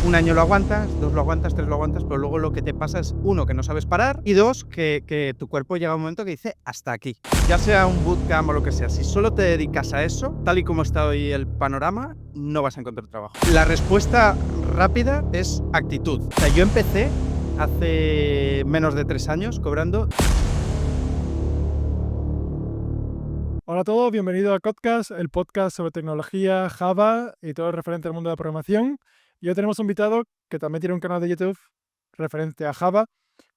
Un año lo aguantas, 2 lo aguantas, 3 lo aguantas, pero luego lo que te pasa es, uno, que no sabes parar y 2, que tu cuerpo llega a un momento que dice: "Hasta aquí". Ya sea un bootcamp o lo que sea, si solo te dedicas a eso, tal y como está hoy el panorama, no vas a encontrar trabajo. La respuesta rápida es actitud. O sea, yo empecé hace menos de 3 años cobrando. Hola a todos, bienvenidos a Codcast, el podcast sobre tecnología, Java y todo referente al mundo de la programación. Y hoy tenemos un invitado que también tiene un canal de YouTube referente a Java,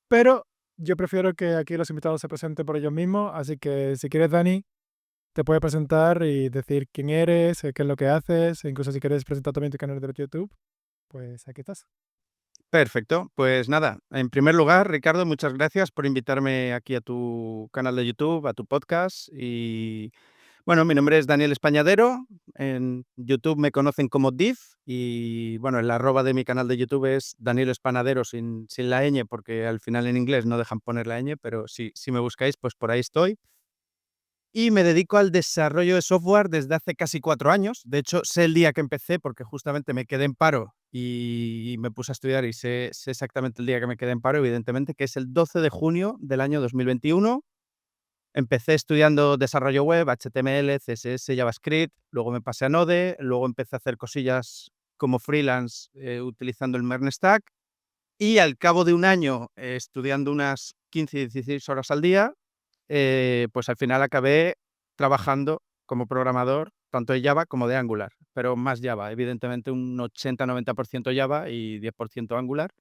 pero yo prefiero que aquí los invitados se presenten por ellos mismos, así que si quieres, Dani, te puedes presentar y decir quién eres, qué es lo que haces, e incluso si quieres presentar también tu canal de YouTube, pues aquí estás. Perfecto, pues nada, en primer lugar, Ricardo, muchas gracias por invitarme aquí a tu canal de YouTube, a tu podcast. Y bueno, mi nombre es Daniel Españadero, en YouTube me conocen como Div y bueno, el arroba de mi canal de YouTube es Daniel Espanadero sin la ñ, porque al final en inglés no dejan poner la ñ, pero si me buscáis, pues por ahí estoy. Y me dedico al desarrollo de software desde hace casi 4 años. De hecho, sé el día que empecé porque justamente me quedé en paro y me puse a estudiar y sé exactamente el día que me quedé en paro, evidentemente, que es el 12 de junio del año 2021. Empecé estudiando desarrollo web, HTML, CSS, JavaScript, luego me pasé a Node, luego empecé a hacer cosillas como freelance, utilizando el MERN Stack, y al cabo de un año, estudiando unas 15, 16 horas al día, pues al final acabé trabajando como programador, tanto de Java como de Angular, pero más Java, evidentemente un 80-90% Java y 10% Angular.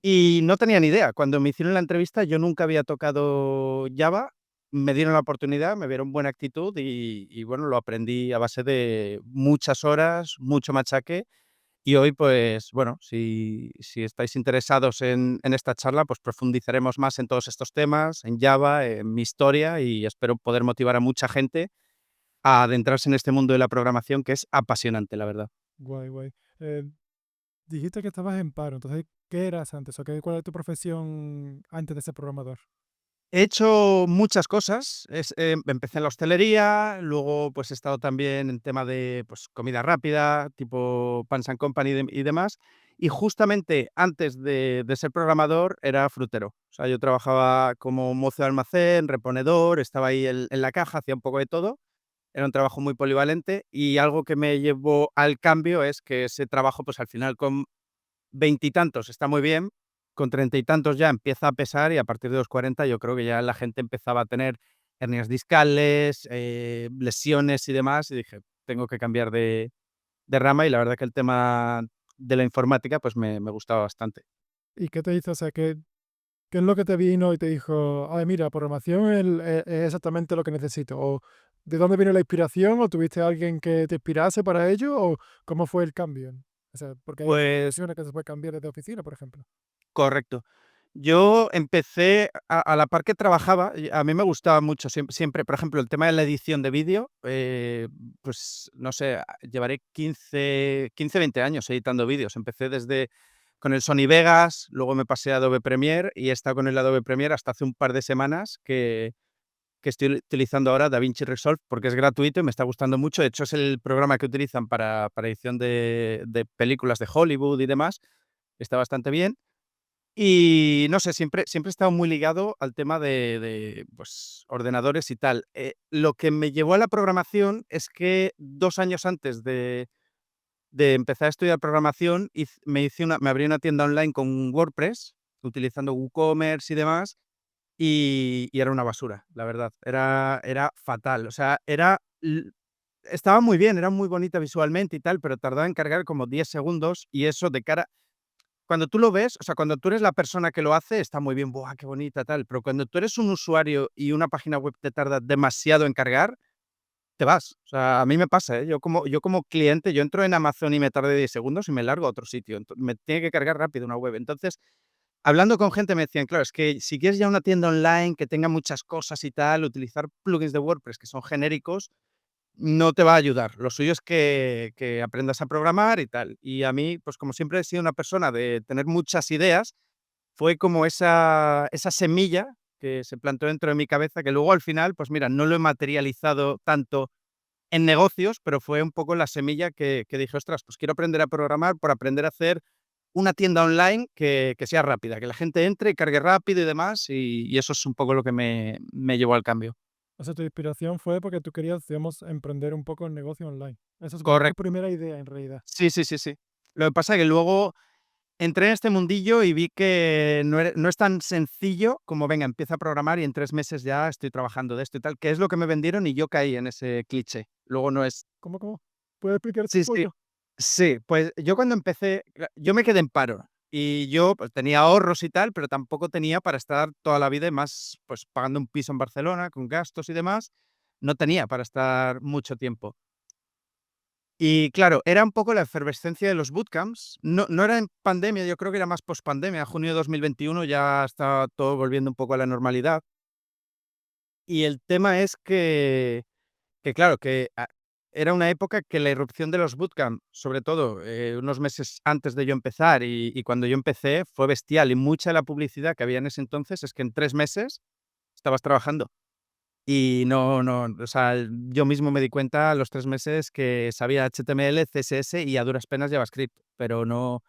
Y no tenía ni idea. Cuando me hicieron la entrevista, yo nunca había tocado Java, me dieron la oportunidad, me vieron buena actitud y bueno, lo aprendí a base de muchas horas, mucho machaque. Y hoy, pues bueno, si estáis interesados en esta charla, pues profundizaremos más en todos estos temas, en Java, en mi historia, y espero poder motivar a mucha gente a adentrarse en este mundo de la programación, que es apasionante, la verdad. Guay, guay. Eh, Dijiste que estabas en paro, entonces, ¿qué eras antes? ¿Cuál era tu profesión antes de ser programador? He hecho muchas cosas. Empecé en la hostelería, luego pues he estado también en tema de pues, comida rápida, tipo Pans and Company y demás. Y justamente antes de ser programador era frutero. O sea, yo trabajaba como mozo de almacén, reponedor, estaba ahí en la caja, hacía un poco de todo. Era un trabajo muy polivalente y algo que me llevó al cambio es que ese trabajo, pues al final con veintitantos está muy bien, con treinta y tantos ya empieza a pesar y a partir de los 40 yo creo que ya la gente empezaba a tener hernias discales, lesiones y demás, y dije: "Tengo que cambiar de rama", y la verdad que el tema de la informática, pues me gustaba bastante. ¿Y qué te hizo? O sea, ¿qué es lo que te vino y te dijo, ay, mira, programación es exactamente lo que necesito? ¿O de dónde vino la inspiración? ¿O tuviste a alguien que te inspirase para ello? ¿O cómo fue el cambio? O sea, porque hay Pues profesiones que se puede cambiar desde oficina, por ejemplo. correcto. Yo empecé a la par que trabajaba, y a mí me gustaba mucho siempre, por ejemplo, el tema de la edición de vídeo, pues, no sé, llevaré 20 años editando vídeos. Empecé desde con el Sony Vegas, luego me pasé a Adobe Premiere y he estado con el Adobe Premiere hasta hace un par de semanas que estoy utilizando ahora DaVinci Resolve porque es gratuito y me está gustando mucho. De hecho, es el programa que utilizan para edición de películas de Hollywood y demás. Está bastante bien. Y no sé, siempre he estado muy ligado al tema pues, ordenadores y tal. Lo que me llevó a la programación es que 2 años antes de empezar a estudiar programación, me abrí una tienda online con WordPress, utilizando WooCommerce y demás, y era una basura, la verdad. Era fatal. O sea, estaba muy bien, era muy bonita visualmente y tal, pero tardaba en cargar como 10 segundos, y eso de cara cuando tú lo ves, o sea, cuando tú eres la persona que lo hace, está muy bien, ¡buah, qué bonita!, tal, pero cuando tú eres un usuario y una página web te tarda demasiado en cargar, te vas. O sea, a mí me pasa, ¿eh? Yo como cliente, yo entro en Amazon y me tarda 10 segundos y me largo a otro sitio, me tiene que cargar rápido una web. Entonces, hablando con gente me decían: "Claro, es que si quieres ya una tienda online que tenga muchas cosas y tal, utilizar plugins de WordPress que son genéricos no te va a ayudar. Lo suyo es que aprendas a programar y tal". Y a mí, pues, como siempre he sido una persona de tener muchas ideas, fue como esa semilla que se plantó dentro de mi cabeza, que luego al final, pues mira, no lo he materializado tanto en negocios, pero fue un poco la semilla que dije: "Ostras, pues quiero aprender a programar por aprender a hacer una tienda online que sea rápida, que la gente entre y cargue rápido y demás", y eso es un poco lo que me llevó al cambio. O sea, tu inspiración fue porque tú querías, digamos, emprender un poco el negocio online. Esa es como tu Correcto. primera idea, en realidad. Sí, sí, sí, sí. Lo que pasa es que luego entré en este mundillo y vi que no es tan sencillo como: "Venga, empieza a programar y en 3 meses ya estoy trabajando de esto y tal", que es lo que me vendieron y yo caí en ese cliché. Luego no es. ¿Cómo? ¿Puedes explicar esto Sí, un sí. poco? Sí, pues yo cuando empecé, yo me quedé en paro y yo, pues, tenía ahorros y tal, pero tampoco tenía para estar toda la vida y más, pues, pagando un piso en Barcelona con gastos y demás, no tenía para estar mucho tiempo. Y claro, era un poco la efervescencia de los bootcamps. No era en pandemia, yo creo que era más pospandemia. Junio de 2021 ya estaba todo volviendo un poco a la normalidad. Y el tema es que claro, era una época que la irrupción de los bootcamp, sobre todo, unos meses antes de yo empezar y cuando yo empecé, fue bestial. Y mucha de la publicidad que había en ese entonces es que en 3 meses estabas trabajando. Y no, o sea, yo mismo me di cuenta a los 3 meses que sabía HTML, CSS y a duras penas JavaScript, pero no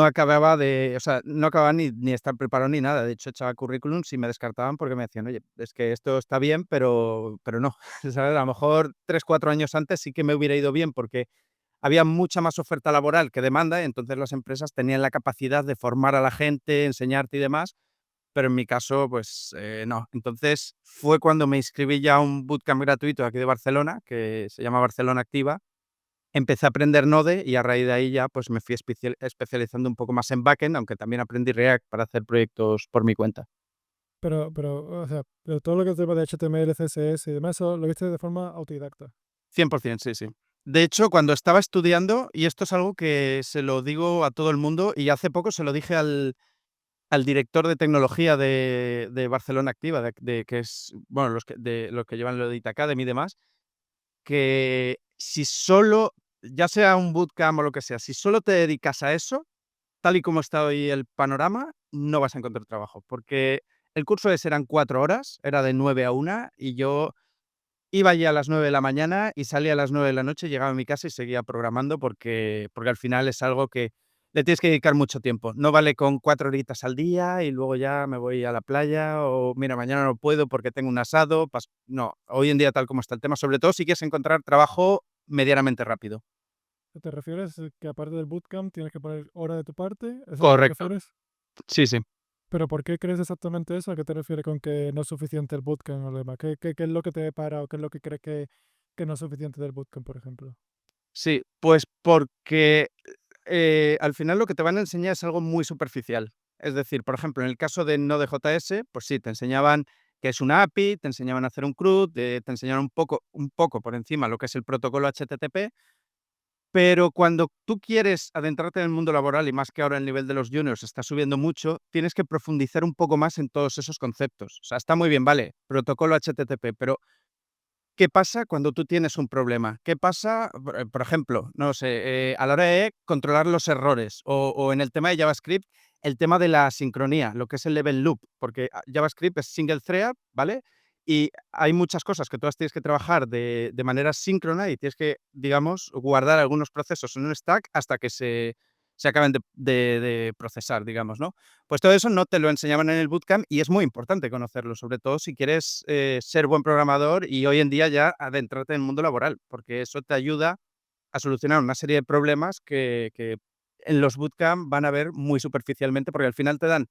acababa de, o sea, no acababa ni de estar preparado ni nada. De hecho, echaba currículums y me descartaban porque me decían: "Oye, es que esto está bien, pero no". ¿Sabes? A lo mejor 3 4 años antes sí que me hubiera ido bien porque había mucha más oferta laboral que demanda, y entonces las empresas tenían la capacidad de formar a la gente, enseñarte y demás, pero en mi caso, pues, no. Entonces, fue cuando me inscribí ya a un bootcamp gratuito aquí de Barcelona, que se llama Barcelona Activa. Empecé a aprender Node y a raíz de ahí ya, pues, me fui especializando un poco más en backend, aunque también aprendí React para hacer proyectos por mi cuenta. O sea, pero todo lo que es tema de HTML, CSS y demás, eso lo viste de forma autodidacta. 100%, sí, sí. De hecho, cuando estaba estudiando, y esto es algo que se lo digo a todo el mundo, y hace poco se lo dije al director de tecnología de Barcelona Activa, que es, bueno, los que llevan lo de IT Academy y demás, que si solo, ya sea un bootcamp o lo que sea, si solo te dedicas a eso, tal y como está hoy el panorama, no vas a encontrar trabajo, porque el curso ese eran 4 horas, era de 9 a 1 y yo iba allí a las 9 de la mañana y salía a las 9 de la noche, llegaba a mi casa y seguía programando porque al final es algo que le tienes que dedicar mucho tiempo. No vale con 4 horitas al día y luego ya me voy a la playa o mira, mañana no puedo porque tengo un asado, no, hoy en día tal como está el tema, sobre todo si quieres encontrar trabajo medianamente rápido. ¿Te refieres que aparte del bootcamp tienes que poner hora de tu parte? ¿Eso es a lo que te Correcto. refieres? Sí, sí. ¿Pero por qué crees exactamente eso? ¿A qué te refieres con que no es suficiente el bootcamp o lo demás? ¿Qué es lo que te para o qué es lo que crees que no es suficiente del bootcamp, por ejemplo? Sí, pues porque, al final lo que te van a enseñar es algo muy superficial. Es decir, por ejemplo, en el caso de Node.js, pues sí, te enseñaban qué es una API, te enseñaban a hacer un CRUD, te enseñaron un poco por encima lo que es el protocolo HTTP, pero cuando tú quieres adentrarte en el mundo laboral, y más que ahora el nivel de los juniors está subiendo mucho, tienes que profundizar un poco más en todos esos conceptos. O sea, está muy bien, vale, protocolo HTTP, pero ¿qué pasa cuando tú tienes un problema? ¿Qué pasa, por ejemplo, no sé, a la hora de controlar los errores o en el tema de JavaScript, el tema de la sincronía, lo que es el level loop, porque JavaScript es single thread, ¿vale? Y hay muchas cosas que todas tienes que trabajar de manera síncrona y tienes que, digamos, guardar algunos procesos en un stack hasta que se acaben de procesar, digamos, ¿no? Pues todo eso no te lo enseñaban en el bootcamp y es muy importante conocerlo, sobre todo si quieres ser buen programador y hoy en día ya adentrarte en el mundo laboral, porque eso te ayuda a solucionar una serie de problemas que en los bootcamp van a ver muy superficialmente, porque al final te dan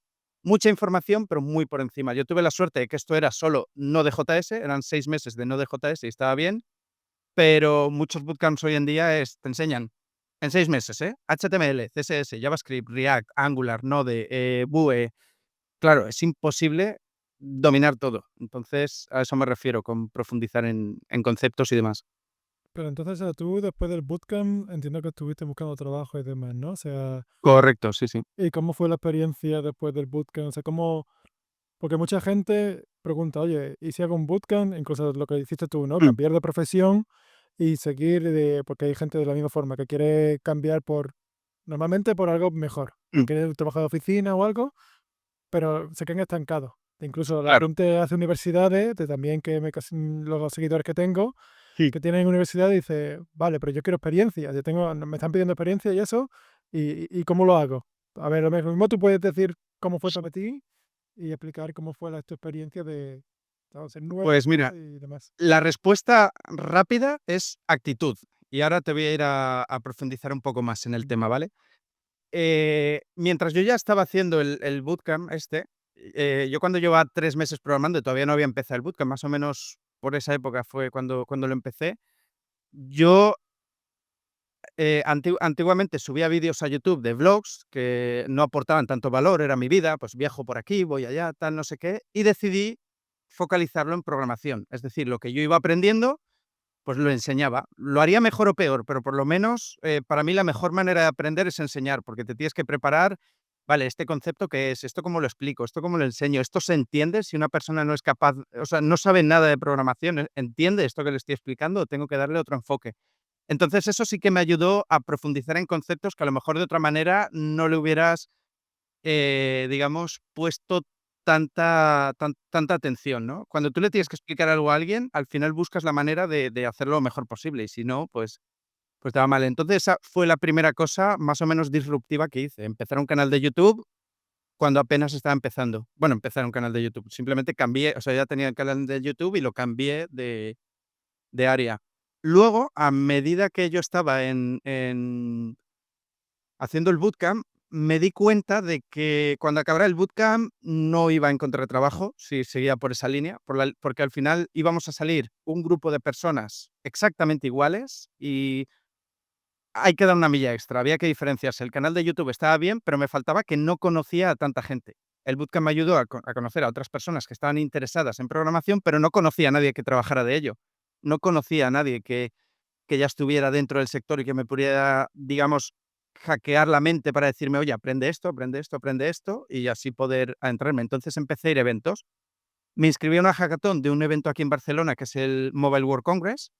mucha información, pero muy por encima. Yo tuve la suerte de que esto era solo Node.js, eran 6 meses de Node.js y estaba bien, pero muchos bootcamps hoy en día te enseñan en 6 meses, HTML, CSS, JavaScript, React, Angular, Node, Vue. Claro, es imposible dominar todo. Entonces, a eso me refiero con profundizar en conceptos y demás. Pero entonces, tú después del bootcamp entiendo que estuviste buscando trabajo y demás, ¿no? O sea, Correcto, sí, sí. ¿y cómo fue la experiencia después del bootcamp? O sea, ¿cómo? Porque mucha gente pregunta, oye, ¿y si hago un bootcamp? Incluso lo que hiciste tú, ¿no? Mm, Cambiar de profesión y seguir porque hay gente de la misma forma que quiere cambiar normalmente por algo mejor, mm, quiere trabajar de oficina o algo, pero se quedan estancados. Incluso la claro. pregunta hace universidades, de también que los seguidores que tengo, Sí. que tienen universidad y dices, vale, pero yo quiero experiencia, me están pidiendo experiencia y eso, y ¿cómo lo hago? A ver, lo mismo tú puedes decir cómo fue para ti y explicar cómo fue tu experiencia de ser nuevo Pues mira, y demás. la respuesta rápida es actitud. Y ahora te voy a ir a profundizar un poco más en el Venga. tema, ¿vale? Mientras yo ya estaba haciendo el bootcamp este, yo cuando llevaba 3 meses programando, y todavía no había empezado el bootcamp, más o menos por esa época fue cuando lo empecé. Yo, antiguamente subía vídeos a YouTube de vlogs que no aportaban tanto valor, era mi vida, pues viajo por aquí, voy allá, tal, no sé qué, y decidí focalizarlo en programación. Es decir, lo que yo iba aprendiendo, pues lo enseñaba. Lo haría mejor o peor, pero por lo menos, para mí la mejor manera de aprender es enseñar, porque te tienes que preparar, vale, este concepto, ¿qué es? ¿Esto cómo lo explico? ¿Esto cómo lo enseño? ¿Esto se entiende? Si una persona no es capaz, o sea, no sabe nada de programación, ¿entiende esto que le estoy explicando o tengo que darle otro enfoque? Entonces, eso sí que me ayudó a profundizar en conceptos que a lo mejor de otra manera no le hubieras, digamos, puesto tanta atención, ¿no? Cuando tú le tienes que explicar algo a alguien, al final buscas la manera de hacerlo lo mejor posible, y si no, pues te va mal. Entonces, esa fue la primera cosa más o menos disruptiva que hice, empezar un canal de YouTube cuando apenas estaba empezando. Bueno, empezar un canal de YouTube, simplemente cambié, o sea, ya tenía el canal de YouTube y lo cambié de área. Luego, a medida que yo estaba haciendo el bootcamp, me di cuenta de que cuando acabara el bootcamp no iba a encontrar trabajo si seguía por esa línea, porque al final íbamos a salir un grupo de personas exactamente iguales y hay que dar una milla extra, había que diferenciarse. El canal de YouTube estaba bien, pero me faltaba que no conocía a tanta gente. El bootcamp me ayudó a conocer a otras personas que estaban interesadas en programación, pero no conocía a nadie que trabajara de ello. No conocía a nadie que ya estuviera dentro del sector y que me pudiera, digamos, hackear la mente para decirme: "Oye, aprende esto, aprende esto, aprende esto", y así poder adentrarme. Entonces empecé a ir a eventos. Me inscribí a una hackathon de un evento aquí en Barcelona, que es el Mobile World Congress,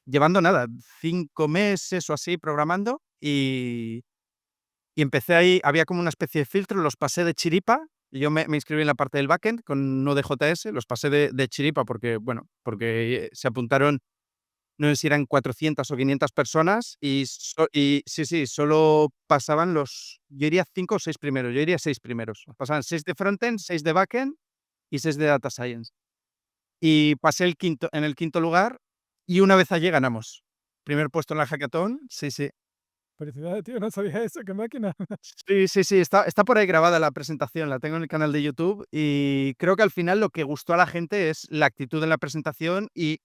llevando nada, 5 meses o así programando, y empecé ahí. Había como una especie de filtro, los pasé de chiripa, y yo me inscribí en la parte del backend con Node.js, los pasé de chiripa porque, bueno, porque se apuntaron, no sé si eran 400 o 500 personas y sí, sí, solo pasaban yo diría 5 o 6 primeros, yo diría 6 primeros. Pasaban 6 de frontend, 6 de backend y 6 de data science. Y pasé en el quinto lugar y una vez allí ganamos. Primer puesto en la hackathon, sí, sí. Felicidades, tío, no sabía eso, qué máquina. Sí, sí, sí, está por ahí grabada la presentación, la tengo en el canal de YouTube y creo que al final lo que gustó a la gente es la actitud en la presentación, y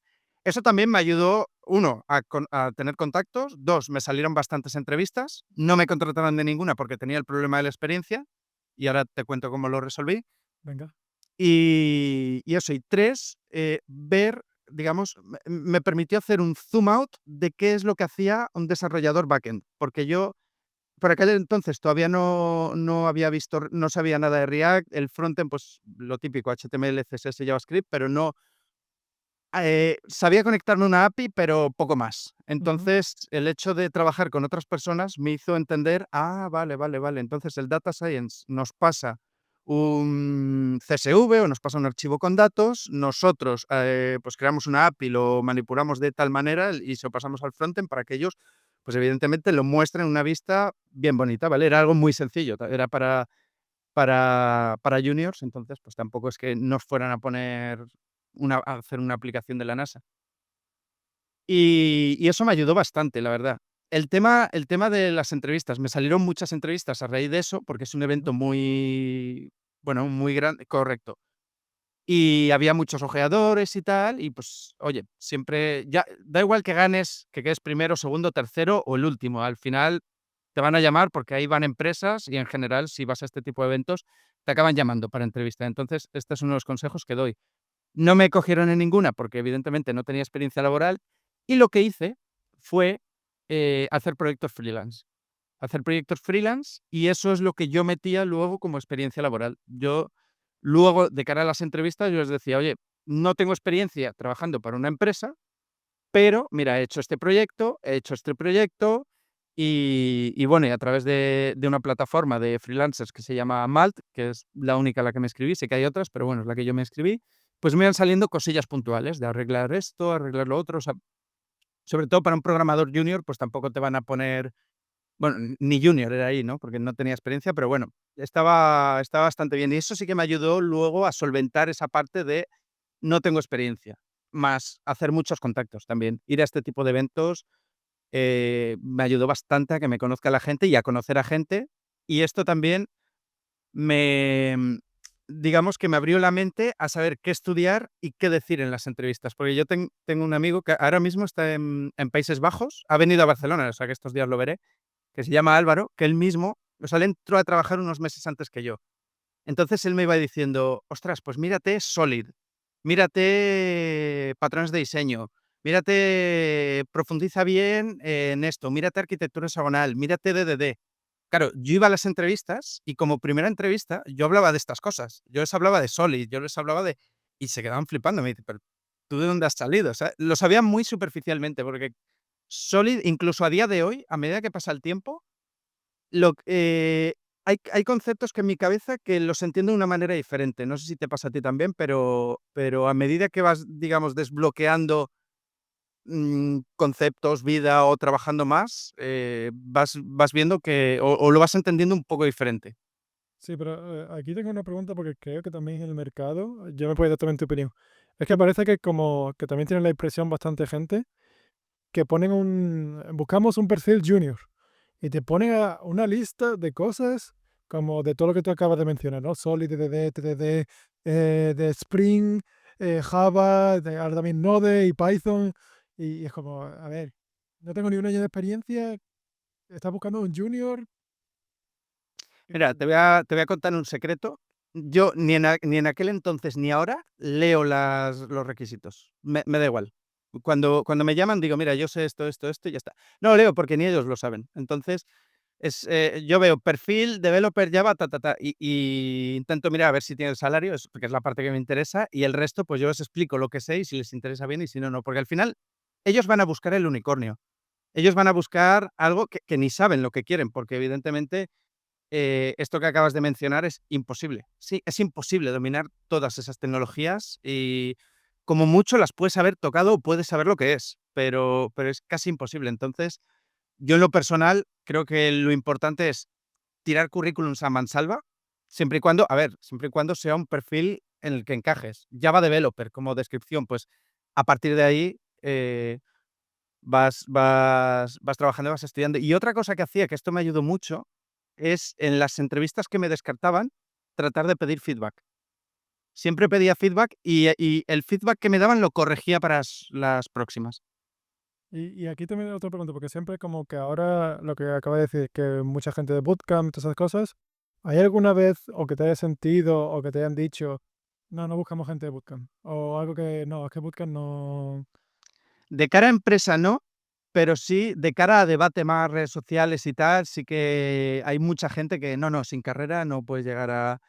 eso también me ayudó, uno, a tener contactos, dos, me salieron bastantes entrevistas, no me contrataron de ninguna porque tenía el problema de la experiencia y ahora te cuento cómo lo resolví. Venga. Y eso, y tres, ver, digamos, me permitió hacer un zoom out de qué es lo que hacía un desarrollador backend, porque yo por aquel entonces todavía no había visto, no sabía nada de React, el frontend, pues lo típico, HTML, CSS, JavaScript, pero no, sabía conectarme a una API, pero poco más. Ujú. Entonces, el hecho de trabajar con otras personas me hizo entender, vale, vale, vale, entonces el data science nos pasa un CSV o nos pasa un archivo con datos, nosotros, pues creamos una API, lo manipulamos de tal manera y se lo pasamos al frontend para que ellos, pues evidentemente lo muestren en una vista bien bonita, ¿vale? Era algo muy sencillo, era para juniors, entonces, pues tampoco es que nos fueran a poner a hacer una aplicación de la NASA. Y eso me ayudó bastante, la verdad. El tema de las entrevistas, me salieron muchas entrevistas a raíz de eso, porque es un evento Ujú. muy, bueno, muy grande, correcto. Y había muchos ojeadores y tal, y pues, oye, siempre ya da igual que ganes, que quedes primero, segundo, tercero o el último. Al final te van a llamar porque ahí van empresas y en general, si vas a este tipo de eventos, te acaban llamando para entrevista. Entonces, este es uno de los consejos que doy. No me cogieron en ninguna porque evidentemente no tenía experiencia laboral, y lo que hice fue, hacer proyectos freelance. Hacer proyectos freelance, y eso es lo que yo metía luego como experiencia laboral. Yo luego, de cara a las entrevistas, yo les decía: "Oye, no tengo experiencia trabajando para una empresa, pero mira, he hecho este proyecto", y bueno, y a través de una plataforma de freelancers que se llama Malt, que es la única a la que me escribí, sé que hay otras, pero bueno, es la que yo me escribí, pues me iban saliendo cosillas puntuales de arreglar esto, arreglar lo otro, o sea, sobre todo para un programador junior, pues tampoco te van a poner, bueno, ni junior era ahí, ¿no? Porque no tenía experiencia, pero bueno, estaba bastante bien. Y eso sí que me ayudó luego a solventar esa parte de no tengo experiencia, más hacer muchos contactos también. Ir a este tipo de eventos, me ayudó bastante a que me conozca la gente y a conocer a gente, y esto también me, digamos que me abrió la mente a saber qué estudiar y qué decir en las entrevistas, porque yo tengo un amigo que ahora mismo está en Países Bajos, ha venido a Barcelona, o sea que estos días lo veré, que se llama Álvaro, que él mismo, o sea, él entró a trabajar unos meses antes que yo. Entonces él me iba diciendo: "Ostras, pues mírate Solid, mírate patrones de diseño, mírate, profundiza bien en esto, mírate arquitectura hexagonal, mírate DDD". Claro, yo iba a las entrevistas y como primera entrevista yo hablaba de estas cosas. Yo les hablaba de Solid, yo les hablaba de y se quedaban flipando, me dice: "¿Pero tú de dónde has salido?". O sea, lo sabían muy superficialmente, porque Solid, incluso a día de hoy, a medida que pasa el tiempo, lo hay conceptos que en mi cabeza que los entiendo de una manera diferente. No sé si te pasa a ti también, pero a medida que vas, digamos, desbloqueando, conceptos, vida o trabajando más, vas viendo que o lo vas entendiendo un poco diferente. Sí, pero aquí tengo una pregunta porque creo que también en el mercado, yo me puedo dar también tu opinión. Es que parece que como que también tiene la impresión bastante gente que ponen buscamos un perfil junior y te ponen una lista de cosas como de todo lo que tú acabas de mencionar, ¿no? Solid, DDD, TDD, de Spring, Java, ahora también Node y Python. Y es como, a ver, no tengo ni un año de experiencia, estás buscando un junior. Mira, te voy a contar un secreto. Yo ni en aquel entonces ni ahora leo los requisitos. Me da igual. Cuando me llaman digo: "Mira, yo sé esto, esto, esto", y ya está. No lo leo porque ni ellos lo saben. Entonces, yo veo perfil, developer Java, ta, ta, ta, y intento mirar a ver si tiene el salario, porque es la parte que me interesa, y el resto, pues yo les explico lo que sé y si les interesa bien y si no, no. Porque al final ellos van a buscar el unicornio. Ellos van a buscar algo que ni saben lo que quieren, porque evidentemente esto que acabas de mencionar es imposible. Sí, es imposible dominar todas esas tecnologías y como mucho las puedes haber tocado o puedes saber lo que es, pero es casi imposible. Entonces, yo en lo personal creo que lo importante es tirar currículums a mansalva, siempre y cuando, a ver, siempre y cuando sea un perfil en el que encajes. Java Developer como descripción, pues a partir de ahí vas trabajando, vas estudiando. Y otra cosa que hacía, que esto me ayudó mucho, es en las entrevistas que me descartaban, tratar de pedir feedback. Siempre pedía feedback y el feedback que me daban lo corregía para las próximas. Y aquí también otra pregunta, porque siempre como que ahora lo que acaba de decir, que mucha gente de bootcamp, todas esas cosas, ¿hay alguna vez o que te haya sentido o que te hayan dicho, no, no buscamos gente de bootcamp? O algo que, no, es que bootcamp no... De cara a empresa no, pero sí de cara a debate más redes sociales y tal, sí que hay mucha gente que no, no, sin carrera no puedes llegar a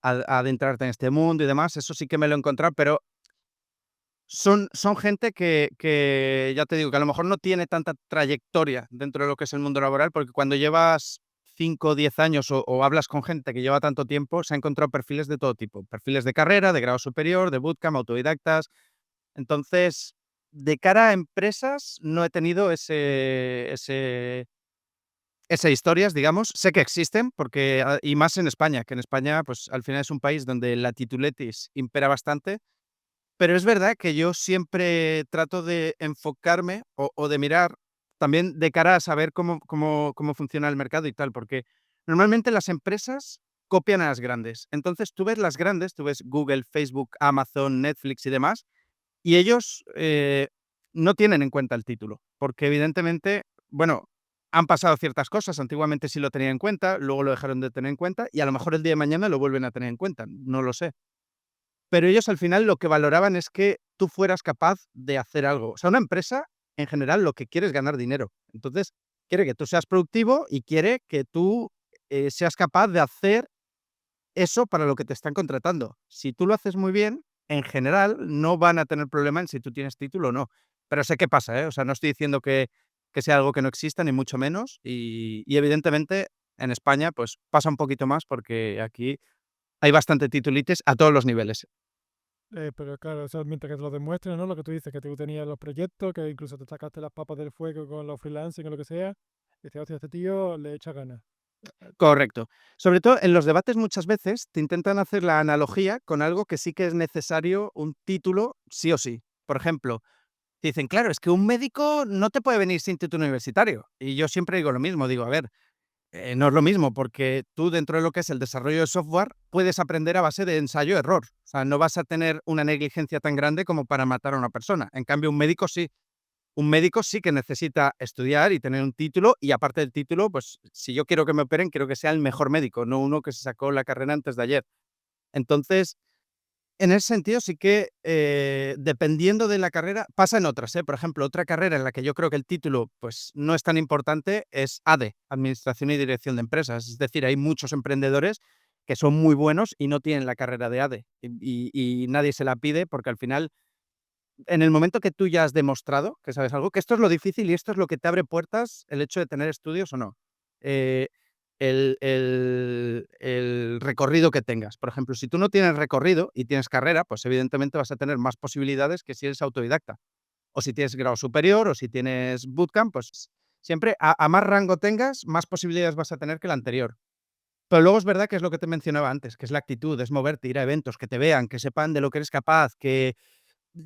adentrarte en este mundo y demás. Eso sí que me lo he encontrado, pero son gente que, ya te digo, que a lo mejor no tiene tanta trayectoria dentro de lo que es el mundo laboral, porque cuando llevas 5 o 10 años o hablas con gente que lleva tanto tiempo, se ha encontrado perfiles de todo tipo, perfiles de carrera, de grado superior, de bootcamp, autodidactas. Entonces, de cara a empresas, no he tenido esas historias, digamos. Sé que existen, porque, y más en España, que en España, pues al final es un país donde la tituletis impera bastante, pero es verdad que yo siempre trato de enfocarme o de mirar también de cara a saber cómo funciona el mercado y tal, porque normalmente las empresas copian a las grandes. Entonces, tú ves las grandes, tú ves Google, Facebook, Amazon, Netflix y demás, y ellos, no tienen en cuenta el título, porque evidentemente, bueno, han pasado ciertas cosas, antiguamente sí lo tenían en cuenta, luego lo dejaron de tener en cuenta y a lo mejor el día de mañana lo vuelven a tener en cuenta, no lo sé. Pero ellos al final lo que valoraban es que tú fueras capaz de hacer algo. O sea, una empresa, en general, lo que quiere es ganar dinero. Entonces, quiere que tú seas productivo y quiere que tú, seas capaz de hacer eso para lo que te están contratando. Si tú lo haces muy bien, en general, no van a tener problema en si tú tienes título o no. Pero sé qué pasa, ¿eh? O sea, no estoy diciendo que sea algo que no exista, ni mucho menos. Y evidentemente, en España, pues, pasa un poquito más porque aquí hay bastante titulitis a todos los niveles. Pero claro, eso mientras que te lo demuestres, ¿no? Lo que tú dices, que tú tenías los proyectos, que incluso te sacaste las papas del fuego con los freelancing o lo que sea, y dices, hostia, este tío le echa ganas. Correcto. Sobre todo en los debates muchas veces te intentan hacer la analogía con algo que sí que es necesario un título sí o sí. Por ejemplo, te dicen: "Claro, es que un médico no te puede venir sin título universitario". Y yo siempre digo lo mismo, digo: "A ver, no es lo mismo, porque tú dentro de lo que es el desarrollo de software puedes aprender a base de ensayo-error. O sea, no vas a tener una negligencia tan grande como para matar a una persona. En cambio, un médico sí. Un médico sí que necesita estudiar y tener un título, y aparte del título, pues, si yo quiero que me operen, quiero que sea el mejor médico, no uno que se sacó la carrera antes de ayer. Entonces, en ese sentido sí que, dependiendo de la carrera pasa en otras, ¿eh? Por ejemplo, otra carrera en la que yo creo que el título, pues, no es tan importante es ADE, Administración y Dirección de Empresas. Es decir, hay muchos emprendedores que son muy buenos y no tienen la carrera de ADE, y nadie se la pide, porque al final en el momento que tú ya has demostrado que sabes algo, que esto es lo difícil y esto es lo que te abre puertas, el hecho de tener estudios o no. Eh, el recorrido que tengas. Por ejemplo, si tú no tienes recorrido y tienes carrera, pues evidentemente vas a tener más posibilidades que si eres autodidacta. O si tienes grado superior o si tienes bootcamp, pues siempre a más rango tengas, más posibilidades vas a tener que el anterior. Pero luego es verdad que es lo que te mencionaba antes, que es la actitud, es moverte, ir a eventos, que te vean, que sepan de lo que eres capaz, que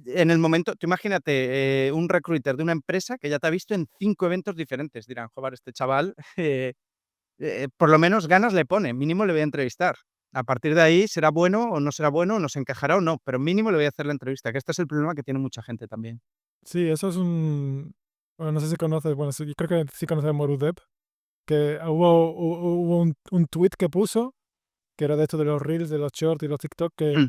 en el momento, tú imagínate, un recruiter de una empresa que ya te ha visto en 5 eventos diferentes. Dirán: "Joder, este chaval, por lo menos ganas le pone, mínimo le voy a entrevistar". A partir de ahí será bueno o no será bueno, nos encajará o no, pero mínimo le voy a hacer la entrevista, que este es el problema que tiene mucha gente también. Sí, eso es un... Bueno, no sé si conoces, bueno, sí, creo que sí conoces a Morudev, que hubo un tweet que puso, que era de esto de los reels, de los shorts y los TikTok, Mm,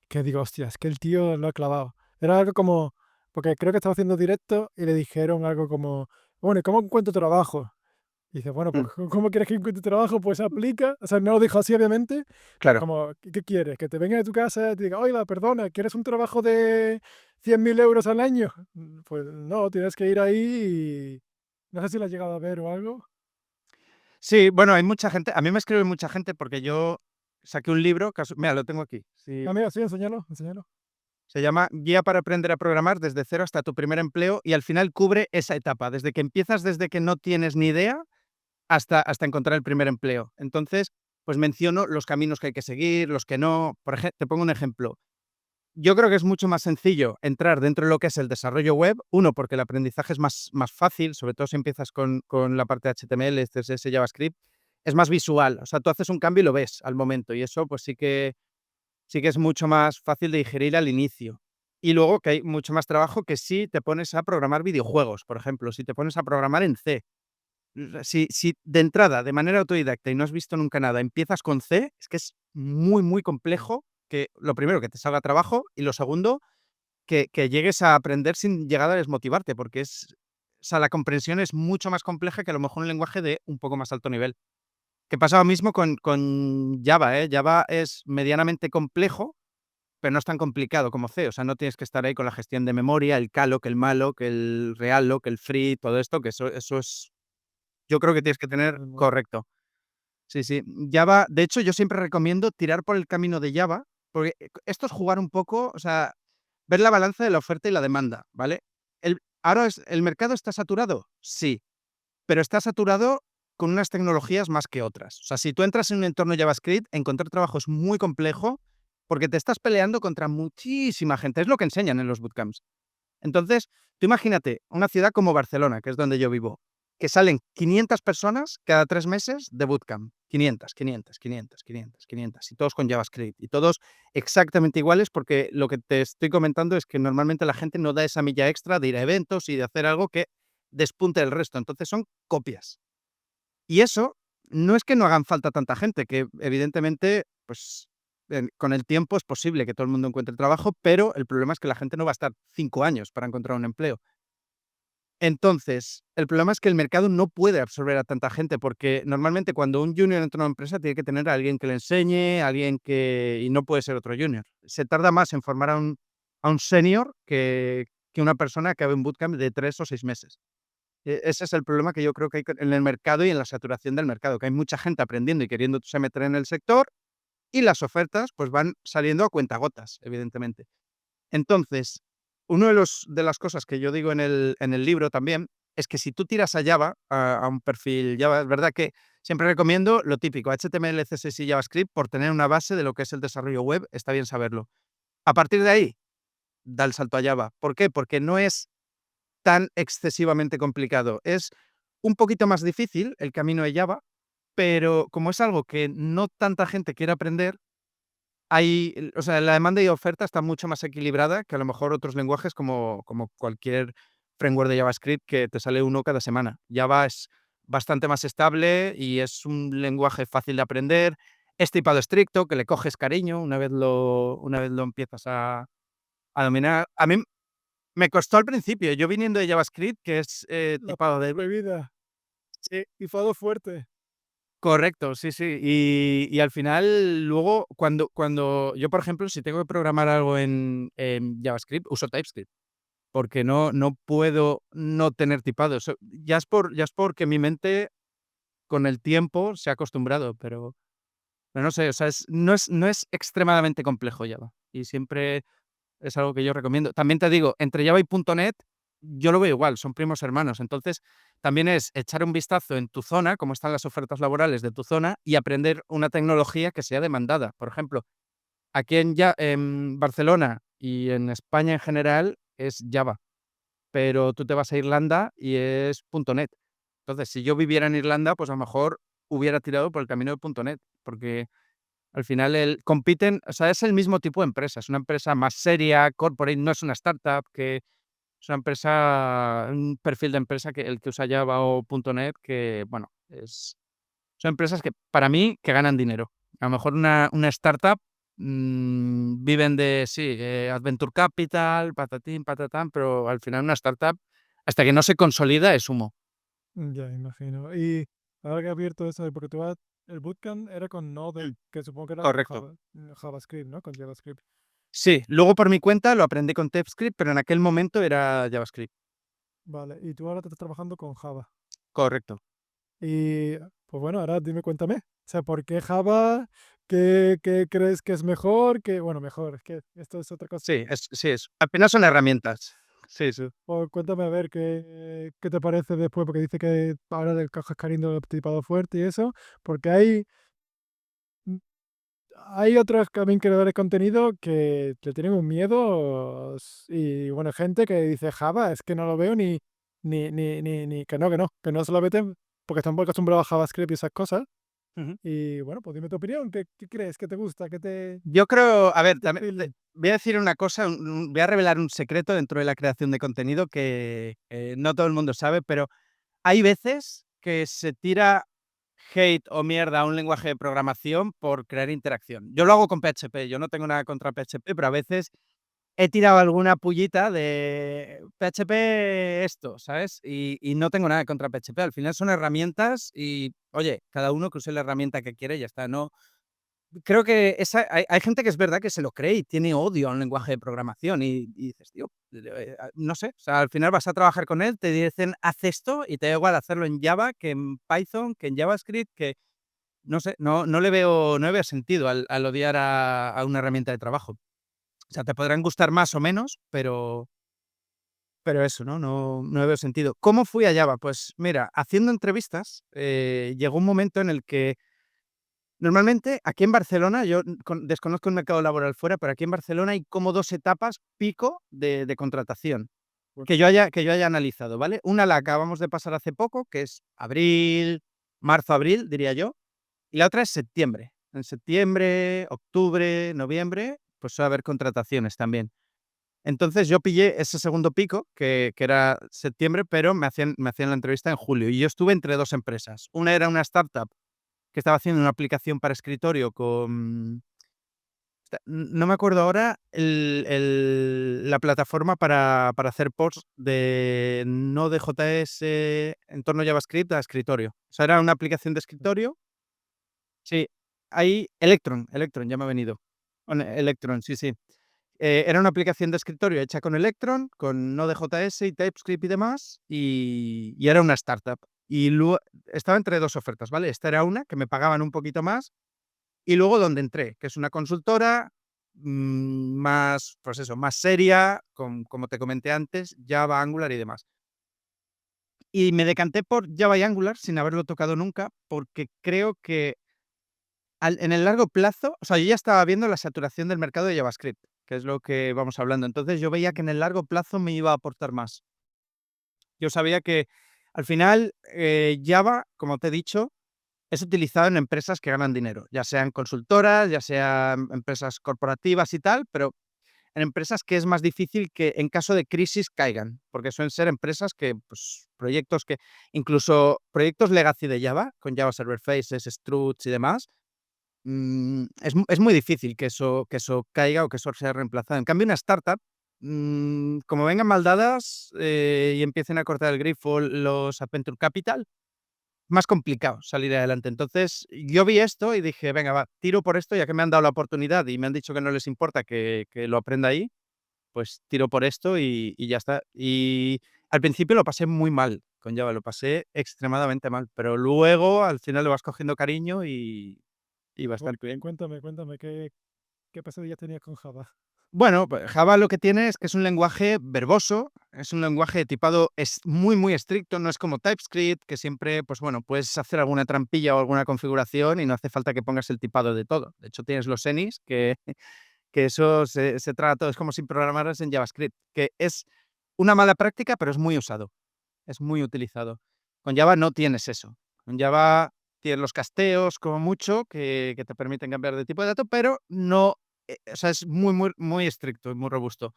que digo, hostia, es que el tío lo ha clavado. Era algo como, porque creo que estaba haciendo directo y le dijeron algo como, bueno, ¿y cómo encuentro trabajo? Y dice, bueno, pues mm, ¿cómo quieres que encuentre trabajo? Pues aplica. O sea, no lo dijo así, obviamente. claro. Como, ¿qué quieres? Que te venga de tu casa y te diga, oiga, perdona, ¿quieres un trabajo de 100.000 euros al año? Pues no, tienes que ir ahí y... No sé si lo has llegado a ver o algo. Sí, bueno, hay mucha gente, a mí me escribe mucha gente porque yo saqué un libro, mira, lo tengo aquí. Sí. Amigo, sí, enséñalo, enséñalo. Se llama Guía para aprender a programar desde cero hasta tu primer empleo, y al final cubre esa etapa, desde que empiezas, desde que no tienes ni idea hasta encontrar el primer empleo. Entonces, pues menciono los caminos que hay que seguir, los que no. Por ejemplo, te pongo un ejemplo. Yo creo que es mucho más sencillo entrar dentro de lo que es el desarrollo web. Uno, porque el aprendizaje es más fácil, sobre todo si empiezas con la parte de HTML, CSS, JavaScript, es más visual. O sea, tú haces un cambio y lo ves al momento, y eso pues sí que es mucho más fácil de digerir al inicio. Y luego que hay mucho más trabajo que si te pones a programar videojuegos, por ejemplo, si te pones a programar en C. Si de entrada, de manera autodidacta y no has visto nunca nada, empiezas con C, es que es muy, muy complejo que, lo primero, que te salga trabajo, y lo segundo, que llegues a aprender sin llegar a desmotivarte, porque o sea, la comprensión es mucho más compleja que a lo mejor un lenguaje de un poco más alto nivel. Que pasa lo mismo con Java, ¿eh? Java es medianamente complejo, pero no es tan complicado como C. O sea, no tienes que estar ahí con la gestión de memoria, el que el malo, que el real, que el free, todo esto, que eso es, yo creo que tienes que tener correcto. Sí, sí. Java, de hecho, yo siempre recomiendo tirar por el camino de Java, porque esto es jugar un poco, o sea, ver la balanza de la oferta y la demanda, ¿vale? ¿El mercado está saturado? Sí, pero está saturado con unas tecnologías más que otras. O sea, si tú entras en un entorno JavaScript, encontrar trabajo es muy complejo porque te estás peleando contra muchísima gente. Es lo que enseñan en los bootcamps. Entonces, tú imagínate una ciudad como Barcelona, que es donde yo vivo, que salen 500 personas cada 3 meses de bootcamp. 500, 500, 500, 500, 500, y todos con JavaScript, y todos exactamente iguales, porque lo que te estoy comentando es que normalmente la gente no da esa milla extra de ir a eventos y de hacer algo que despunte el resto. Entonces son copias. Y eso no es que no hagan falta tanta gente, que evidentemente, pues, con el tiempo es posible que todo el mundo encuentre trabajo, pero el problema es que la gente no va a estar 5 años para encontrar un empleo. Entonces, el problema es que el mercado no puede absorber a tanta gente, porque normalmente cuando un junior entra a una empresa tiene que tener a alguien que le enseñe, alguien que y no puede ser otro junior. Se tarda más en formar a un senior que una persona que acabe un bootcamp de 3 o 6 meses. Ese es el problema que yo creo que hay en el mercado y en la saturación del mercado, que hay mucha gente aprendiendo y queriéndose meter en el sector, y las ofertas, pues, van saliendo a cuentagotas, evidentemente. Entonces, uno de las cosas que yo digo en el libro también, es que si tú tiras a Java, a un perfil Java, es verdad que siempre recomiendo lo típico, HTML, CSS y JavaScript, por tener una base de lo que es el desarrollo web, está bien saberlo. A partir de ahí, da el salto a Java. ¿Por qué? Porque no es tan excesivamente complicado. Es un poquito más difícil el camino de Java, pero como es algo que no tanta gente quiere aprender, o sea, la demanda y oferta está mucho más equilibrada que a lo mejor otros lenguajes como cualquier framework de JavaScript que te sale uno cada semana. Java es bastante más estable y es un lenguaje fácil de aprender. Es tipado estricto, que le coges cariño una vez lo empiezas a dominar. A mí me costó al principio, yo viniendo de JavaScript, que es La tipado de. prohibida. Sí, y fado fuerte. Correcto, sí, sí. Y al final, luego, cuando yo, por ejemplo, si tengo que programar algo en JavaScript, uso TypeScript, porque no puedo no tener tipado. Eso ya es porque mi mente, con el tiempo, se ha acostumbrado, pero no sé, o sea, no es extremadamente complejo Java, y siempre es algo que yo recomiendo. También te digo, entre Java y .NET, yo lo veo igual, son primos hermanos. Entonces, también es echar un vistazo en tu zona, cómo están las ofertas laborales de tu zona, y aprender una tecnología que sea demandada. Por ejemplo, aquí en Barcelona y en España en general es Java, pero tú te vas a Irlanda y es .NET. Entonces, si yo viviera en Irlanda, pues a lo mejor hubiera tirado por el camino de .NET, porque al final compiten, o sea, es el mismo tipo de empresa, es una empresa más seria, corporate, no es una startup, que es una empresa, un perfil de empresa que el que usa Java o .NET, que bueno, son empresas que para mí que ganan dinero. A lo mejor una startup, viven de, sí, Adventure Capital, patatín, patatán, pero al final una startup, hasta que no se consolida, es humo. Ya imagino. Y ahora que he abierto eso, porque el bootcamp era con Node, Mm, que supongo que era con correcto. JavaScript, ¿no? Con JavaScript. Sí, luego por mi cuenta lo aprendí con TypeScript, pero en aquel momento era JavaScript. Vale, y tú ahora te estás trabajando con Java. Correcto. Y pues bueno, ahora dime, cuéntame. O sea, ¿por qué Java? ¿Qué crees que es mejor? Bueno, mejor, es que esto es otra cosa. Sí, al final son herramientas. Sí, sí. O cuéntame a ver qué te parece después, porque dice que ahora del caja cariño tipado fuerte y eso, porque mm, hay otros también creadores de contenido que le tienen un miedo y bueno, gente que dice Java, es que no lo veo ni que no se lo meten porque están muy acostumbrados a JavaScript y esas cosas. Ujú. Y bueno, pues dime tu opinión, ¿qué crees? ¿Qué te gusta? Yo creo, a ver, ¿Qué también feeling? voy a decir una cosa, voy a revelar un secreto dentro de la creación de contenido que no todo el mundo sabe, pero hay veces que se tira hate o mierda a un lenguaje de programación por crear interacción. Yo lo hago con PHP, yo no tengo nada contra PHP, pero a veces he tirado alguna pullita de PHP esto, ¿sabes? Y no tengo nada contra PHP. Al final son herramientas y, oye, cada uno que use la herramienta que quiere y ya está. No, creo que hay gente que es verdad que se lo cree y tiene odio a un lenguaje de programación y dices: "Tío, no sé", o sea, al final vas a trabajar con él, te dicen: "Haz esto", y te da igual hacerlo en Java, que en Python, que en JavaScript, que no sé, no le veo sentido al odiar a una herramienta de trabajo. O sea, te podrán gustar más o menos, pero eso, ¿no? No le veo sentido. ¿Cómo fui a Java? Pues mira, haciendo entrevistas, llegó un momento en el que normalmente, aquí en Barcelona, yo desconozco el mercado laboral fuera, pero aquí en Barcelona hay como 2 etapas pico de contratación Bueno, que yo haya analizado, ¿vale? Una la acabamos de pasar hace poco, que es abril, marzo, abril, diría yo, y la otra es septiembre. En septiembre, octubre, noviembre, pues suele haber contrataciones también. Entonces, yo pillé ese segundo pico, que era septiembre, pero me hacían la entrevista en julio, y yo estuve entre 2 empresas. Una era una startup que estaba haciendo una aplicación para escritorio con no me acuerdo ahora la plataforma para hacer posts de Node.js, entorno JavaScript a escritorio. O sea, era una aplicación de escritorio. Sí, ahí Electron ya me ha venido. Con Electron, sí, sí. Era una aplicación de escritorio hecha con Electron, con Node.js y TypeScript y demás, y era una startup. Y estaba entre 2 ofertas, ¿vale? Esta era una, que me pagaban un poquito más, y luego donde entré, que es una consultora. más, pues eso, más seria, como te comenté antes, Java, Angular y demás. Y me decanté por Java y Angular sin haberlo tocado nunca, porque creo que en el largo plazo, o sea, yo ya estaba viendo la saturación del mercado de JavaScript, que es lo que vamos hablando. Entonces yo veía que en el largo plazo me iba a aportar más. Yo sabía que al final Java, como te he dicho, es utilizado en empresas que ganan dinero, ya sean consultoras, ya sean empresas corporativas y tal, pero en empresas que es más difícil que en caso de crisis caigan, porque suelen ser empresas que, pues, proyectos que, incluso proyectos legacy de Java, con Java Server Faces, Struts y demás, es muy difícil que eso caiga o que eso sea reemplazado. En cambio, una startup, como vengan mal dadas, y empiecen a cortar el grifo los Adventure Capital, más complicado salir adelante. Entonces, yo vi esto y dije: "Venga, va, tiro por esto, ya que me han dado la oportunidad y me han dicho que no les importa que lo aprenda ahí, pues tiro por esto y ya está". Y al principio lo pasé muy mal con Java, lo pasé extremadamente mal, pero luego al final le vas cogiendo cariño y bastante bien. Cuéntame, ¿qué pesadillas tenías con Java? Bueno, pues Java lo que tiene es que es un lenguaje verboso, es un lenguaje de tipado es muy, muy estricto, no es como TypeScript, que siempre, pues bueno, puedes hacer alguna trampilla o alguna configuración y no hace falta que pongas el tipado de todo. De hecho, tienes los senis, que eso se trata todo, es como si programaras en JavaScript, que es una mala práctica, pero es muy usado, es muy utilizado. Con Java no tienes eso. Con Java tienes los casteos, como mucho, que te permiten cambiar de tipo de dato, pero no, o sea, es muy, muy, muy estricto y muy robusto.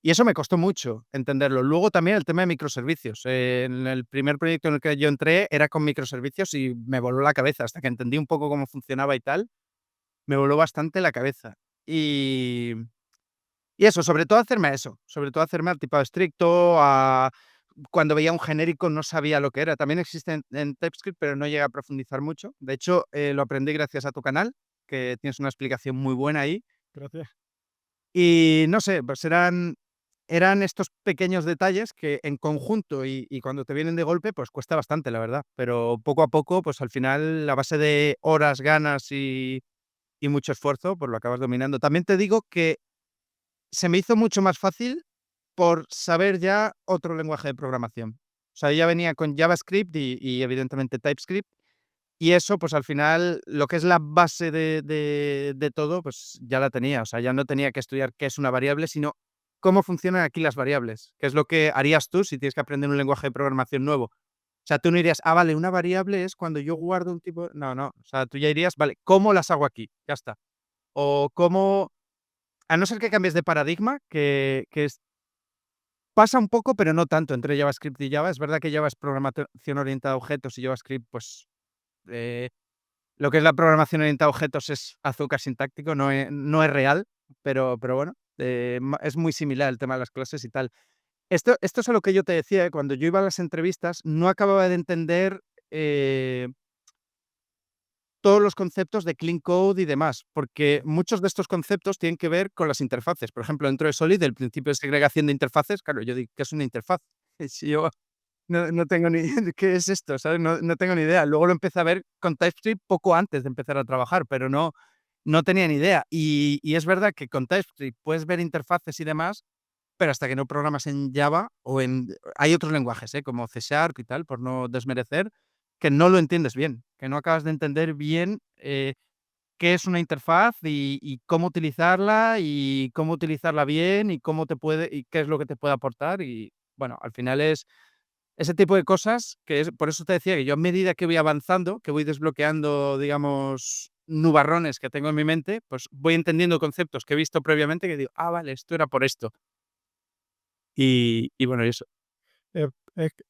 Y eso me costó mucho entenderlo. Luego también el tema de microservicios. En el primer proyecto en el que yo entré era con microservicios y me voló la cabeza hasta que entendí un poco cómo funcionaba y tal, me voló bastante la cabeza. Y y eso, sobre todo hacerme a eso, sobre todo hacerme al tipado estricto, a cuando veía un genérico no sabía lo que era. También existe en TypeScript, pero no llegué a profundizar mucho. De hecho, lo aprendí gracias a tu canal, que tienes una explicación muy buena ahí. Gracias. Y no sé, pues eran estos pequeños detalles que en conjunto y cuando te vienen de golpe, pues cuesta bastante, la verdad. Pero poco a poco, pues al final, a base de horas, ganas y mucho esfuerzo, pues lo acabas dominando. También te digo que se me hizo mucho más fácil por saber ya otro lenguaje de programación. O sea, ya venía con JavaScript y evidentemente TypeScript, y eso, pues, al final, lo que es la base de todo, pues, ya la tenía. O sea, ya no tenía que estudiar qué es una variable, sino cómo funcionan aquí las variables, que es lo que harías tú si tienes que aprender un lenguaje de programación nuevo. O sea, tú no irías: "Ah, vale, una variable es cuando yo guardo un tipo". No, no. O sea, tú ya irías: "Vale, ¿cómo las hago aquí?". Ya está. O cómo, a no ser que cambies de paradigma, que es pasa un poco, pero no tanto entre JavaScript y Java. Es verdad que Java es programación orientada a objetos y JavaScript, pues, eh, lo que es la programación orientada a objetos es azúcar sintáctico, no es real, pero bueno, es muy similar el tema de las clases y tal. Esto es a lo que yo te decía, cuando yo iba a las entrevistas, no acababa de entender, eh todos los conceptos de clean code y demás, porque muchos de estos conceptos tienen que ver con las interfaces. Por ejemplo, dentro de Solid, el principio de segregación de interfaces, claro, yo digo: "¿Qué es una interfaz?". Si yo no tengo ni ¿qué es esto?, ¿sabes? No tengo ni idea. Luego lo empecé a ver con TypeScript poco antes de empezar a trabajar, pero no tenía ni idea. Y es verdad que con TypeScript puedes ver interfaces y demás, pero hasta que no programas en Java o en hay otros lenguajes, como C# y tal, por no desmerecer, que no lo entiendes bien, que no acabas de entender bien, qué es una interfaz y cómo utilizarla bien y cómo te puede y qué es lo que te puede aportar. Y bueno, al final es ese tipo de cosas que es por eso te decía que yo a medida que voy avanzando, que voy desbloqueando, digamos, nubarrones que tengo en mi mente, pues voy entendiendo conceptos que he visto previamente que digo: "Ah, vale, esto era por esto". Y bueno, y eso.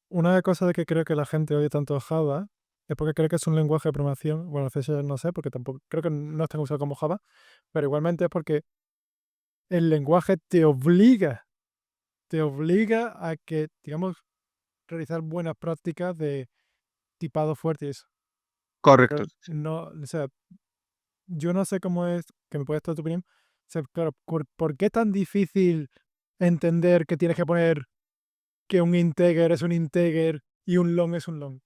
Una cosa de que creo que la gente odia tanto a Java es porque cree que es un lenguaje de programación. Bueno, C# no sé, porque tampoco creo que no es tan usado como Java, pero igualmente es porque el lenguaje te obliga a que, digamos, realizar buenas prácticas de tipado fuerte y eso. Correcto. Pero no, o sea, yo no sé cómo es, que me puedes dar tu opinión. O sea, claro, ¿por qué es tan difícil entender que tienes que poner que un integer es un integer y un long es un long?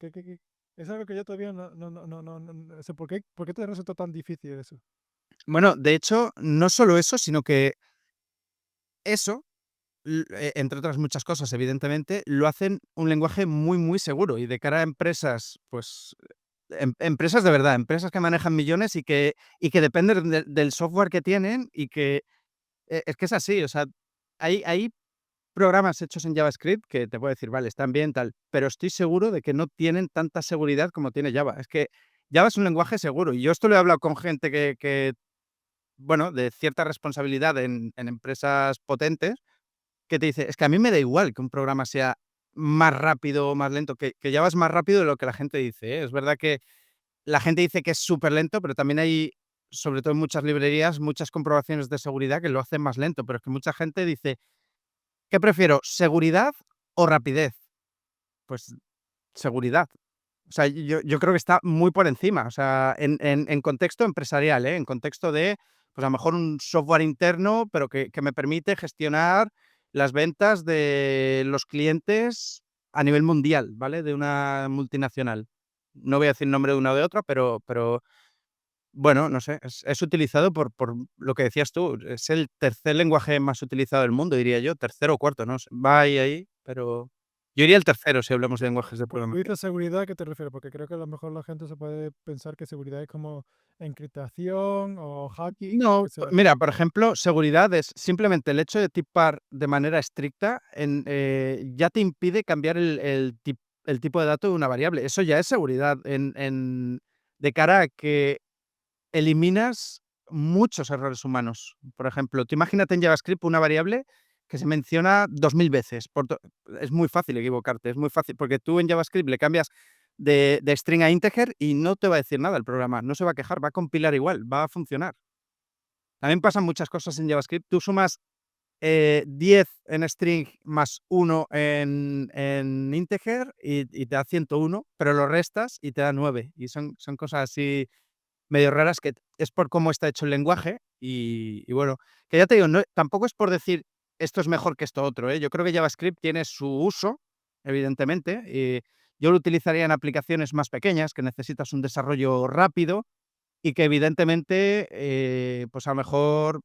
Es algo que yo todavía no sé por qué te resulta tan difícil eso. Bueno, de hecho, no solo eso, sino que eso, entre otras muchas cosas, evidentemente, lo hacen un lenguaje muy, muy seguro y de cara a empresas, pues, empresas de verdad, empresas que manejan millones y que dependen del software que tienen y que, es que es así, o sea, hay programas hechos en JavaScript que te puedo decir, vale, están bien, tal, pero estoy seguro de que no tienen tanta seguridad como tiene Java. Es que Java es un lenguaje seguro y yo esto lo he hablado con gente que bueno, de cierta responsabilidad en empresas potentes, que te dice: "Es que a mí me da igual que un programa sea más rápido o más lento", que Java es más rápido de lo que la gente dice, ¿eh? Es verdad que la gente dice que es súper lento, pero también hay, sobre todo en muchas librerías, muchas comprobaciones de seguridad que lo hacen más lento, pero es que mucha gente dice: "¿Qué prefiero, seguridad o rapidez?". Pues seguridad. O sea, yo creo que está muy por encima, o sea, en contexto empresarial, ¿eh? En contexto de, pues, a lo mejor un software interno, pero que me permite gestionar las ventas de los clientes a nivel mundial, ¿vale? De una multinacional. No voy a decir nombre de una o de otra, pero bueno, no sé, es utilizado por lo que decías tú, es el tercer lenguaje más utilizado del mundo, diría yo, tercero o cuarto, no sé, va ahí, pero yo diría el tercero si hablamos de lenguajes de Cuando tú programación. dices seguridad, ¿a qué te refieres? Porque creo que a lo mejor la gente se puede pensar que seguridad es como encriptación o hacking. ¿A No, qué se mira, refiere? por ejemplo, seguridad es simplemente el hecho de tipar de manera estricta ya te impide cambiar el tipo de dato de una variable. Eso ya es seguridad de cara a que eliminas muchos errores humanos. Por ejemplo, tú imagínate en JavaScript una variable que se menciona 2000 veces. Es muy fácil equivocarte, es muy fácil, porque tú en JavaScript le cambias de string a integer y no te va a decir nada el programa, no se va a quejar, va a compilar igual, va a funcionar. También pasan muchas cosas en JavaScript. Tú sumas 10 en string más uno en integer y te da 101, pero lo restas y te da 9. Y son cosas así medio raras que es por cómo está hecho el lenguaje y bueno, que ya te digo, no, tampoco es por decir esto es mejor que esto otro, ¿eh? Yo creo que JavaScript tiene su uso, evidentemente, y yo lo utilizaría en aplicaciones más pequeñas, que necesitas un desarrollo rápido y que evidentemente, pues a lo mejor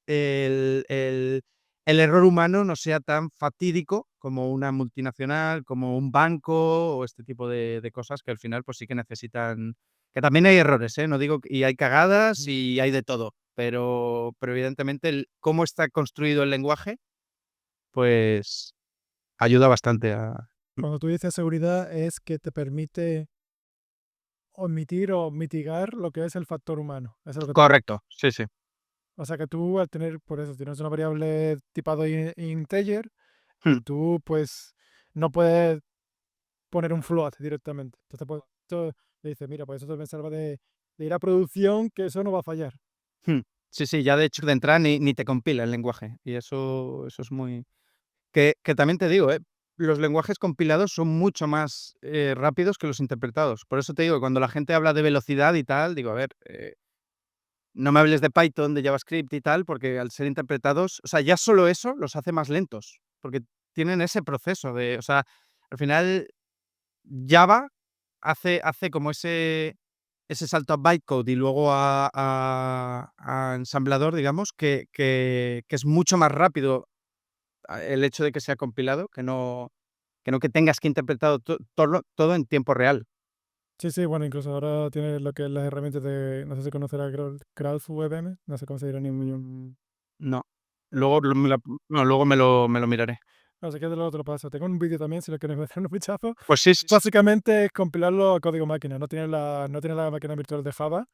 el error humano no sea tan fatídico como una multinacional, como un banco o este tipo de cosas que al final, pues sí que necesitan que también hay errores, ¿eh? No digo y hay cagadas Ujú. y hay de todo, pero evidentemente el cómo está construido el lenguaje, pues ayuda bastante a Cuando tú dices seguridad es que te permite omitir o mitigar lo que es el factor humano. Eso es lo que tú dices. correcto, sí, sí. O sea que tú al tener, por eso, tienes una variable tipado integer y Mm, tú pues no puedes poner un float directamente. Entonces pues esto le dice, mira, pues eso te me salva de ir a producción, que eso no va a fallar. mm. Sí, sí, ya de hecho de entrada ni te compila el lenguaje y eso es muy que también te digo, los lenguajes compilados son mucho más, rápidos que los interpretados. Por eso te digo, cuando la gente habla de velocidad y tal, digo, a ver, no me hables de Python, de JavaScript y tal, porque al ser interpretados, o sea, ya solo eso los hace más lentos, porque tienen ese proceso de, o sea, al final Java hace como ese salto a bytecode y luego a ensamblador, digamos, que es mucho más rápido, el hecho de que sea compilado, que no que tengas que interpretar todo en tiempo real. Sí, sí, bueno, incluso ahora tiene lo que es las herramientas de, no sé si conocerá CrowdVM, no sé cómo se dirá ni Mm, no. Luego lo me la no, luego me lo miraré. no sé qué de luego te lo paso. Tengo un vídeo también, si lo quieres ver un pichazo. Pues sí, sí, sí. Básicamente es compilarlo a código máquina, no tiene la máquina virtual de Java,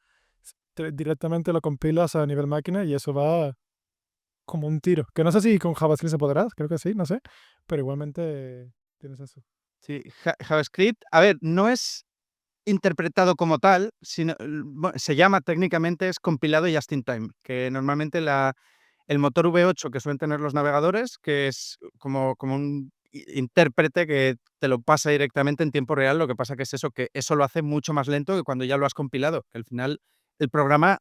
directamente lo compilas a nivel máquina y eso va como un tiro. Que no sé si con JavaScript se podrá, creo que sí, no sé, pero igualmente tienes eso. Sí, JavaScript, a ver, no es interpretado como tal, sino, se llama técnicamente es compilado just in time, que normalmente el motor V8 que suelen tener los navegadores, que es como un intérprete que te lo pasa directamente en tiempo real, lo que pasa que es eso, que eso lo hace mucho más lento que cuando ya lo has compilado, que al final el programa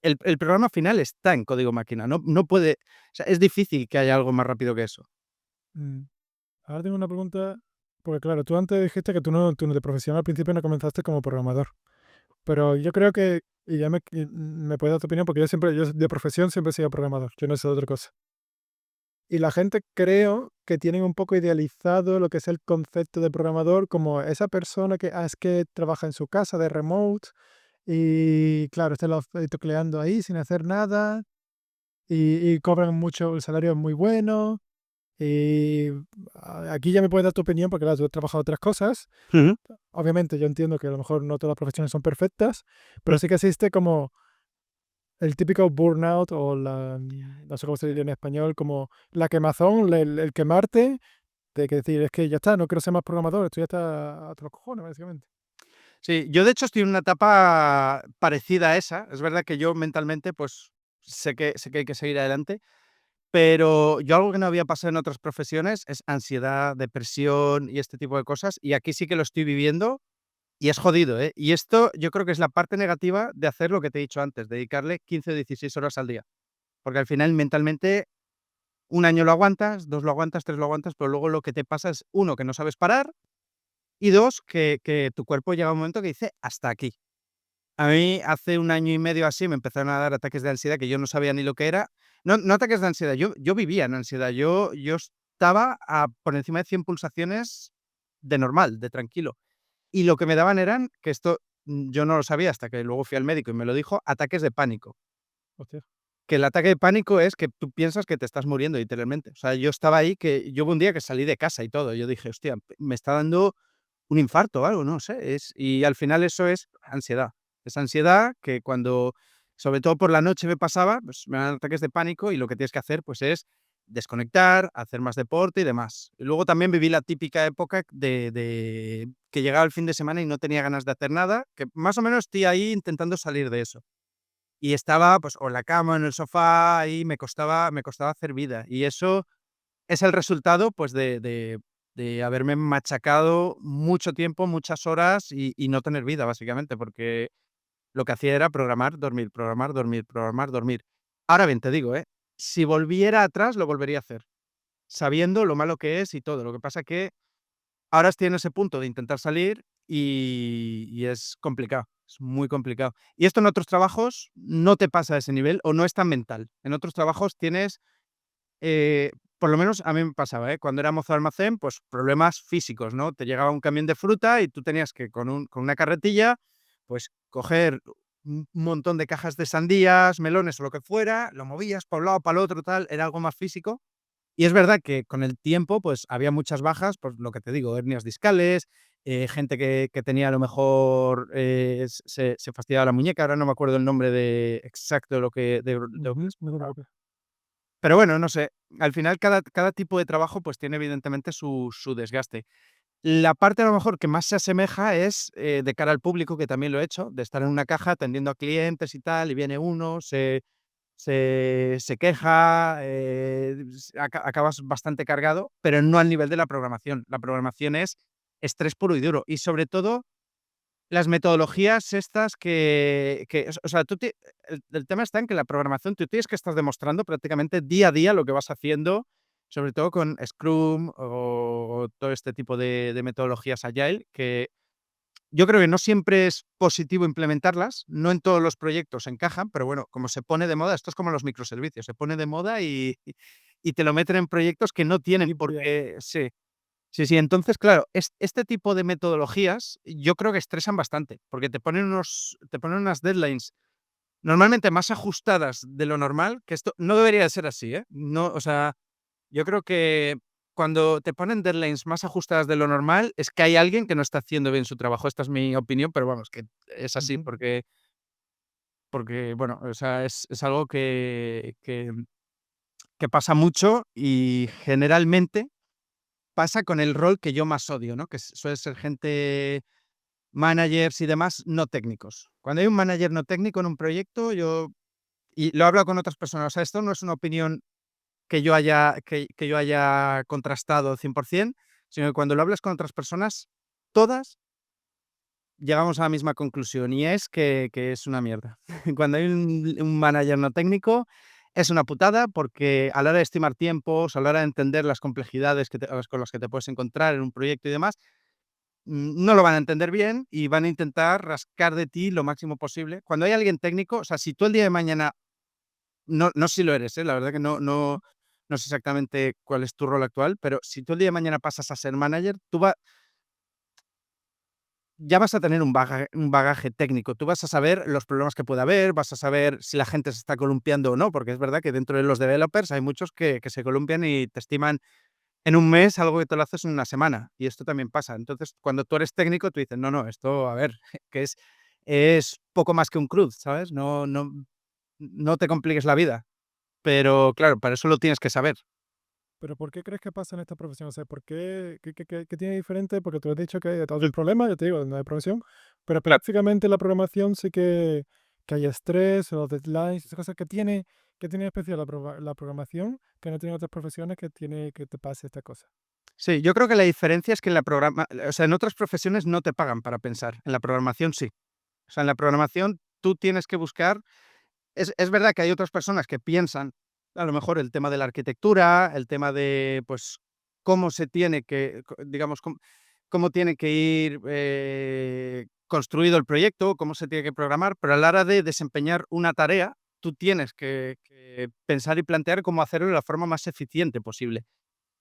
el programa final está en código máquina, no puede, o sea, es difícil que haya algo más rápido que eso. Mm. Ahora tengo una pregunta, porque claro, tú antes dijiste que tú no de profesión al principio no comenzaste como programador, pero yo creo que Y ya me puedes dar tu opinión, porque yo de profesión siempre he sido programador, yo no sé otra cosa. Y la gente creo que tienen un poco idealizado lo que es el concepto de programador como esa persona que es que trabaja en su casa de remote y claro, está tecleando ahí sin hacer nada y cobran mucho, el salario es muy bueno. Y aquí ya me puedes dar tu opinión porque claro, tú has trabajado otras cosas. Ujú. Obviamente yo entiendo que a lo mejor no todas las profesiones son perfectas, pero sí que existe como el típico burnout o no sé cómo se diría en español, como la quemazón, el quemarte, de que decir, es que ya está, no quiero ser más programador, estoy hasta los cojones, básicamente. Sí, yo de hecho estoy en una etapa parecida a esa. Es verdad que yo mentalmente, pues, sé que hay que seguir adelante, pero yo algo que no había pasado en otras profesiones es ansiedad, depresión y este tipo de cosas, y aquí sí que lo estoy viviendo y es jodido, ¿eh? Y esto yo creo que es la parte negativa de hacer lo que te he dicho antes, dedicarle 15 o 16 horas al día, porque al final mentalmente un año lo aguantas, 2 lo aguantas, 3 lo aguantas, pero luego lo que te pasa es, uno, que no sabes parar y 2, que tu cuerpo llega a un momento que dice: "Hasta aquí". A mí hace un año y medio así me empezaron a dar ataques de ansiedad que yo no sabía ni lo que era. No ataques de ansiedad, yo vivía en ansiedad. Yo estaba a por encima de 100 pulsaciones de normal, de tranquilo. Y lo que me daban eran, que esto, yo no lo sabía hasta que luego fui al médico y me lo dijo, ataques de pánico. Hostia, Que el ataque de pánico es que tú piensas que te estás muriendo literalmente. O sea, yo estaba ahí que yo hubo un día que salí de casa y todo. Yo dije: "Hostia, me está dando un infarto o algo", no sé, y al final eso es ansiedad. Es ansiedad que cuando, sobre todo por la noche me pasaba, pues me dan ataques de pánico y lo que tienes que hacer, pues es desconectar, hacer más deporte y demás. Y luego también viví la típica época de que llegaba el fin de semana y no tenía ganas de hacer nada, que más o menos estoy ahí intentando salir de eso. Y estaba, pues, o en la cama o en el sofá, y me costaba hacer vida. Y eso es el resultado, pues, de haberme machacado mucho tiempo, muchas horas y no tener vida, básicamente, porque lo que hacía era programar, dormir, programar, dormir, programar, dormir. Ahora bien, te digo, si volviera atrás, lo volvería a hacer, sabiendo lo malo que es y todo. Lo que pasa que ahora estoy en ese punto de intentar salir y es complicado, es muy complicado. Y esto en otros trabajos no te pasa a ese nivel o no es tan mental. En otros trabajos tienes eh, por lo menos a mí me pasaba, ¿eh? Cuando era mozo de almacén, pues problemas físicos, ¿no? Te llegaba un camión de fruta y tú tenías que con una carretilla, pues coger un montón de cajas de sandías, melones o lo que fuera, lo movías para un lado, para el otro, tal, era algo más físico. Y es verdad que con el tiempo, pues había muchas bajas, por lo que te digo, hernias discales, gente que tenía a lo mejor se fastidiaba la muñeca, ahora no me acuerdo el nombre de exacto de lo que ujú, es. no te preocupes. Pero bueno, no sé, al final cada tipo de trabajo, pues, tiene evidentemente su desgaste. La parte a lo mejor que más se asemeja es, de cara al público, que también lo he hecho, de estar en una caja atendiendo a clientes y tal, y viene uno, se queja, acabas bastante cargado, pero no al nivel de la programación. La programación es estrés puro y duro, y sobre todo las metodologías estas que, o sea, el tema está en que la programación tú tienes que estar demostrando prácticamente día a día lo que vas haciendo, sobre todo con Scrum o todo este tipo de metodologías Agile, que yo creo que no siempre es positivo implementarlas, no en todos los proyectos encajan, pero bueno, como se pone de moda, esto es como los microservicios, se pone de moda y te lo meten en proyectos que no tienen Y por ya, qué. Sí. Sí, sí. Entonces, claro, este tipo de metodologías yo creo que estresan bastante, porque te ponen unas deadlines normalmente más ajustadas de lo normal, que esto no debería de ser así, ¿eh? No, o sea, yo creo que cuando te ponen deadlines más ajustadas de lo normal, es que hay alguien que no está haciendo bien su trabajo. Esta es mi opinión, pero vamos, que es así, ujú. porque bueno, o sea, es algo que pasa mucho y generalmente pasa con el rol que yo más odio, ¿no? Que suele ser gente managers y demás no técnicos. Cuando hay un manager no técnico en un proyecto, y lo he hablado con otras personas, o sea, esto no es una opinión que yo haya contrastado 100%, sino que cuando lo hablas con otras personas, todas llegamos a la misma conclusión, y es que es una mierda. Cuando hay un manager no técnico, es una putada, porque a la hora de estimar tiempos, a la hora de entender las complejidades con las que te puedes encontrar en un proyecto y demás, no lo van a entender bien y van a intentar rascar de ti lo máximo posible. Cuando hay alguien técnico, o sea, si tú el día de mañana, no sé si lo eres, la verdad que no sé exactamente cuál es tu rol actual, pero si tú el día de mañana pasas a ser manager, ya vas a tener un bagaje técnico. Tú vas a saber los problemas que puede haber, vas a saber si la gente se está columpiando o no, porque es verdad que dentro de los developers hay muchos que se columpian y te estiman en un mes algo que te lo haces en una semana, y esto también pasa. Entonces, cuando tú eres técnico, tú dices: "No, no, esto, a ver, que es poco más que un CRUD", ¿sabes? No te compliques la vida, pero claro, para eso lo tienes que saber. Pero ¿por qué crees que pasa en esta profesión? O sea, ¿por qué, qué tiene diferente? Porque tú has dicho que hay todo el problema, yo te digo, no hay profesión, pero Claro. específicamente la programación sí que hay estrés o deadlines, esas cosas que tiene especial la programación que no tiene otras profesiones que tiene que te pase esta cosa. Sí, yo creo que la diferencia es que o sea, en otras profesiones no te pagan para pensar, en la programación sí. O sea, en la programación tú tienes que buscar. Es verdad que hay otras personas que piensan, a lo mejor el tema de la arquitectura, el tema de, pues, cómo se tiene que, digamos, cómo tiene que ir construido el proyecto, cómo se tiene que programar, pero a la hora de desempeñar una tarea, tú tienes que pensar y plantear cómo hacerlo de la forma más eficiente posible.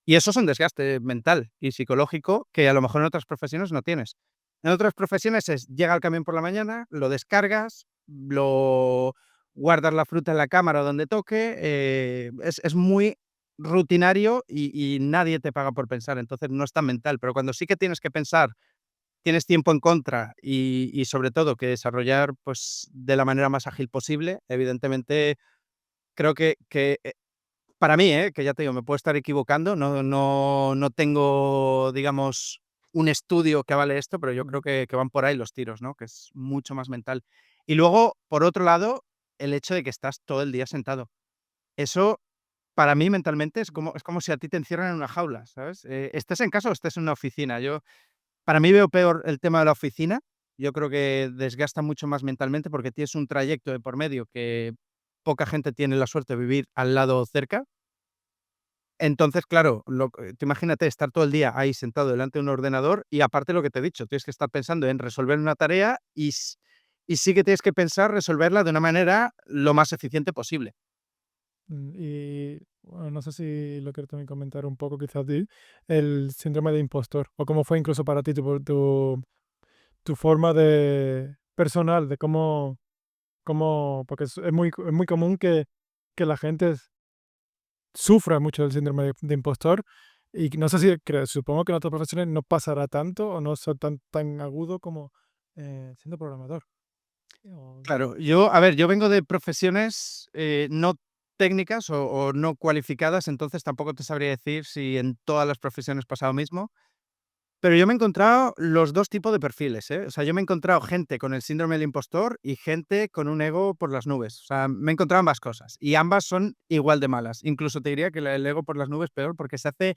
Y eso es un desgaste mental y psicológico que a lo mejor en otras profesiones no tienes. En otras profesiones llega el camión por la mañana, lo descargas, lo guardas la fruta en la cámara o donde toque, es muy rutinario y nadie te paga por pensar, entonces no es tan mental, pero cuando sí que tienes que pensar, tienes tiempo en contra y sobre todo que desarrollar, pues, de la manera más ágil posible, evidentemente creo que para mí, que ya te digo, me puedo estar equivocando, no tengo, digamos, un estudio que avale esto, pero yo creo Ujú. que van por ahí los tiros, ¿no? Que es mucho más mental. Y luego, por otro lado, el hecho de que estás todo el día sentado. Eso, para mí, mentalmente, es como si a ti te encierran en una jaula, ¿sabes? Estés en casa o estés en una oficina. Para mí veo peor el tema de la oficina. Yo creo que desgasta mucho más mentalmente porque tienes un trayecto de por medio que poca gente tiene la suerte de vivir al lado cerca. Entonces, claro, tú imagínate estar todo el día ahí sentado delante de un ordenador y aparte lo que te he dicho, tienes que estar pensando en resolver una tarea y sí que tienes que pensar resolverla de una manera lo más eficiente posible. Y bueno, no sé si lo quieres también comentar un poco, quizás, el síndrome de impostor, o cómo fue incluso para ti tu forma de personal, de porque es muy común que la gente sufra mucho del síndrome de impostor. Y no sé si, supongo que en otras profesiones no pasará tanto o no es tan agudo como siendo programador. O- Claro, yo vengo de profesiones no técnicas o no cualificadas, entonces tampoco te sabría decir si en todas las profesiones pasa lo mismo. Pero yo me he encontrado los 2 tipos de perfiles, ¿eh? O sea, yo me he encontrado gente con el síndrome del impostor y gente con un ego por las nubes. O sea, me he encontrado ambas cosas y ambas son igual de malas. Incluso te diría que la del ego por las nubes peor, porque se hace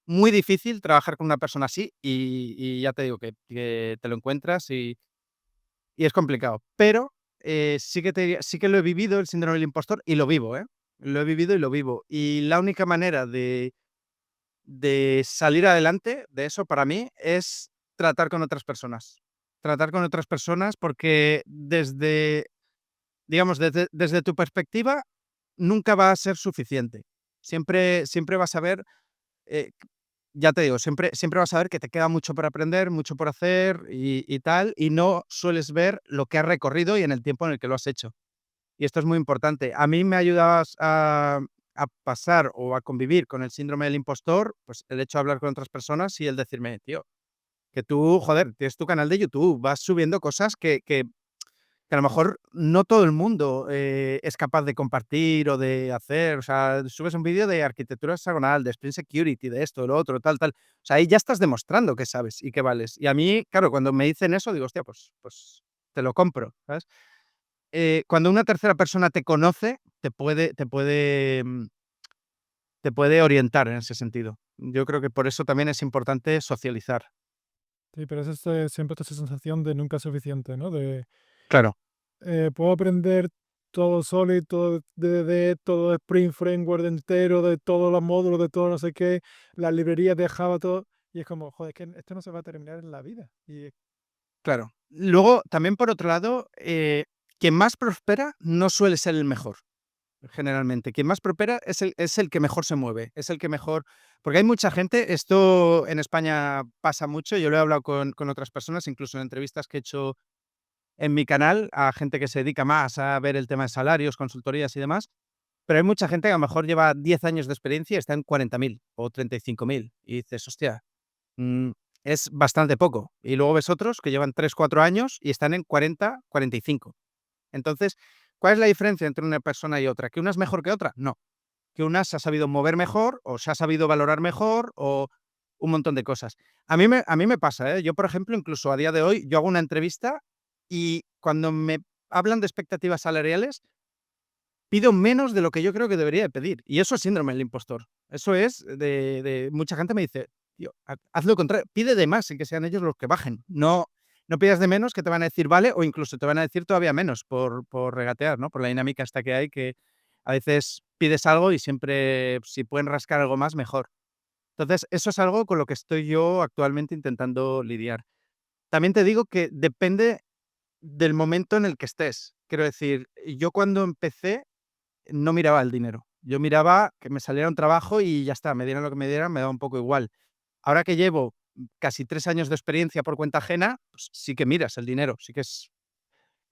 muy difícil trabajar con una persona así y ya te digo que te lo encuentras y es complicado. Pero, sí que te diría sí que lo he vivido, el síndrome del impostor, y lo vivo, ¿eh? Lo he vivido y lo vivo. Y la única manera de salir adelante de eso para mí es tratar con otras personas. Tratar con otras personas porque digamos, desde tu perspectiva, nunca va a ser suficiente. Siempre vas a ver, eh, ya te digo, siempre vas a ver que te queda mucho por aprender, mucho por hacer y tal, y no sueles ver lo que has recorrido y en el tiempo en el que lo has hecho. Y esto es muy importante. A mí me ayudabas a pasar o a convivir con el síndrome del impostor, pues el hecho de hablar con otras personas y el decirme: "Tío, que tú, joder, tienes tu canal de YouTube, vas subiendo cosas que a lo mejor no todo el mundo, es capaz de compartir o de hacer". O sea, subes un vídeo de arquitectura hexagonal, de Spring Security, de esto, de lo otro, tal, tal. O sea, ahí ya estás demostrando que sabes y que vales. Y a mí, claro, cuando me dicen eso, digo: "Hostia, pues te lo compro", ¿sabes? Cuando una tercera persona te conoce, te puede orientar en ese sentido. Yo creo que por eso también es importante socializar. Sí, pero es siempre esta sensación de nunca es suficiente, ¿no? Claro, Puedo aprender todo Solid, todo DDD, todo Spring Framework entero, de todos los módulos, de todo no sé qué, las librerías de Java, todo. y es como, joder, es que esto no se va a terminar en la vida. Y Claro. Luego, también por otro lado, quien más prospera no suele ser el mejor, generalmente. Quien más prospera es el que mejor se mueve, es el que mejor porque hay mucha gente, esto en España pasa mucho, yo lo he hablado con otras personas, incluso en entrevistas que he hecho en mi canal, a gente que se dedica más a ver el tema de salarios, consultorías y demás, pero hay mucha gente que a lo mejor lleva 10 años de experiencia y está en 40.000 o 35.000 y dices: "Hostia, Mm, es bastante poco". Y luego ves otros que llevan 3 4 años y están en 40 45. Entonces, ¿cuál es la diferencia entre una persona y otra? ¿Que una es mejor que otra? No, que una se ha sabido mover mejor, o se ha sabido valorar mejor, o un montón de cosas. A mí me pasa, ¿eh? Yo, por ejemplo, incluso a día de hoy, yo hago una entrevista y cuando me hablan de expectativas salariales, pido menos de lo que yo creo que debería de pedir. Y eso es síndrome del impostor. Eso es de mucha gente me dice: "Tío, haz lo contrario, pide de más y que sean ellos los que bajen. No pidas de menos que te van a decir vale, o incluso te van a decir todavía menos por regatear", ¿no? Por la dinámica esta que hay, que a veces pides algo y siempre, si pueden rascar algo más, mejor. Entonces, eso es algo con lo que estoy yo actualmente intentando lidiar. También te digo que depende del momento en el que estés. Quiero decir, yo cuando empecé no miraba el dinero. Yo miraba que me saliera un trabajo y ya está, me dieran lo que me dieran, me daba un poco igual. Ahora que llevo casi 3 años de experiencia por cuenta ajena, pues sí que miras el dinero, sí que es,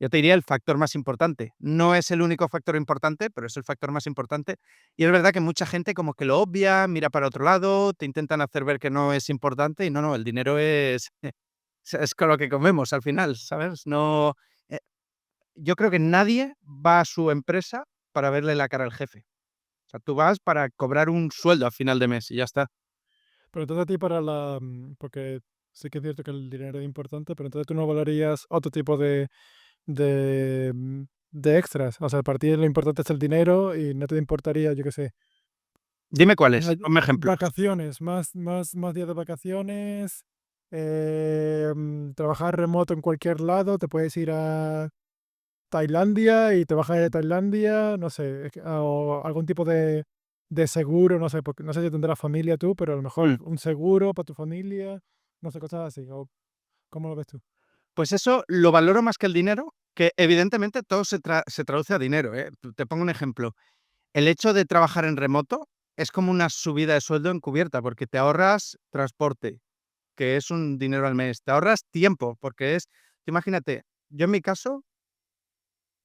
yo te diría, el factor más importante. No es el único factor importante, pero es el factor más importante. Y es verdad que mucha gente como que lo obvia, mira para otro lado, te intentan hacer ver que no es importante y no, no, el dinero es es con lo que comemos al final, ¿sabes? No, eh, yo creo que nadie va a su empresa para verle la cara al jefe. O sea, tú vas para cobrar un sueldo a final de mes y ya está. pero entonces a ti para porque sí que es cierto que el dinero es importante, pero entonces tú no valorarías otro tipo de extras. O sea, para ti lo importante es el dinero y no te importaría, yo qué sé, Dime cuáles, ponme ejemplos. vacaciones, más días de vacaciones, trabajar remoto en cualquier lado, te puedes ir a Tailandia y te bajas de Tailandia, no sé, o algún tipo de seguro, no sé, porque no sé si tendrás familia tú, pero a lo mejor Mm. un seguro para tu familia, no sé, cosas así, o ¿cómo lo ves tú? Pues eso lo valoro más que el dinero, que evidentemente todo se traduce a dinero, ¿eh? Te pongo un ejemplo. El hecho de trabajar en remoto es como una subida de sueldo encubierta, porque te ahorras transporte, que es un dinero al mes, te ahorras tiempo, porque es, imagínate, yo en mi caso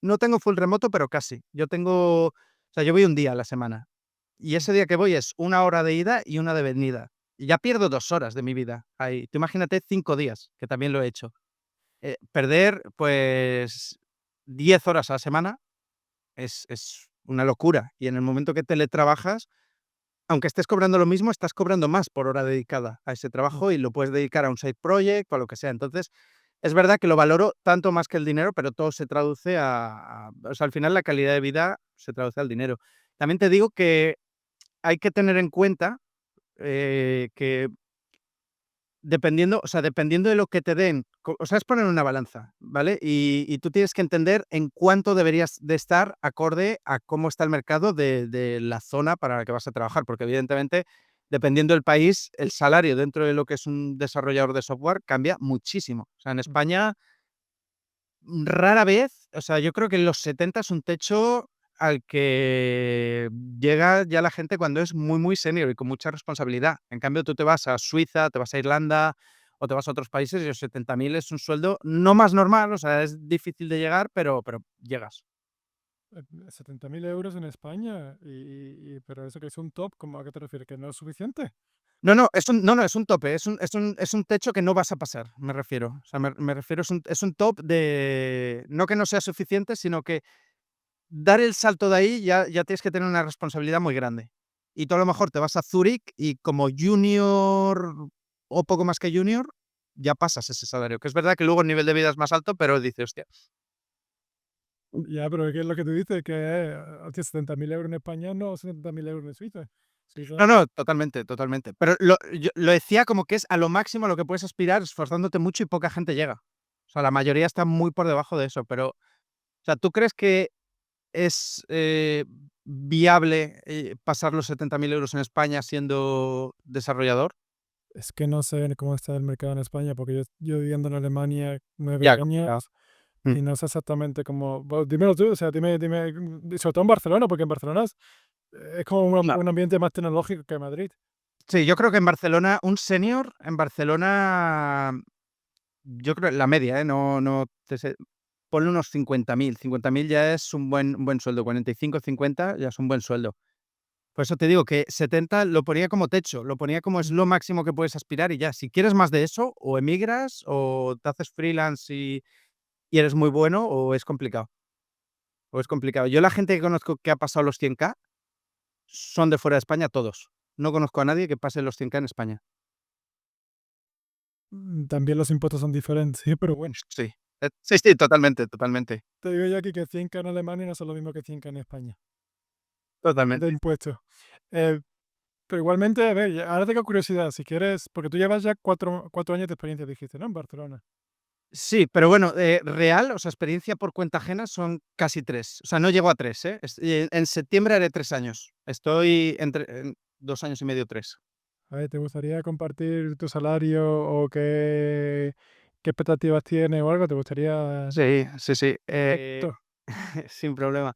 no tengo full remoto, pero casi. Yo tengo, o sea, yo voy un día a la semana. Y Mm. ese día que voy es 1 hora de ida y 1 de venida. Y ya pierdo 2 horas de mi vida ahí. Tú imagínate 5 días, que también lo he hecho. Perder, pues, 10 horas a la semana es una locura. Y en el momento que teletrabajas, aunque estés cobrando lo mismo, estás cobrando más por hora dedicada a ese Mm. trabajo y lo puedes dedicar a un side project o a lo que sea. Entonces, es verdad que lo valoro tanto más que el dinero, pero todo se traduce o sea, al final la calidad de vida se traduce al dinero. También te digo que hay que tener en cuenta, que dependiendo, o sea, dependiendo de lo que te den, o sea, es poner una balanza, ¿vale? Y tú tienes que entender en cuánto deberías de estar acorde a cómo está el mercado de la zona para la que vas a trabajar, porque evidentemente, dependiendo del país, el salario dentro de lo que es un desarrollador de software cambia muchísimo. O sea, en Mm. España rara vez, o sea, yo creo que los 70 es un techo al que llega ya la gente cuando es muy, muy senior y con mucha responsabilidad. En cambio, tú te vas a Suiza, te vas a Irlanda o te vas a otros países y los 70.000 es un sueldo no más normal, o sea, es difícil de llegar, pero llegas. 70.000 euros en España, pero eso que es un top, ¿cómo a qué te refieres? ¿Que no es suficiente? No, es un tope, es un techo que no vas a pasar, me refiero. O sea, me refiero, es un top de no que no sea suficiente, sino que dar el salto de ahí ya tienes que tener una responsabilidad muy grande. Y tú a lo mejor te vas a Zurich y como junior o poco más que junior, ya pasas ese salario, que es verdad que luego el nivel de vida es más alto, pero dices: "Hostia". Ya, pero ¿qué es lo que tú dices? Que 70.000 euros en España, no 70.000 euros en Suiza. Suiza, No, no, totalmente, totalmente. Pero yo lo decía como que es a lo máximo a lo que puedes aspirar esforzándote mucho y poca gente llega. O sea, la mayoría está muy por debajo de eso, pero, o sea, ¿tú crees que es, viable, pasar los 70.000 euros en España siendo desarrollador? Es que no sé cómo está el mercado en España, porque yo viviendo en Alemania 9 Ya, complicado. años Mm. y no sé exactamente cómo. Bueno, dímelo tú, o sea, dime, sobre todo en Barcelona, porque en Barcelona es como No. un ambiente más tecnológico que Madrid. Sí, yo creo que en Barcelona, un senior en Barcelona, yo creo la media, no te sé, ponle unos 50.000 ya es un buen sueldo, 45, 50 ya es un buen sueldo. Por eso te digo que 70 lo ponía como techo, lo ponía como es Mm, lo máximo que puedes aspirar y ya. Si quieres más de eso, o emigras, o te haces freelance y eres muy bueno, o es complicado, o es complicado. Yo la gente que conozco que ha pasado los 100K son de fuera de España todos. No conozco a nadie que pase los 100K en España. También los impuestos son diferentes, sí, pero bueno. Sí, sí, sí, totalmente, totalmente, Te digo yo aquí que 100K en Alemania no son lo mismo que 100K en España, de totalmente. impuestos. Eh, pero igualmente, a ver, ahora tengo curiosidad, si quieres, porque tú llevas ya 4 años de experiencia, dijiste, ¿no? En Barcelona. Sí, pero bueno, real, o sea, experiencia por cuenta ajena son casi 3. O sea, no llego a 3, ¿eh? En septiembre haré 3 años. Estoy en 2 años y medio, 3. A ver, ¿te gustaría compartir tu salario o qué expectativas tienes o algo? ¿Te gustaría Sí, sí, sí, directo? sin problema.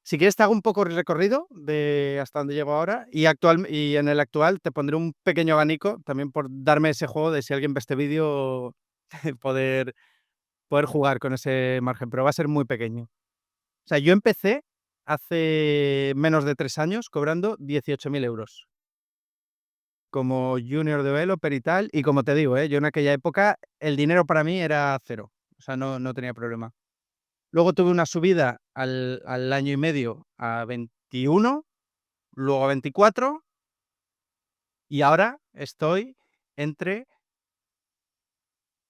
Si quieres te hago un poco el recorrido de hasta donde llego ahora y en el actual te pondré un pequeño abanico también por darme ese juego de si alguien ve este vídeo poder jugar con ese margen, pero va a ser muy pequeño. O sea, yo empecé hace menos de 3 años cobrando 18.000 euros como junior developer y tal, y como te digo, yo en aquella época el dinero para mí era cero, o sea, no tenía problema. Luego tuve una subida al año y medio a 21, luego a 24 y ahora estoy entre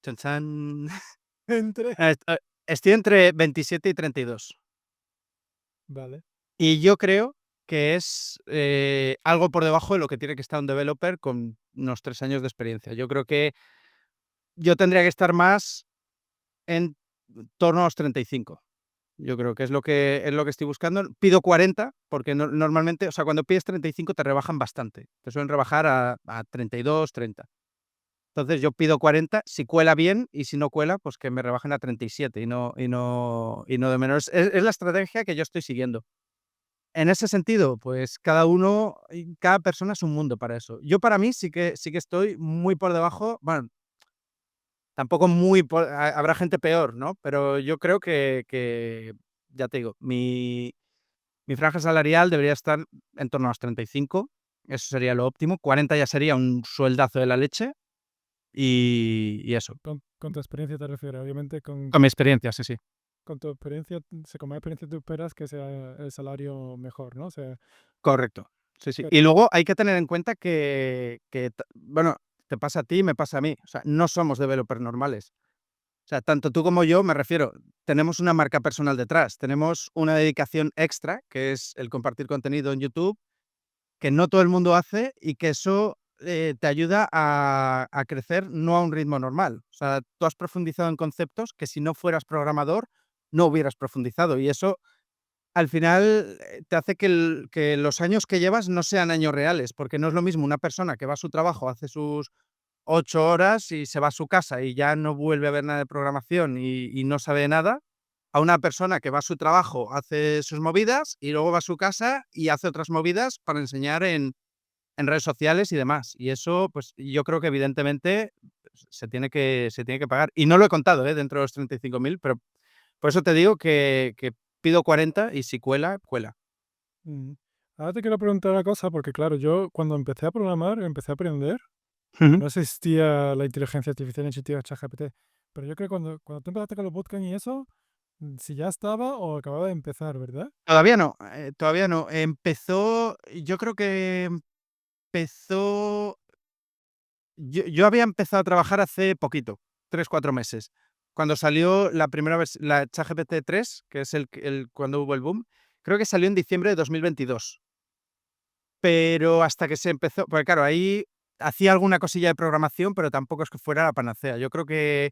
chan, chan, Entre. estoy entre 27 y 32. Vale. Y yo creo que es, algo por debajo de lo que tiene que estar un developer con unos 3 años de experiencia. Yo creo que yo tendría que estar más en torno a los 35. Yo creo que es lo que estoy buscando. Pido 40 porque normalmente, o sea, cuando pides 35 te rebajan bastante. Te suelen rebajar a 32, 30. Entonces yo pido 40, si cuela bien, y si no cuela, pues que me rebajen a 37 y no de menos. Es la estrategia que yo estoy siguiendo. En ese sentido, pues cada uno y cada persona es un mundo para eso. Yo para mí sí que estoy muy por debajo, bueno, tampoco muy por habrá gente peor, ¿no? Pero yo creo que ya te digo, mi franja salarial debería estar en torno a los 35, eso sería lo óptimo. 40 ya sería un sueldazo de la leche y eso, Con tu experiencia te refieres, obviamente con mi experiencia, sí, sí. con tu experiencia, con más experiencia tú esperas que sea el salario mejor, ¿no? O sea, Correcto. Sí, sí. que- Y luego hay que tener en cuenta bueno, te pasa a ti y me pasa a mí. O sea, no somos developers normales. O sea, tanto tú como yo, me refiero, tenemos una marca personal detrás, tenemos una dedicación extra, que es el compartir contenido en YouTube, que no todo el mundo hace y que eso te ayuda a crecer no a un ritmo normal. O sea, tú has profundizado en conceptos que si no fueras programador no hubieras profundizado y eso al final, te hace que los años que llevas no sean años reales, porque no es lo mismo una persona que va a su trabajo, hace sus 8 horas y se va a su casa y ya no vuelve a ver nada de programación y no sabe nada, a una persona que va a su trabajo, hace sus movidas y luego va a su casa y hace otras movidas para enseñar en redes sociales y demás. Y eso, pues, yo creo que evidentemente se tiene que pagar. Y no lo he contado, dentro de los 35.000, pero por eso te digo que pido 40 y si cuela, cuela. mm. Ahora te quiero preguntar una cosa, porque claro, yo cuando empecé a programar, empecé a aprender, Ujú. no existía la inteligencia artificial, no existía ChatGPT, pero yo creo que cuando tú empezaste con los bootcamps y eso, si ya estaba o acababa de empezar, ¿verdad? Todavía no, todavía no. Yo creo que empezó yo había empezado a trabajar hace poquito, 3 4 meses. Cuando salió la primera vez la ChatGPT 3, que es cuando hubo el boom, creo que salió en diciembre de 2022. Pero hasta que se empezó porque claro, ahí hacía alguna cosilla de programación, pero tampoco es que fuera la panacea. Yo creo que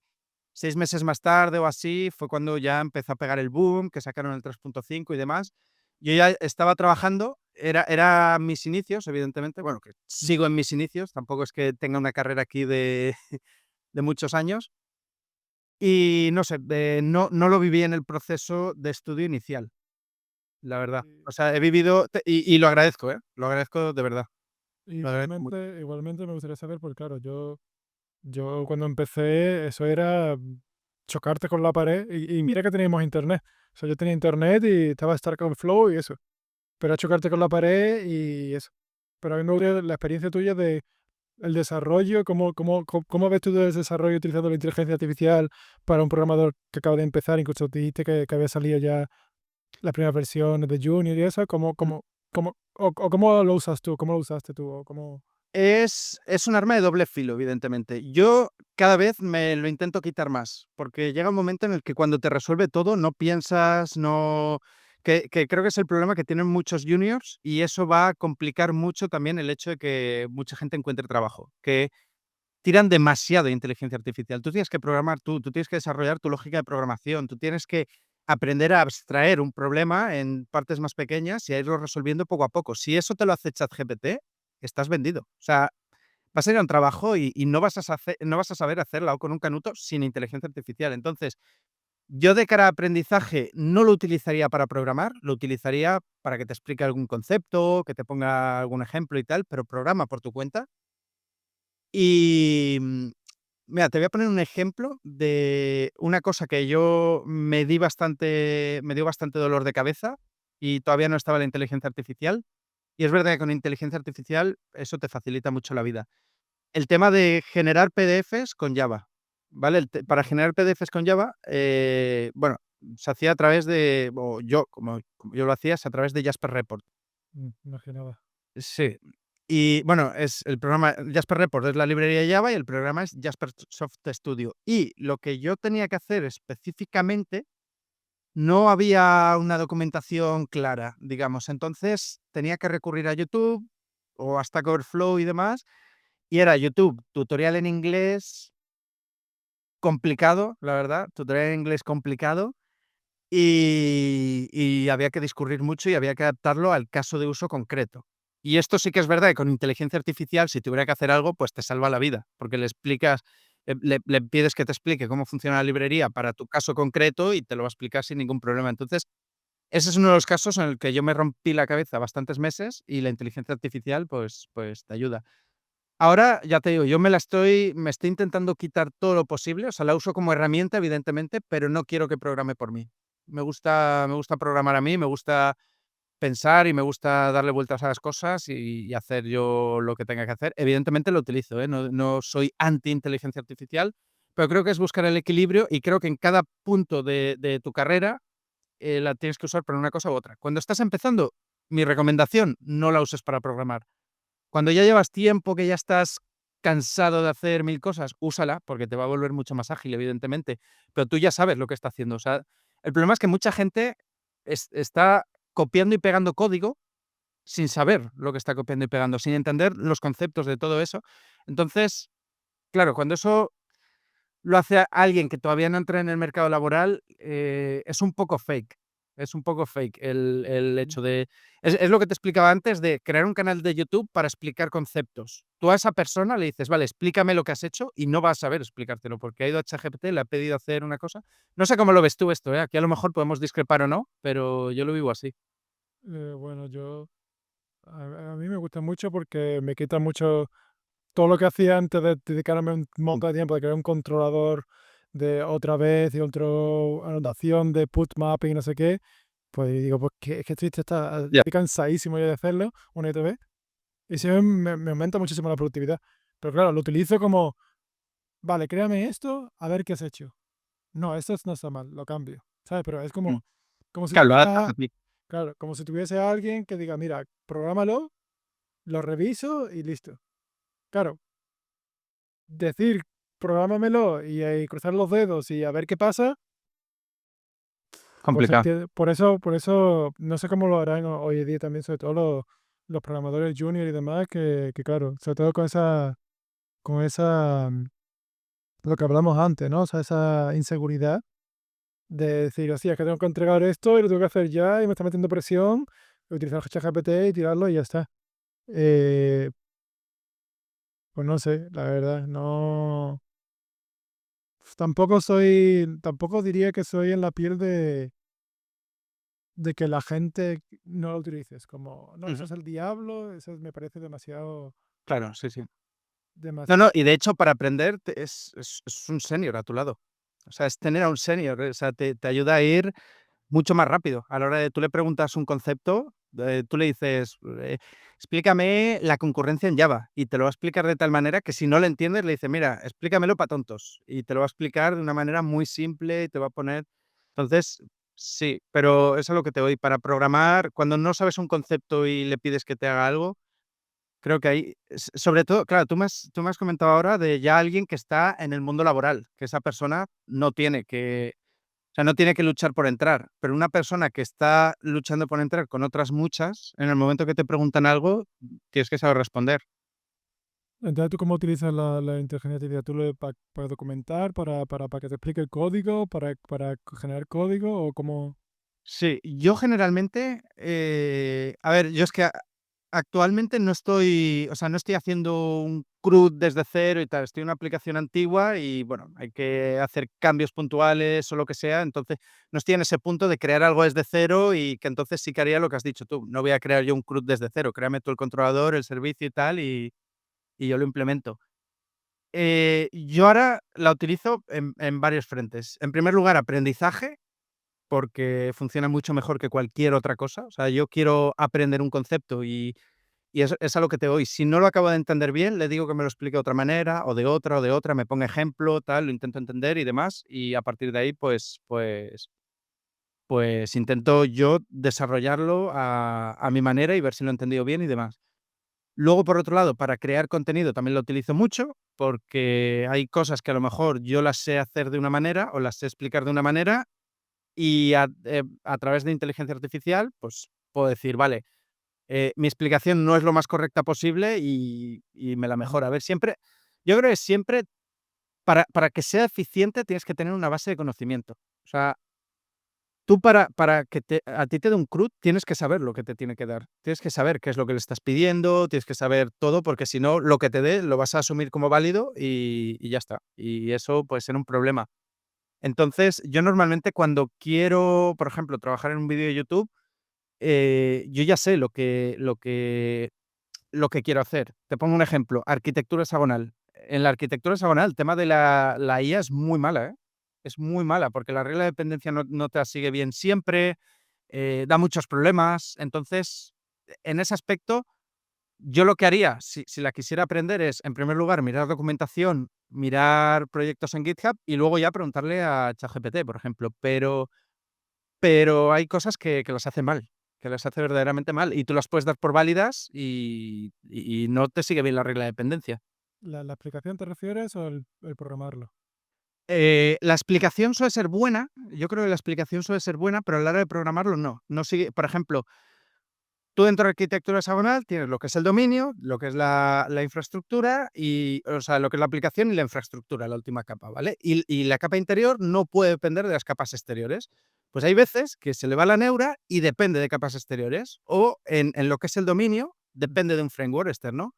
6 meses más tarde o así fue cuando ya empezó a pegar el boom, que sacaron el 3.5 y demás. Yo ya estaba trabajando, era mis inicios, evidentemente, bueno, que Mm, sigo en mis inicios, tampoco es que tenga una carrera aquí de de muchos años, y no sé, no lo viví en el proceso de estudio inicial, la verdad. y O sea, he vivido y lo agradezco, ¿eh? Lo agradezco de verdad, lo agradezco mucho. igualmente me gustaría saber, porque claro, yo cuando empecé, eso era chocarte con la pared y mira que teníamos internet. O sea, yo tenía internet y estaba Stack Overflow y eso, pero era chocarte con la pared y eso. Pero a mí me gustaría la experiencia tuya de el desarrollo, cómo ves tú el desarrollo utilizando la inteligencia artificial para un programador que acaba de empezar, incluso dijiste que había salido ya las primeras versiones de Junior y eso, cómo lo usas tú, cómo lo usaste tú, o cómo... Es un arma de doble filo, evidentemente. Yo cada vez me lo intento quitar más, porque llega un momento en el que cuando te resuelve todo, no piensas, no que creo que es el problema que tienen muchos juniors, y eso va a complicar mucho también el hecho de que mucha gente encuentre trabajo, que tiran demasiado de inteligencia artificial. Tú tienes que programar tú tienes que desarrollar tu lógica de programación, tú tienes que aprender a abstraer un problema en partes más pequeñas y a irlo resolviendo poco a poco. Si eso te lo hace ChatGPT, estás vendido. O sea, vas a ir a un trabajo y no vas a saber hacerla o con un canuto sin inteligencia artificial. Entonces, yo de cara a aprendizaje no lo utilizaría para programar, lo utilizaría para que te explique algún concepto, que te ponga algún ejemplo y tal, pero programa por tu cuenta. Y, mira, te voy a poner un ejemplo de una cosa que yo me dio bastante dolor de cabeza y todavía no estaba la inteligencia artificial. Y es verdad que con inteligencia artificial eso te facilita mucho la vida. El tema de generar PDFs con Java, ¿vale? Para generar PDFs con Java, bueno, se hacía a través de, o yo, como yo lo hacía, es a través de Jasper Report. Imaginaba. Sí. Y bueno, es el programa Jasper Report es la librería de Java y el programa es Jasper Soft Studio. Y lo que yo tenía que hacer específicamente, no había una documentación clara, digamos. Entonces tenía que recurrir a YouTube o a Stack Overflow y demás. Y era YouTube, tutorial en inglés complicado, la verdad, tutorial en inglés complicado. Y había que discurrir mucho y había que adaptarlo al caso de uso concreto. Y esto sí que es verdad que con inteligencia artificial, si tuviera que hacer algo, pues te salva la vida, porque le explicas, le pides que te explique cómo funciona la librería para tu caso concreto y te lo va a explicar sin ningún problema. Entonces, ese es uno de los casos en el que yo me rompí la cabeza bastantes meses y la inteligencia artificial, pues te ayuda. Ahora, ya te digo, yo me estoy intentando quitar todo lo posible, o sea, la uso como herramienta, evidentemente, pero no quiero que programe por mí. Me gusta programar a mí, me gusta pensar y me gusta darle vueltas a las cosas y hacer yo lo que tenga que hacer. Evidentemente lo utilizo, ¿eh? No soy anti inteligencia artificial, pero creo que es buscar el equilibrio y creo que en cada punto de tu carrera, la tienes que usar para una cosa u otra. Cuando estás empezando, mi recomendación, no la uses para programar. Cuando ya llevas tiempo, que ya estás cansado de hacer 1000 cosas, úsala, porque te va a volver mucho más ágil, evidentemente, pero tú ya sabes lo que está haciendo. O sea, el problema es que mucha gente está copiando y pegando código sin saber lo que está copiando y pegando, sin entender los conceptos de todo eso. Entonces, claro, cuando eso lo hace alguien que todavía no entra en el mercado laboral, es un poco fake. Es un poco fake el hecho de es lo que te explicaba antes de crear un canal de YouTube para explicar conceptos. Tú a esa persona le dices: "Vale, explícame lo que has hecho", y no va a saber explicártelo, porque ha ido a ChatGPT, le ha pedido hacer una cosa. No sé cómo lo ves tú esto, Aquí a lo mejor podemos discrepar o no, pero yo lo vivo así. Bueno, a mí me gusta mucho porque me quita mucho todo lo que hacía antes de dedicarme un Mm, montón de tiempo, de crear un controlador de otra vez y otro anotación de put mapping y no sé qué. Pues digo, pues que es que ya. estoy cansadísimo ya de hacerlo una y otra vez. Y sí me aumenta muchísimo la productividad. Pero claro, lo utilizo como, vale, créame esto, a ver qué has hecho. No, esto no está mal, lo cambio. ¿Sabes? Pero es Mm. como si Claro, lo adaptas tuviera, a ti. claro, como si tuviese a alguien que diga, mira, prográmalo, lo reviso y listo. Claro, decir, prográmamelo y cruzar los dedos y a ver qué pasa, pues Complicado. por eso, no sé cómo lo harán hoy en día también, sobre todo los programadores junior y demás, que claro, sobre todo con esa, lo que hablamos antes, ¿no? O sea, esa inseguridad de decir, hostia, es que tengo que entregar esto y lo tengo que hacer ya y me está metiendo presión utilizar ChatGPT y tirarlo y ya está. Eh, pues no sé, la verdad, no. Tampoco diría que soy en la piel de que la gente no lo utilice. Es como, no, eso Ujú. es el diablo, eso me parece demasiado, Claro, sí, sí. No, demasiado. no, y de hecho, para aprender es un senior a tu lado. O sea, es tener a un senior, o sea, te ayuda a ir mucho más rápido. A la hora de tú le preguntas un concepto, tú le dices, explícame la concurrencia en Java, y te lo va a explicar de tal manera que si no lo entiendes, le dices, mira, explícamelo para tontos, y te lo va a explicar de una manera muy simple y te va a poner. Entonces, sí, pero eso es a lo que te voy. Para programar, cuando no sabes un concepto y le pides que te haga algo, creo que ahí, sobre todo, claro, tú me has comentado ahora de ya alguien que está en el mundo laboral, que esa persona no tiene que, o sea, no tiene que luchar por entrar, pero una persona que está luchando por entrar con otras muchas, en el momento que te preguntan algo, tienes que saber responder. Entonces, ¿tú cómo utilizas la inteligencia artificial? ¿Tú para documentar, para que te explique el código, para generar código o cómo? Sí, yo generalmente, a ver, yo es que actualmente no estoy, o sea, no estoy haciendo un CRUD desde cero y tal, estoy en una aplicación antigua y bueno, hay que hacer cambios puntuales o lo que sea, entonces no estoy en ese punto de crear algo desde cero y que entonces sí que haría lo que has dicho tú, no voy a crear yo un CRUD desde cero, créame tú el controlador, el servicio y tal y yo lo implemento. Yo ahora la utilizo en varios frentes. En primer lugar, aprendizaje, porque funciona mucho mejor que cualquier otra cosa. O sea, yo quiero aprender un concepto y es a lo que te voy. Si no lo acabo de entender bien, le digo que me lo explique de otra manera, o de otra, me ponga ejemplo, tal, lo intento entender y demás, y a partir de ahí, pues intento yo desarrollarlo a mi manera y ver si lo he entendido bien y demás. Luego, por otro lado, para crear contenido también lo utilizo mucho, porque hay cosas que a lo mejor yo las sé hacer de una manera o las sé explicar de una manera y a través de inteligencia artificial, pues puedo decir, vale, mi explicación no es lo más correcta posible y me la mejora. A ver, siempre, yo creo que siempre, para que sea eficiente, tienes que tener una base de conocimiento. O sea, tú para que a ti te dé un CRUD, tienes que saber lo que te tiene que dar. Tienes que saber qué es lo que le estás pidiendo, tienes que saber todo, porque si no, lo que te dé lo vas a asumir como válido y ya está. Y eso puede ser un problema. Entonces, yo normalmente cuando quiero, por ejemplo, trabajar en un vídeo de YouTube, yo ya sé lo que quiero hacer. Te pongo un ejemplo, arquitectura hexagonal. En la arquitectura hexagonal, el tema de la IA es muy mala, ¿eh? Es muy mala, porque la regla de dependencia no te la sigue bien siempre, da muchos problemas. Entonces, en ese aspecto, yo lo que haría, si la quisiera aprender, es, en primer lugar, mirar documentación, mirar proyectos en GitHub y luego ya preguntarle a ChatGPT, por ejemplo. Pero hay cosas que las hace mal, que las hace verdaderamente mal, y tú las puedes dar por válidas y no te sigue bien la regla de dependencia. ¿La explicación te refieres o el programarlo? La explicación suele ser buena, yo creo que la explicación suele ser buena, pero a la hora de programarlo no. No sigue, por ejemplo, tú dentro de arquitectura hexagonal tienes lo que es el dominio, lo que es la infraestructura y, o sea, lo que es la aplicación y la infraestructura, la última capa, ¿vale? Y la capa interior no puede depender de las capas exteriores. Pues hay veces que se le va la neura y depende de capas exteriores, o en lo que es el dominio, depende de un framework externo.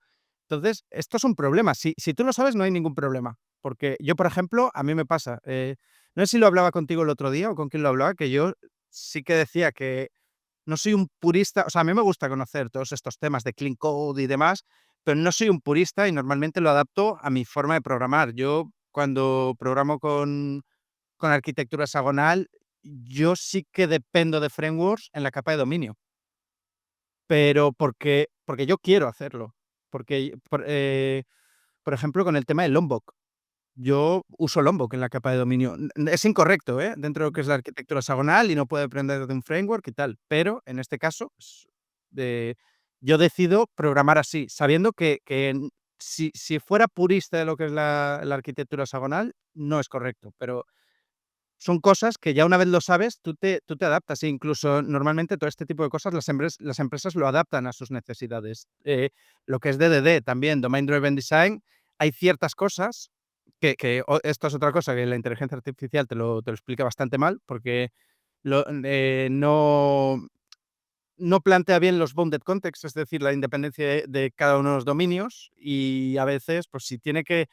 Entonces, esto es un problema. Si tú lo sabes, no hay ningún problema. Porque yo, por ejemplo, a mí me pasa, no sé si lo hablaba contigo el otro día o con quién lo hablaba, que yo sí que decía que no soy un purista, o sea, a mí me gusta conocer todos estos temas de clean code y demás, pero no soy un purista y normalmente lo adapto a mi forma de programar. Yo, cuando programo con arquitectura hexagonal, yo sí que dependo de frameworks en la capa de dominio, pero porque yo quiero hacerlo. Porque, por ejemplo, con el tema de Lombok. Yo uso Lombok en la capa de dominio. Es incorrecto, ¿eh? Dentro de lo que es la arquitectura hexagonal y no puede depender de un framework y tal, pero en este caso, de yo decido programar así, sabiendo que si fuera purista de lo que es la arquitectura hexagonal, no es correcto, pero son cosas que ya una vez lo sabes, tú te adaptas, e incluso normalmente todo este tipo de cosas las empresas lo adaptan a sus necesidades. Lo que es DDD también, Domain Driven Design, hay ciertas cosas esto es otra cosa que la inteligencia artificial te lo explica bastante mal, porque no no plantea bien los bounded contexts, es decir, la independencia de cada uno de los dominios, y a veces, pues si tiene que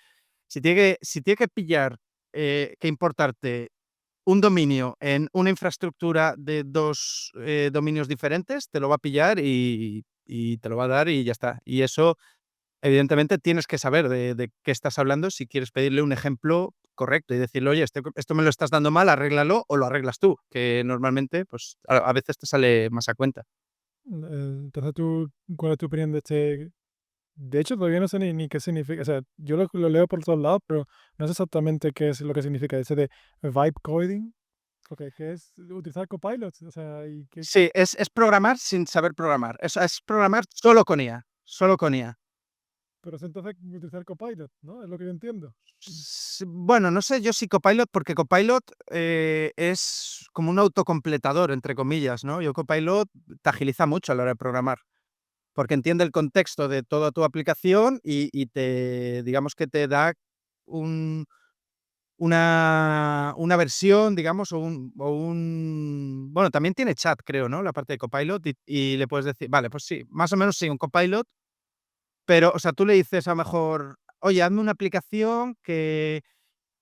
pillar, que importarte un dominio en una infraestructura de 2 dominios diferentes, te lo va a pillar y te lo va a dar y ya está. Y eso, evidentemente, tienes que saber de qué estás hablando si quieres pedirle un ejemplo correcto y decirle: "Oye, esto me lo estás dando mal, arréglalo", o lo arreglas tú, que normalmente, pues, a veces te sale más a cuenta. Entonces, ¿cuál es tu opinión de este? De hecho, todavía no sé ni qué significa. O sea, yo lo leo por todos lados, pero no sé exactamente qué es lo que significa ese de vibe coding. Porque, ¿qué es utilizar Copilot? O sea, ¿y qué? Sí, es programar sin saber programar. Es programar solo con IA, solo con IA. Pero es entonces utilizar Copilot, ¿no? Es lo que yo entiendo. Bueno, no sé yo si Copilot, porque Copilot, es como un autocompletador, entre comillas, ¿no? Yo Copilot te agiliza mucho a la hora de programar, porque entiende el contexto de toda tu aplicación y te digamos que te da un una versión, digamos, bueno, también tiene chat, creo, ¿no? La parte de Copilot y le puedes decir vale, pues sí, más o menos sí, un Copilot, pero, o sea, tú le dices a lo mejor: "Oye, hazme una aplicación que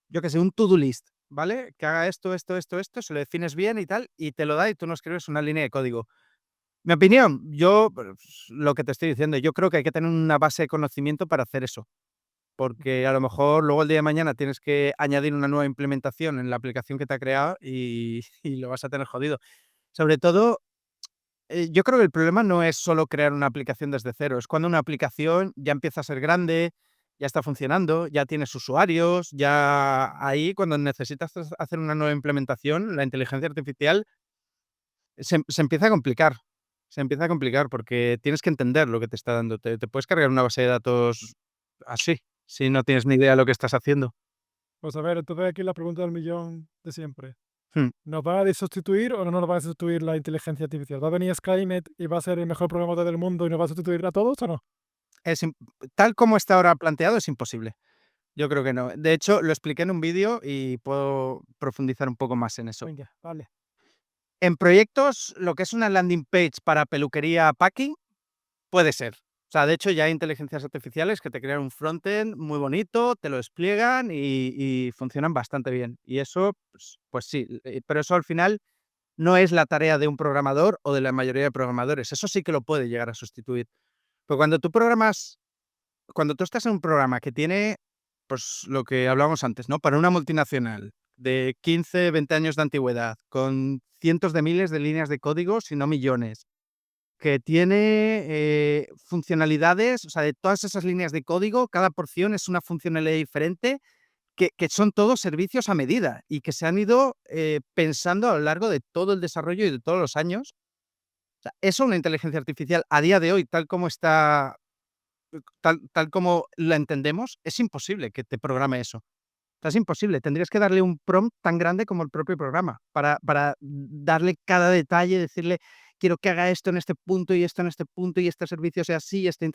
yo qué sé, un to do list, ¿vale? Que haga esto, esto, esto, esto", se lo defines bien y tal, y te lo da y tú no escribes una línea de código. Mi opinión, yo, pues, lo que te estoy diciendo, yo creo que hay que tener una base de conocimiento para hacer eso, porque a lo mejor luego el día de mañana tienes que añadir una nueva implementación en la aplicación que te ha creado y y lo vas a tener jodido. Sobre todo, yo creo que el problema no es solo crear una aplicación desde cero, es cuando una aplicación ya empieza a ser grande, ya está funcionando, ya tienes usuarios, ya ahí cuando necesitas hacer una nueva implementación, la inteligencia artificial se empieza a complicar. Se empieza a complicar porque tienes que entender lo que te está dando. Te puedes cargar una base de datos así, si no tienes ni idea de lo que estás haciendo. Pues a ver, entonces aquí la pregunta del millón de siempre. Mm. ¿Nos va a sustituir o no nos va a sustituir la inteligencia artificial? ¿Va a venir Skynet y va a ser el mejor programador del mundo y nos va a sustituir a todos o no? Es im Tal como está ahora planteado, es imposible. Yo creo que no. De hecho, lo expliqué en un vídeo y puedo profundizar un poco más en eso. Venga, vale. En proyectos, lo que es una landing page para peluquería packing, puede ser. O sea, de hecho, ya hay inteligencias artificiales que te crean un frontend muy bonito, te lo despliegan y funcionan bastante bien. Y eso, pues sí, pero eso al final no es la tarea de un programador o de la mayoría de programadores. Eso sí que lo puede llegar a sustituir. Pero cuando tú estás en un programa que tiene, pues lo que hablábamos antes, ¿no? Para una multinacional de 15, 20 años de antigüedad, con cientos de miles de líneas de código, si no millones, que tiene funcionalidades, o sea, de todas esas líneas de código, cada porción es una funcionalidad diferente, que son todos servicios a medida y que se han ido pensando a lo largo de todo el desarrollo y de todos los años. O sea, eso una inteligencia artificial a día de hoy, tal como la entendemos, es imposible que te programe eso. O sea, es imposible. Tendrías que darle un prompt tan grande como el propio programa para darle cada detalle, decirle: "Quiero que haga esto en este punto, y esto en este punto, y este servicio sea así, y este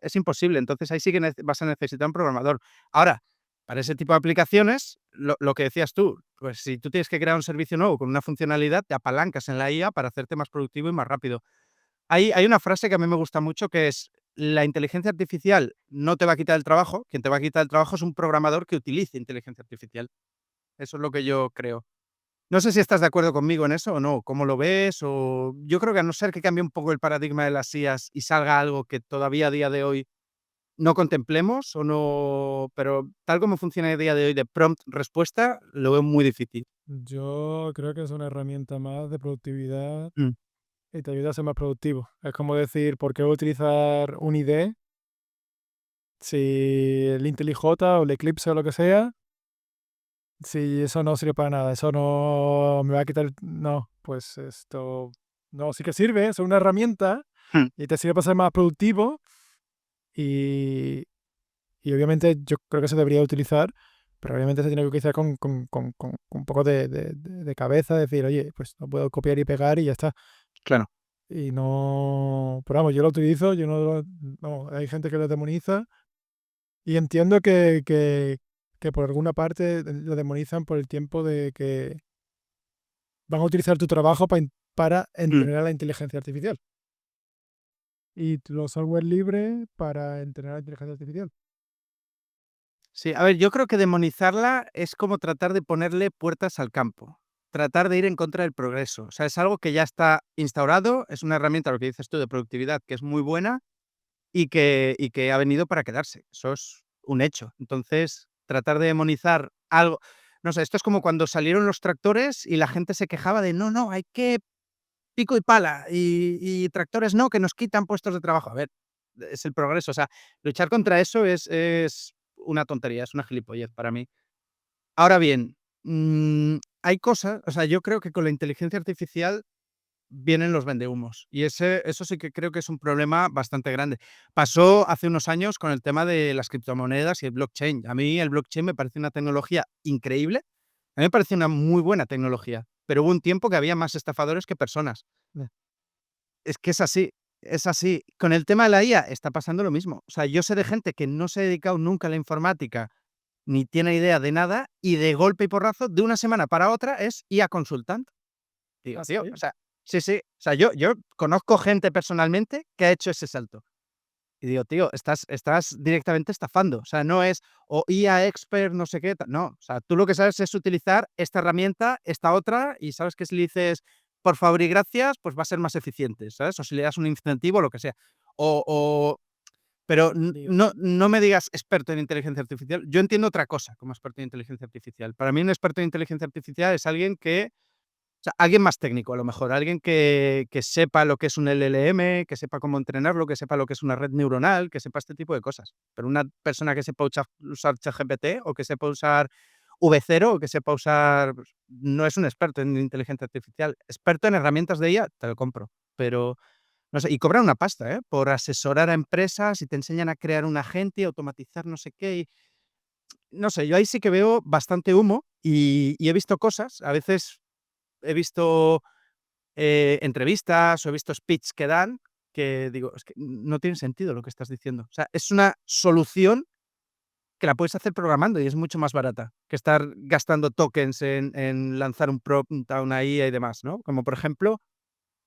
es imposible. Entonces, ahí sí que vas a necesitar un programador. Ahora, para ese tipo de aplicaciones, lo que decías tú, pues si tú tienes que crear un servicio nuevo con una funcionalidad, te apalancas en la IA para hacerte más productivo y más rápido. Hay una frase que a mí me gusta mucho que es: "La inteligencia artificial no te va a quitar el trabajo, quien te va a quitar el trabajo es un programador que utilice inteligencia artificial". Eso es lo que yo creo. No sé si estás de acuerdo conmigo en eso o no, ¿cómo lo ves? O yo creo que a no ser que cambie un poco el paradigma de las IAs y salga algo que todavía a día de hoy no contemplemos o no, pero tal como funciona a día de hoy de prompt respuesta, lo veo muy difícil. Yo creo que es una herramienta más de productividad Mm, y te ayuda a ser más productivo. Es como decir, ¿por qué utilizar un IDE si el IntelliJ o el Eclipse o lo que sea, si eso no sirve para nada? Eso no me va a quitar. No, pues esto. No, sí que sirve, es una herramienta mm, y te sirve para ser más productivo y, y obviamente yo creo que se debería utilizar, pero obviamente se tiene que utilizar con un poco de cabeza, decir, oye, pues no puedo copiar y pegar y ya está. claro. Y no, pero vamos, yo lo utilizo, yo no, no, hay gente que lo demoniza y entiendo que por alguna parte lo demonizan por el tiempo de que van a utilizar tu trabajo para Mm. entrenar la inteligencia artificial. Y los software libre para entrenar la inteligencia artificial. Sí, a ver, yo creo que demonizarla es como tratar de ponerle puertas al campo, tratar de ir en contra del progreso. O sea, es algo que ya está instaurado, es una herramienta, lo que dices tú, de productividad, que es muy buena y que ha venido para quedarse. Eso es un hecho. Entonces, tratar de demonizar algo, no sé, esto es como cuando salieron los tractores y la gente se quejaba de: "No, no, hay que pico y pala, y tractores no, que nos quitan puestos de trabajo". A ver, es el progreso, o sea, luchar contra eso es una tontería, es una gilipollez para mí. Ahora bien, hay cosas, o sea, yo creo que con la inteligencia artificial vienen los vendehumos, y eso sí que creo que es un problema bastante grande. Pasó hace unos años con el tema de las criptomonedas y el blockchain. A mí el blockchain me parece una tecnología increíble, a mí me parece una muy buena tecnología, pero hubo un tiempo que había más estafadores que personas. Es que es así, es así. Con el tema de la IA está pasando lo mismo. O sea, yo sé de gente que no se ha dedicado nunca a la informática, ni tiene idea de nada, y de golpe y porrazo, de una semana para otra, es IA consultant. Digo, tío, o Así. sea, sí, sí. O sea, yo conozco gente personalmente que ha hecho ese salto. Y digo, tío, estás directamente estafando. O sea, no es o IA expert, no sé qué, no. O sea, tú lo que sabes es utilizar esta herramienta, esta otra, y sabes que si le dices por favor y gracias, pues va a ser más eficiente, ¿sabes? O si le das un incentivo, lo que sea. O pero Dios. no me digas experto en inteligencia artificial. Yo entiendo otra cosa como experto en inteligencia artificial. Para mí, un experto en inteligencia artificial es alguien que, o sea, alguien más técnico, a lo mejor, alguien que sepa lo que es un LLM, que sepa cómo entrenarlo, que sepa lo que es una red neuronal, que sepa este tipo de cosas. Pero una persona que sepa usar ChatGPT o que sepa usar V0 o que sepa usar, pues, no es un experto en inteligencia artificial. Experto en herramientas de IA, te lo compro, pero no sé, y cobran una pasta, por asesorar a empresas y te enseñan a crear un agente y automatizar no sé qué, y no sé, yo ahí sí que veo bastante humo y he visto cosas, a veces he visto entrevistas o he visto speech que dan, que digo, es que no tiene sentido lo que estás diciendo. O sea, es una solución que la puedes hacer programando y es mucho más barata que estar gastando tokens en lanzar un prompt a una IA y demás, ¿no? Como por ejemplo,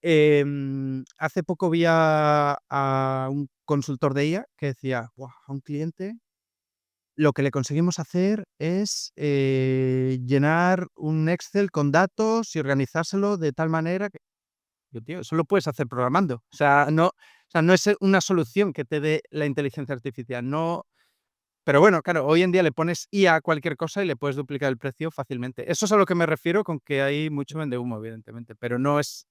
hace poco vi a un consultor de IA que decía: "Buah, a un cliente lo que le conseguimos hacer es, llenar un Excel con datos y organizárselo de tal manera que". Digo: "Tío, eso lo puedes hacer programando". O sea, no es una solución que te dé la inteligencia artificial, no. Pero bueno, claro, hoy en día le pones IA a cualquier cosa y le puedes duplicar el precio fácilmente. Eso es a lo que me refiero con que hay mucho vendehumo, evidentemente, pero no es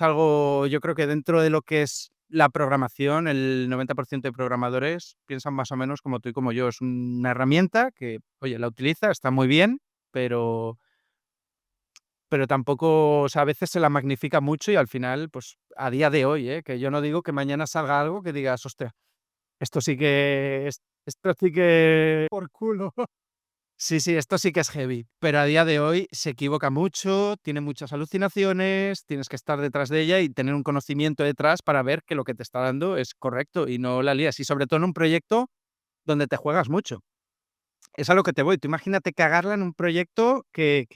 algo, yo creo que dentro de lo que es la programación, el 90% de programadores piensan más o menos como tú y como yo. Es una herramienta que, oye, la utiliza, está muy bien, pero tampoco, o sea, a veces se la magnifica mucho y al final, pues, a día de hoy, que yo no digo que mañana salga algo que digas: "Hostia, esto sí que Por culo. sí, sí, esto sí que es heavy", pero a día de hoy se equivoca mucho, tiene muchas alucinaciones, tienes que estar detrás de ella y tener un conocimiento detrás para ver que lo que te está dando es correcto y no la lías. Y sobre todo en un proyecto donde te juegas mucho. Es a lo que te voy. Tú imagínate cagarla en un proyecto que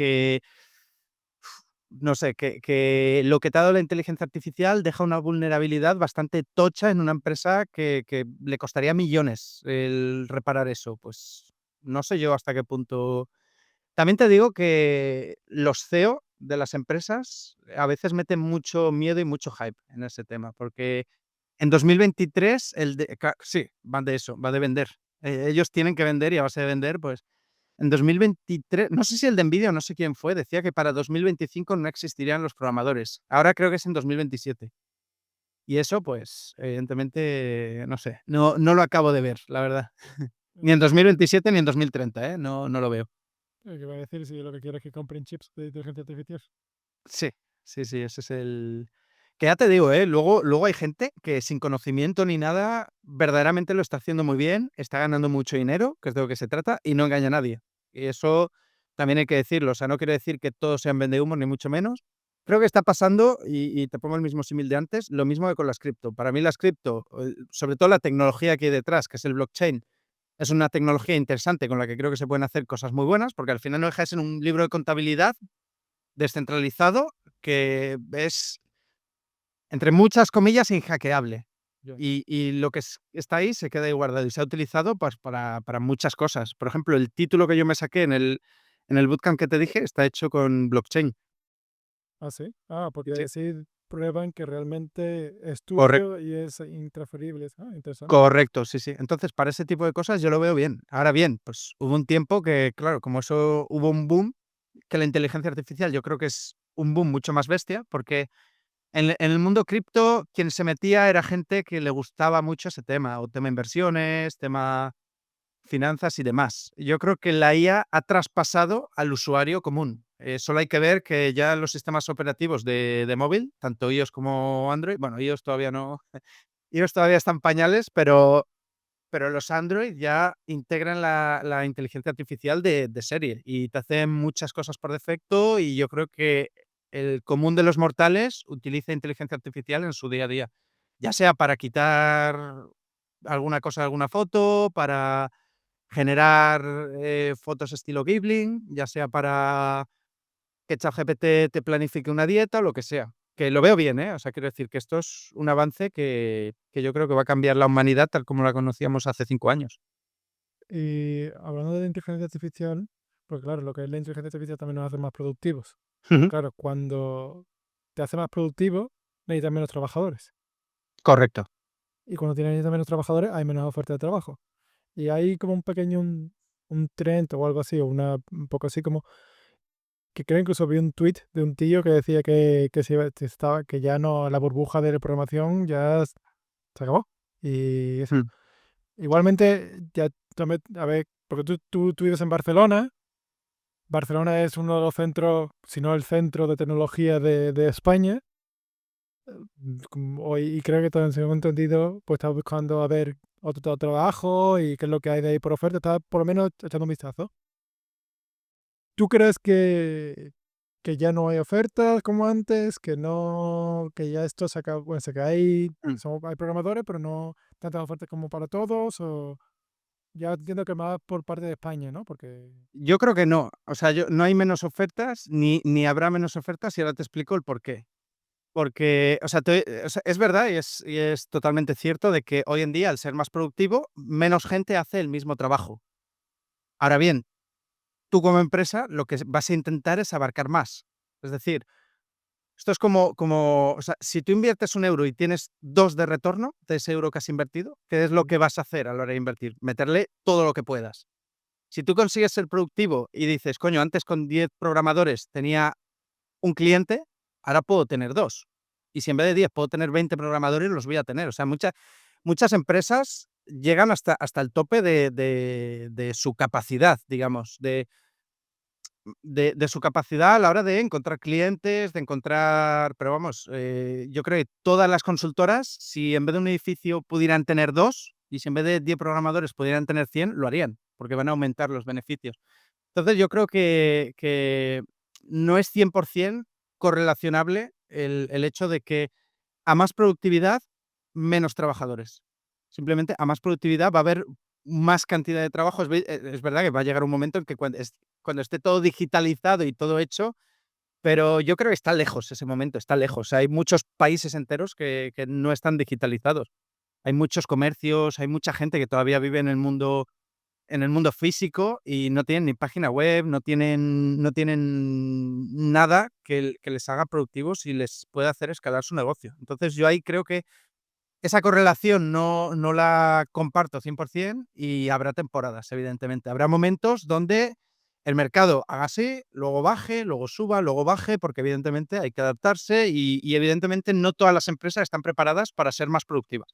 no sé, que lo que te ha dado la inteligencia artificial deja una vulnerabilidad bastante tocha en una empresa que le costaría millones el reparar eso. Pues, no sé yo hasta qué punto. También te digo que los CEO de las empresas a veces meten mucho miedo y mucho hype en ese tema, porque en 2023 sí, van de eso, va de vender. Ellos tienen que vender y a base de vender, pues, en 2023, no sé si el de NVIDIA o no sé quién fue, decía que para 2025 no existirían los programadores. Ahora creo que es en 2027. Y eso, pues, evidentemente, no sé, no lo acabo de ver, la verdad. Ni en 2027 ni en 2030, no lo veo. ¿Qué va a decir si lo que quiero es que compren chips de inteligencia artificial? Sí, sí, sí, ese es el que ya te digo, luego hay gente que sin conocimiento ni nada, verdaderamente lo está haciendo muy bien, está ganando mucho dinero, que es de lo que se trata, y no engaña a nadie. Y eso también hay que decirlo, o sea, no quiero decir que todos sean vendehumos, ni mucho menos. Creo que está pasando, y te pongo el mismo símil de antes, lo mismo que con las cripto. Para mí las cripto, sobre todo la tecnología que hay detrás, que es el blockchain, es una tecnología interesante con la que creo que se pueden hacer cosas muy buenas, porque al final no deja de ser un libro de contabilidad descentralizado, que es, entre muchas comillas, inhackeable. Ya. Y lo que está ahí se queda ahí guardado y se ha utilizado pues, para muchas cosas. Por ejemplo, el título que yo me saqué en el bootcamp que te dije está hecho con blockchain. ¿Ah, sí? Ah, porque Sí. así prueban que realmente es Correcto. tuyo y es intransferible. Ah, interesante. Correcto, sí, sí. Entonces, para ese tipo de cosas yo lo veo bien. Ahora bien, pues hubo un tiempo que, claro, como eso hubo un boom, que la inteligencia artificial yo creo que es un boom mucho más bestia, porque en el mundo cripto quien se metía era gente que le gustaba mucho ese tema, o tema inversiones, tema finanzas y demás. Yo creo que la IA ha traspasado al usuario común. Solo hay que ver que ya los sistemas operativos de móvil, tanto iOS como Android, bueno, iOS todavía no, iOS todavía están pañales, pero los Android ya integran la inteligencia artificial de serie y te hacen muchas cosas por defecto y yo creo que el común de los mortales utiliza inteligencia artificial en su día a día, ya sea para quitar alguna cosa de alguna foto, para generar, fotos estilo Ghibli, ya sea para que ChatGPT te planifique una dieta o lo que sea. Que lo veo bien, ¿eh? O sea, quiero decir que esto es un avance que yo creo que va a cambiar la humanidad tal como la conocíamos hace 5 años. Y hablando de la inteligencia artificial, pues claro, lo que es la inteligencia artificial también nos hace más productivos. Ujú. Claro, cuando te hace más productivo, necesitas menos trabajadores. Correcto. Y cuando tienes menos trabajadores, hay menos oferta de trabajo. Y hay como un pequeño un trend o algo así, o un poco así como que creo incluso vi un tweet de un tío que decía que que ya no, la burbuja de la programación ya se acabó. Y eso. Mm. Igualmente, ya también, a ver, porque tú vives en Barcelona. Barcelona es uno de los centros, si no el centro de tecnología de España. Y creo que todo según entendido, pues estás buscando a ver otro trabajo y qué es lo que hay de ahí por oferta. Estás por lo menos echando un vistazo. ¿Tú crees que ya no hay ofertas como antes? Que no, que ya esto se acaba, bueno, se cae, Mm. hay programadores, pero no tantas ofertas como para todos, o ya entiendo que más por parte de España, ¿no? Porque Yo creo que no. O sea, no hay menos ofertas, ni habrá menos ofertas, y ahora te explico el porqué. Porque, o sea, es verdad y es totalmente cierto de que hoy en día, al ser más productivo, menos gente hace el mismo trabajo. Ahora bien, tú como empresa lo que vas a intentar es abarcar más. Es decir, esto es como, o sea, si tú inviertes 1 euro y tienes 2 de retorno de ese euro que has invertido, ¿qué es lo sí, que vas a hacer a la hora de invertir? Meterle todo lo que puedas. Si tú consigues ser productivo y dices: "Coño, antes con 10 programadores tenía un cliente, ahora puedo tener 2. Y si en vez de 10 puedo tener 20 programadores, los voy a tener". O sea, muchas empresas llegan hasta el tope de su capacidad, digamos, de su capacidad a la hora de encontrar clientes, de encontrar, pero vamos, yo creo que todas las consultoras, si en vez de un edificio pudieran tener 2 y si en vez de 10 programadores pudieran tener 100 lo harían, porque van a aumentar los beneficios. Entonces, yo creo que no es 100% correlacionable el hecho de que a más productividad, menos trabajadores. Simplemente a más productividad va a haber más cantidad de trabajo. Es verdad que va a llegar un momento en que cuando esté todo digitalizado y todo hecho, pero yo creo que está lejos ese momento, está lejos. Hay muchos países enteros que no están digitalizados. Hay muchos comercios, hay mucha gente que todavía vive en el mundo físico y no tienen ni página web, no tienen nada que les haga productivos y les pueda hacer escalar su negocio. Entonces, yo ahí creo que esa correlación no la comparto 100% y habrá temporadas, evidentemente. Habrá momentos donde el mercado haga así, luego baje, luego suba, luego baje, porque evidentemente hay que adaptarse y evidentemente no todas las empresas están preparadas para ser más productivas.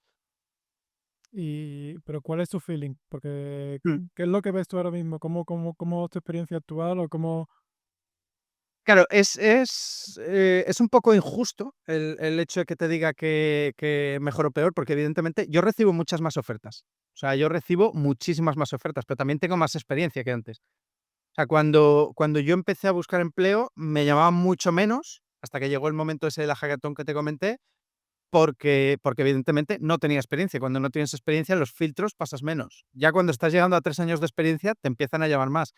pero ¿cuál es tu feeling? Porque, Mm. ¿qué es lo que ves tú ahora mismo? ¿Cómo es tu experiencia actual o cómo? Claro, es un poco injusto el hecho de que te diga que mejor o peor, porque evidentemente yo recibo muchas más ofertas. O sea, yo recibo muchísimas más ofertas, pero también tengo más experiencia que antes. O sea, cuando yo empecé a buscar empleo, me llamaban mucho menos, hasta que llegó el momento ese de la hackathon que te comenté, porque evidentemente no tenía experiencia. Cuando no tienes experiencia, los filtros pasas menos. Ya cuando estás llegando a 3 años de experiencia, te empiezan a llamar más.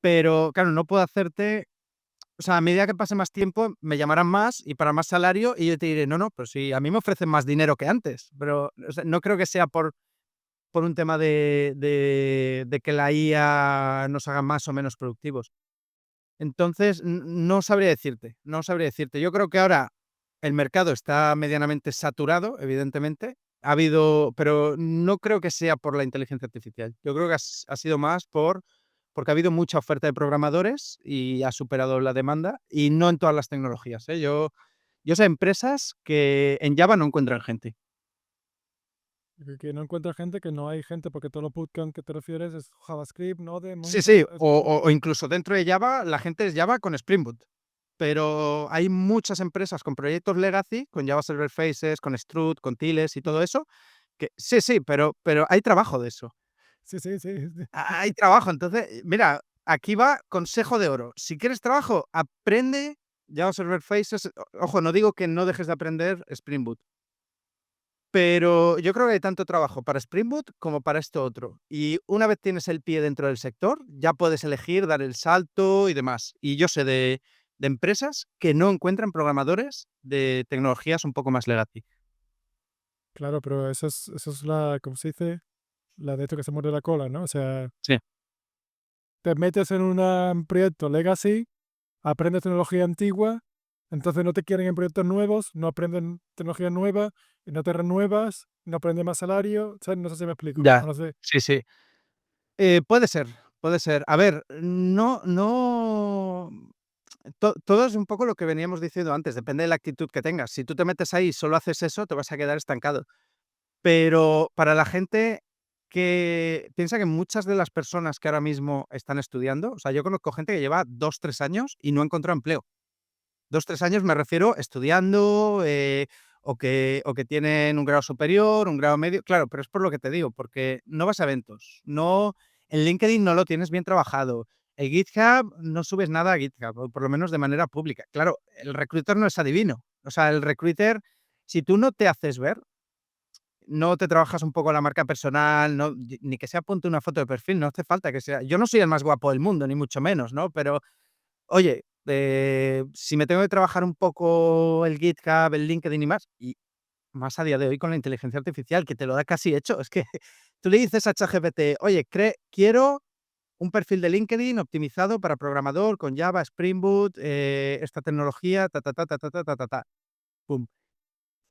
Pero claro, no puedo hacerte O sea, a medida que pase más tiempo, me llamarán más y para más salario, y yo te diré: "No, no, pues sí, a mí me ofrecen más dinero que antes", pero, o sea, no creo que sea por un tema de que la IA nos haga más o menos productivos. Entonces, no sabría decirte, no sabría decirte. Yo creo que ahora el mercado está medianamente saturado, evidentemente. Pero no creo que sea por la inteligencia artificial. Yo creo que ha sido más porque ha habido mucha oferta de programadores y ha superado la demanda, y no en todas las tecnologías, ¿eh? Yo sé empresas que en Java no encuentran gente. Que no encuentra gente, que no hay gente, porque todo lo bootcamp que te refieres es JavaScript, Node, Sí, sí, Mongo, ese tipo de o cosas. incluso dentro de Java, la gente es Java con Spring Boot. Pero hay muchas empresas con proyectos legacy, con Java Server Faces, con Strut, con Tiles y todo eso, que sí, sí, pero hay trabajo de eso. Sí, sí, sí. Hay trabajo. Entonces, mira, aquí va consejo de oro. Si quieres trabajo, aprende Java Server Faces. Ojo, no digo que no dejes de aprender Spring Boot, pero yo creo que hay tanto trabajo para Spring Boot como para esto otro. Y una vez tienes el pie dentro del sector, ya puedes elegir dar el salto y demás. Y yo sé de empresas que no encuentran programadores de tecnologías un poco más legacy. Claro, pero eso es la, ¿cómo se dice? La de esto que se muerde la cola, ¿no? O sea, Sí. te metes en un proyecto legacy, aprendes tecnología antigua, entonces no te quieren en proyectos nuevos, no aprenden tecnología nueva, y no te renuevas, no aprendes más salario, ¿sabes? No sé si me explico, o Ya, no sé. sí, sí. Puede ser, puede ser. A ver, no, todo es un poco lo que veníamos diciendo antes, depende de la actitud que tengas. Si tú te metes ahí y solo haces eso, te vas a quedar estancado. Pero para la gente que piensa que muchas de las personas que ahora mismo están estudiando, o sea, yo conozco gente que lleva 2 3 años y no ha encontrado empleo. 2 3 años me refiero estudiando, o que tienen un grado superior, un grado medio. Claro, pero es por lo que te digo, porque no vas a eventos, no, en LinkedIn no lo tienes bien trabajado, en GitHub no subes nada a GitHub, o por lo menos de manera pública. Claro, el recruiter no es adivino. O sea, el recruiter, si tú no te haces ver, no te trabajas un poco la marca personal, no, ni que sea ponte una foto de perfil, no hace falta que sea. Yo no soy el más guapo del mundo, ni mucho menos, ¿no? Pero, oye, si me tengo que trabajar un poco el GitHub, el LinkedIn y más a día de hoy con la inteligencia artificial, que te lo da casi hecho. Es que tú le dices a ChatGPT: "Oye, quiero un perfil de LinkedIn optimizado para programador con Java, Spring Boot, esta tecnología, ta, ta, ta, ta, ta, ta, ta, ta, ta". Pum.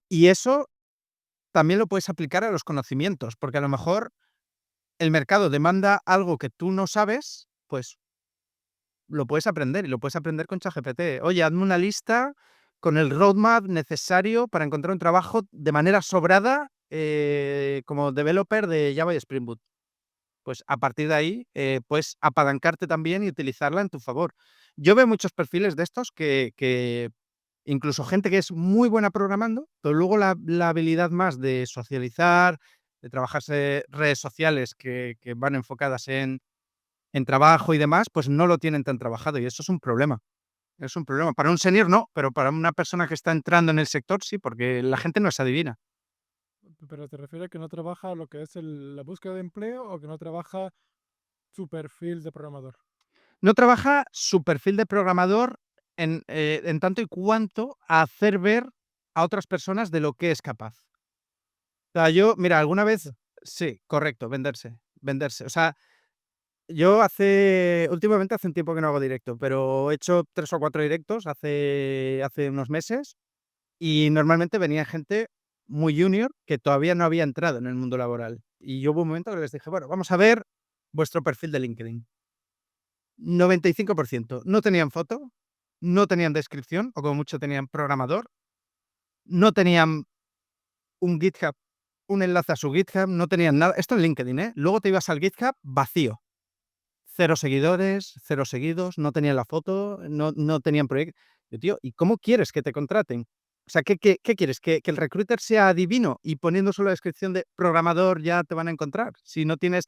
Y eso también lo puedes aplicar a los conocimientos, porque a lo mejor el mercado demanda algo que tú no sabes, pues lo puedes aprender, y lo puedes aprender con ChatGPT. Oye, hazme una lista con el roadmap necesario para encontrar un trabajo de manera sobrada, como developer de Java y Spring Boot. Pues a partir de ahí, puedes apalancarte también y utilizarla en tu favor. Yo veo muchos perfiles de estos que incluso gente que es muy buena programando, pero luego la habilidad más de socializar, de trabajarse redes sociales que van enfocadas en trabajo y demás, pues no lo tienen tan trabajado, y eso es un problema. Es un problema. Para un senior no, pero para una persona que está entrando en el sector sí, porque la gente no es adivina. Pero te refieres a que no trabaja lo que es la búsqueda de empleo o que no trabaja su perfil de programador. No trabaja su perfil de programador en tanto y cuanto a hacer ver a otras personas de lo que es capaz. O sea, yo, mira, alguna vez sí, correcto, venderse, venderse. O sea, yo últimamente hace un tiempo que no hago directo, pero he hecho 3 o 4 directos hace unos meses, y normalmente venía gente muy junior que todavía no había entrado en el mundo laboral. Y yo hubo un momento que les dije: "Bueno, vamos a ver vuestro perfil de LinkedIn". 95% no tenían foto, no tenían descripción, o como mucho tenían programador, no tenían un GitHub, un enlace a su GitHub, no tenían nada. Esto en LinkedIn, ¿eh? Luego te ibas al GitHub vacío. Cero seguidores, cero seguidos, no tenían la foto, no tenían proyecto. Yo, tío, ¿y cómo quieres que te contraten? O sea, ¿qué quieres? ¿Que el recruiter sea adivino y poniendo solo la descripción de programador ya te van a encontrar? Si no tienes,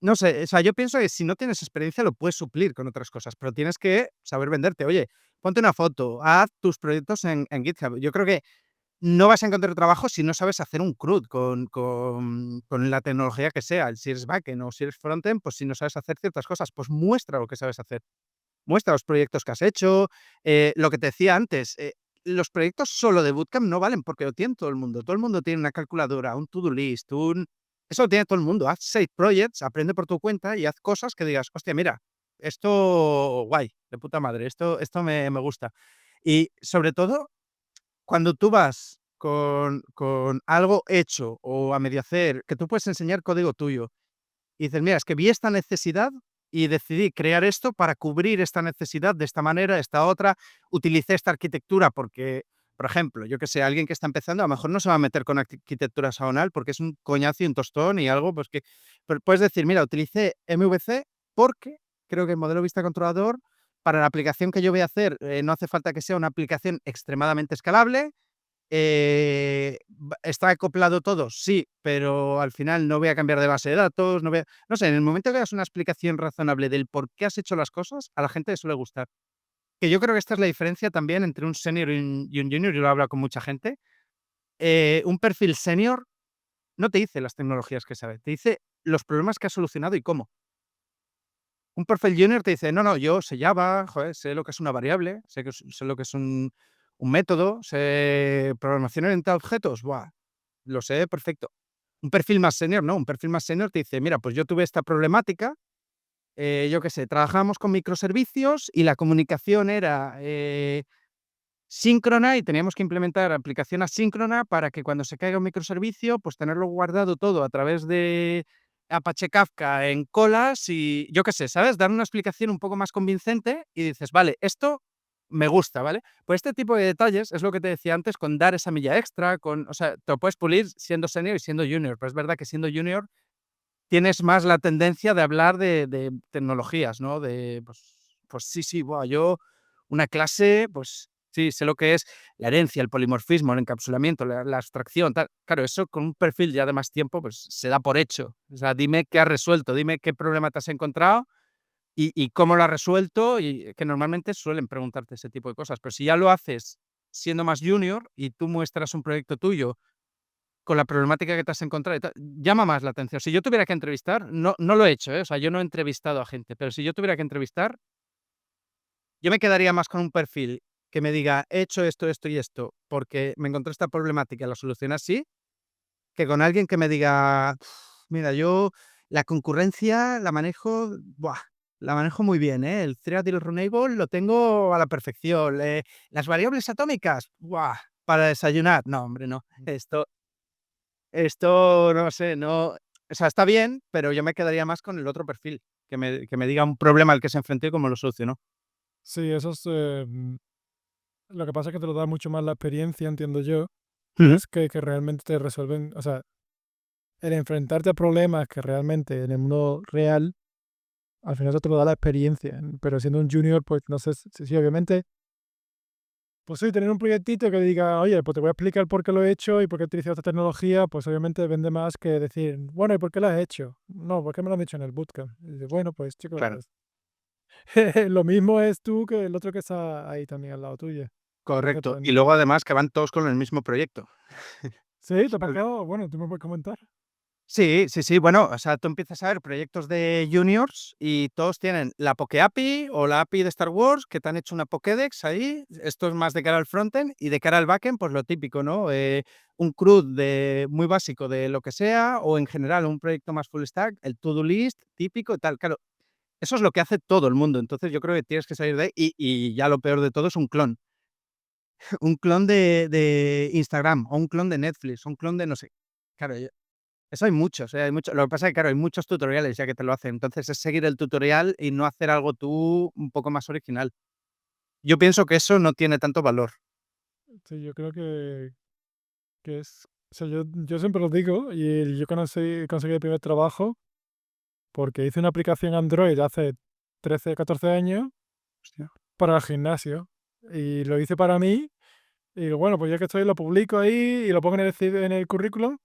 no sé, o sea, yo pienso que si no tienes experiencia lo puedes suplir con otras cosas, pero tienes que saber venderte. Oye, ponte una foto, haz tus proyectos en GitHub. Yo creo que no vas a encontrar trabajo si no sabes hacer un CRUD con la tecnología que sea. Si eres backend o si eres frontend, pues si no sabes hacer ciertas cosas, pues muestra lo que sabes hacer. muestra los proyectos que has hecho. Lo que te decía antes, los proyectos solo de Bootcamp no valen porque lo tiene todo el mundo. Todo el mundo tiene una calculadora, un to-do list, eso lo tiene todo el mundo. Haz side projects, aprende por tu cuenta y haz cosas que digas: "Hostia, mira, esto guay, de puta madre, esto me gusta". Y sobre todo, cuando tú vas con algo hecho o a medio hacer, que tú puedes enseñar código tuyo, y dices: "Mira, es que vi esta necesidad y decidí crear esto para cubrir esta necesidad de esta manera, esta otra. Utilicé esta arquitectura porque", por ejemplo, yo que sé, alguien que está empezando, a lo mejor no se va a meter con arquitectura hexagonal porque es un coñazo y un tostón y algo, pues que pero puedes decir: "Mira, utilicé MVC porque creo que el modelo vista controlador para la aplicación que yo voy a hacer, no hace falta que sea una aplicación extremadamente escalable, ¿está acoplado todo? Sí, pero al final no voy a cambiar de base de datos, no sé, en el momento que hagas una explicación razonable del por qué has hecho las cosas, a la gente le suele gustar. Que yo creo que esta es la diferencia también entre un senior y un junior, yo lo he hablado con mucha gente. Un perfil senior no te dice las tecnologías que sabe, te dice los problemas que ha solucionado y cómo. Un perfil junior te dice: "No, no, yo sé Java, joder, sé lo que es una variable, sé lo que es un método, sé programación orientada a objetos, buah, lo sé perfecto". Un perfil más senior, no, un perfil más senior te dice: "Mira, pues yo tuve esta problemática, yo qué sé, trabajábamos con microservicios y la comunicación era, síncrona y teníamos que implementar aplicación asíncrona para que cuando se caiga un microservicio, pues tenerlo guardado todo a través de Apache Kafka en colas y yo qué sé, ¿sabes? Dar una explicación un poco más convincente y dices: "Vale, esto me gusta", ¿vale? Pues este tipo de detalles es lo que te decía antes con dar esa milla extra, o sea, te lo puedes pulir siendo senior y siendo junior, pero es verdad que siendo junior tienes más la tendencia de hablar de tecnologías, ¿no? Pues sí, sí, buah, yo una clase, pues sí, sé lo que es la herencia, el polimorfismo, el encapsulamiento, la abstracción, tal. Claro, eso con un perfil ya de más tiempo, pues se da por hecho. O sea, dime qué has resuelto, dime qué problema te has encontrado y cómo lo has resuelto, y que normalmente suelen preguntarte ese tipo de cosas. Pero si ya lo haces siendo más junior y tú muestras un proyecto tuyo con la problemática que te has encontrado y tal, llama más la atención. Si yo tuviera que entrevistar, no lo he hecho, ¿eh? O sea, yo no he entrevistado a gente, pero si yo tuviera que entrevistar, yo me quedaría más con un perfil que me diga: "He hecho esto, esto y esto, porque me encontré esta problemática y la solucioné así", que con alguien que me diga: "Mira, yo la concurrencia la manejo, buah, la manejo muy bien, ¿eh? El Threadil Runable lo tengo a la perfección, las variables atómicas, buah, para desayunar". No, hombre, no. Esto no sé, no, o sea, está bien, pero yo me quedaría más con el otro perfil, que me diga un problema al que se enfrentó y cómo lo solucionó. Sí, eso es, lo que pasa es que te lo da mucho más la experiencia, entiendo yo, Ujú. es que realmente te resuelven, o sea, el enfrentarte a problemas que realmente en el mundo real, al final eso te lo da la experiencia, pero siendo un junior, pues no sé, sí, obviamente, pues sí, tener un proyectito que diga, oye, pues te voy a explicar por qué lo he hecho y por qué he utilizado esta tecnología, pues obviamente vende más que decir, bueno, ¿y por qué lo has hecho? No, porque me lo han dicho en el bootcamp. Y dices, bueno, pues chicos, Claro, pues lo mismo es tú que el otro que está ahí también al lado tuyo. Entonces, correcto. pues, Y luego además que van todos con el mismo proyecto. sí, te ha pasado, bueno, tú me puedes comentar. Sí, sí, sí. Bueno, o sea, tú empiezas a ver proyectos de juniors y todos tienen la Poke API o la API de Star Wars, que te han hecho una Pokédex ahí. Esto es más de cara al frontend y de cara al backend, pues lo típico, ¿no? Un CRUD muy básico de lo que sea, o en general un proyecto más full stack, el to-do list típico y tal. Claro, eso es lo que hace todo el mundo. Entonces yo creo que tienes que salir de ahí y ya lo peor de todo es un clon. Un clon de Instagram o un clon de Netflix, o un clon de no sé. Claro, eso hay muchos, hay muchos. Lo que pasa es que, claro, hay muchos tutoriales ya que te lo hacen. Entonces, es seguir el tutorial y no hacer algo tú un poco más original. Yo pienso que eso no tiene tanto valor. Sí, yo creo que es, o sea, yo siempre lo digo y yo conseguí el primer trabajo porque hice una aplicación Android hace 13, 14 años Hostia. para el gimnasio y lo hice para mí y digo, bueno, pues ya que estoy lo publico ahí y lo pongo en en el currículum.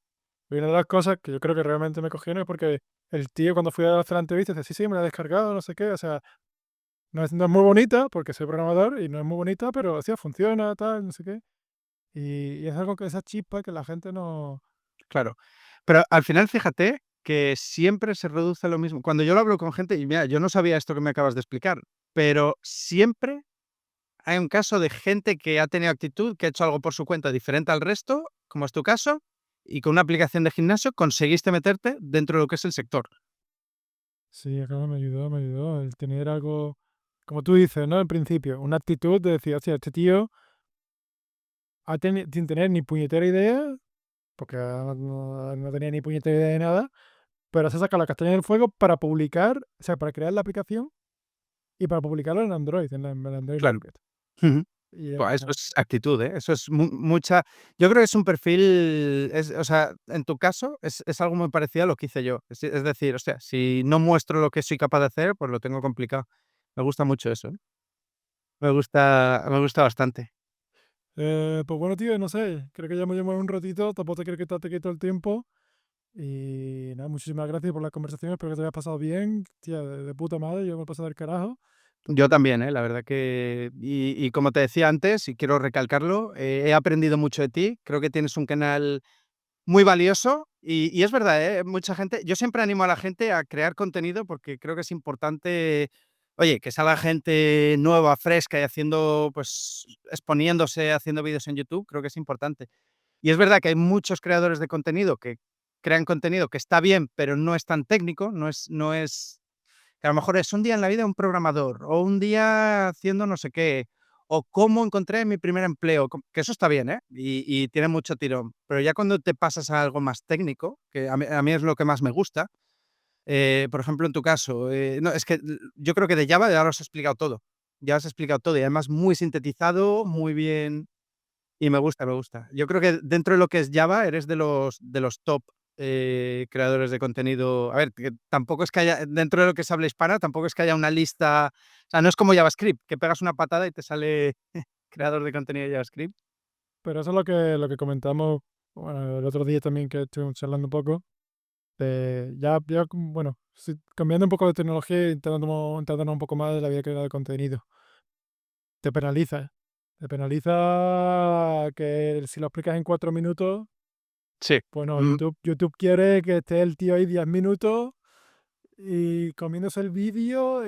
Y una de las cosas que yo creo que realmente me cogieron es porque el tío cuando fui a hacer la entrevista dice, sí, sí, me la he descargado, no sé qué, o sea, no es muy bonita porque soy programador y no es muy bonita, pero o sea, funciona, tal, no sé qué. Y es algo que esa chispa que la gente no... Claro. Pero al final, fíjate que siempre se reduce a lo mismo. Cuando yo lo hablo con gente y mira, yo no sabía esto que me acabas de explicar. pero siempre hay un caso de gente que ha tenido actitud, que ha hecho algo por su cuenta diferente al resto, como es tu caso, y con una aplicación de gimnasio conseguiste meterte dentro de lo que es el sector. Sí, claro, me ayudó el tener algo, como tú dices, ¿no? Al principio, una actitud de decir, hostia, este tío sin tener ni puñetera idea, porque no tenía ni puñetera idea de nada, pero se saca la castaña del fuego para publicar, o sea, para crear la aplicación y para publicarlo en Android, en el Android Claro. Market. Ujú. Y Buah, eso es actitud, ¿eh? Eso es mucha. Yo creo que es un perfil, o sea, en tu caso es algo muy parecido a lo que hice yo. Es decir, o sea, si no muestro lo que soy capaz de hacer, pues lo tengo complicado. Me gusta mucho eso, ¿eh? Me gusta bastante. pues bueno, tío, no sé, creo que ya me llevo un ratito, tampoco te quiero quitarte aquí todo el tiempo. Y nada, muchísimas gracias por la conversación, espero que te haya pasado bien, tía, de puta madre, yo me he pasado del carajo. Yo también, ¿eh? La verdad que y como te decía antes, y quiero recalcarlo, he aprendido mucho de ti. Creo que tienes un canal muy valioso y es verdad, ¿eh? Mucha gente yo siempre animo a la gente a crear contenido porque creo que es importante, oye, que salga gente nueva, fresca y haciendo, pues, exponiéndose, haciendo vídeos en YouTube, creo que es importante. Y es verdad que hay muchos creadores de contenido que crean contenido que está bien, pero no es tan técnico, no es que a lo mejor es un día en la vida de un programador, o un día haciendo no sé qué, o cómo encontré mi primer empleo, que eso está bien, ¿eh? Y tiene mucho tirón. Pero ya cuando te pasas a algo más técnico, que a mí es lo que más me gusta, por ejemplo, en tu caso, no, es que yo creo que de Java ya lo has explicado todo. Ya has explicado todo y además muy sintetizado, muy bien y me gusta, me gusta. Yo creo que dentro de lo que es Java eres de los top, creadores de contenido. A ver, que tampoco es que haya dentro de lo que es habla hispana, tampoco es que haya una lista, o sea, no es como JavaScript, que pegas una patada y te sale creador de contenido de JavaScript. Pero eso es lo que comentamos, bueno, el otro día también que estuvimos charlando un poco, bueno, cambiando un poco de tecnología y entrándonos un poco más de la vida creadora de contenido. Te penaliza, ¿eh? Te penaliza que si lo explicas en 4 minutos, Sí. pues no, Mm, YouTube quiere que esté el tío ahí 10 minutos y comiéndose el vídeo,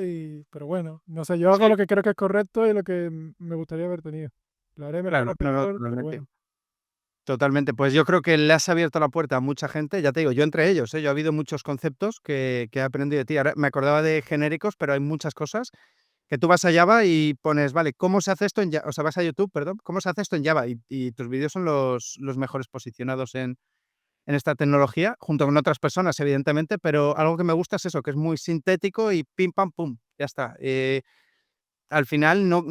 pero bueno, no sé, yo hago sí, lo que creo que es correcto y lo que me gustaría haber tenido. Lo haré mejor claro, o no, no, peor, pero totalmente. bueno. Totalmente. Pues yo creo que le has abierto la puerta a mucha gente, ya te digo, yo entre ellos, ¿eh? Yo ha habido muchos conceptos que he aprendido de ti. Ahora me acordaba de genéricos, pero hay muchas cosas que tú vas a Java y pones, vale, ¿cómo se hace esto en Java? O sea, vas a YouTube, perdón, ¿cómo se hace esto en Java? Y tus vídeos son los mejores posicionados en esta tecnología, junto con otras personas, evidentemente, pero algo que me gusta es eso, que es muy sintético y pim, pam, pum, ya está. Al final no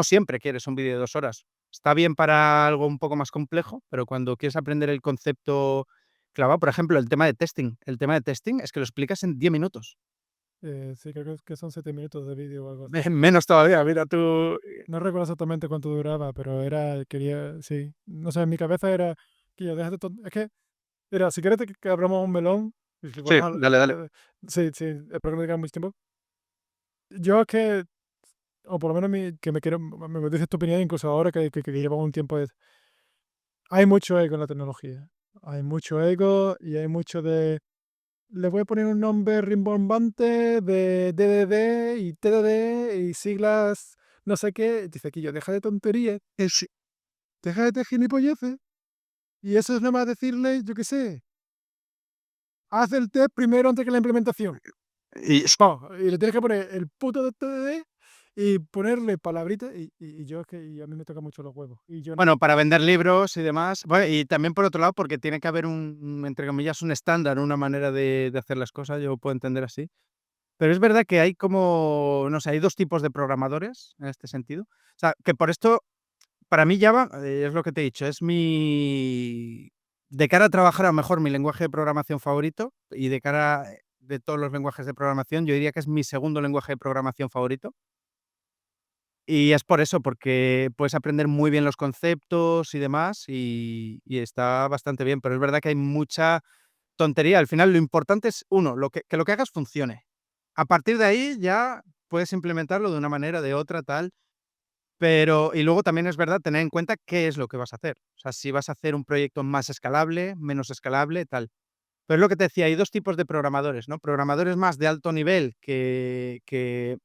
siempre quieres un vídeo de 2 horas. Está bien para algo un poco más complejo, pero cuando quieres aprender el concepto clavado, por ejemplo, el tema de testing es que lo explicas en 10 minutos. Sí, creo que son 7 minutos de vídeo o algo así. Menos todavía, mira tú. No recuerdo exactamente cuánto duraba, pero sí. No sé, en mi cabeza era que yo déjate es que, mira, si quieres que abramos un melón, y si Sí, podemos dale, dale. sí, sí, espero que no tenga mucho tiempo. Yo es que, o por lo menos que me quiero, me dices tu opinión, incluso ahora que llevamos un tiempo, hay mucho ego en la tecnología. Hay mucho ego y hay mucho de, le voy a poner un nombre rimbombante de DDD y TDD y siglas no sé qué. Dice aquí yo, deja de tonterías, deja de gilipolleces. Y eso es nada más decirle, yo qué sé, haz el test primero antes que la implementación. Y Vamos, y le tienes que poner el puto de TDD y ponerle palabritas. Y yo es que y a mí me toca mucho los huevos. Y yo no. bueno, para vender libros y demás. Bueno, y también por otro lado, porque tiene que haber entre comillas, un estándar, una manera de hacer las cosas, yo puedo entender así. Pero es verdad que hay como, no sé, hay 2 tipos de programadores en este sentido. O sea, que por esto, para mí Java, es lo que te he dicho, es de cara a trabajar, a lo mejor mi lenguaje de programación favorito, y de cara, de todos los lenguajes de programación, yo diría que es mi segundo lenguaje de programación favorito. Y es por eso, porque puedes aprender muy bien los conceptos y demás, y está bastante bien, pero es verdad que hay mucha tontería. Al final, lo importante es, uno, lo que hagas funcione. A partir de ahí ya puedes implementarlo de una manera, de otra, tal, pero y luego también es verdad tener en cuenta qué es lo que vas a hacer. O sea, si vas a hacer un proyecto más escalable, menos escalable, tal. Pero es lo que te decía, hay 2 tipos de programadores, ¿no? Programadores más de alto nivel que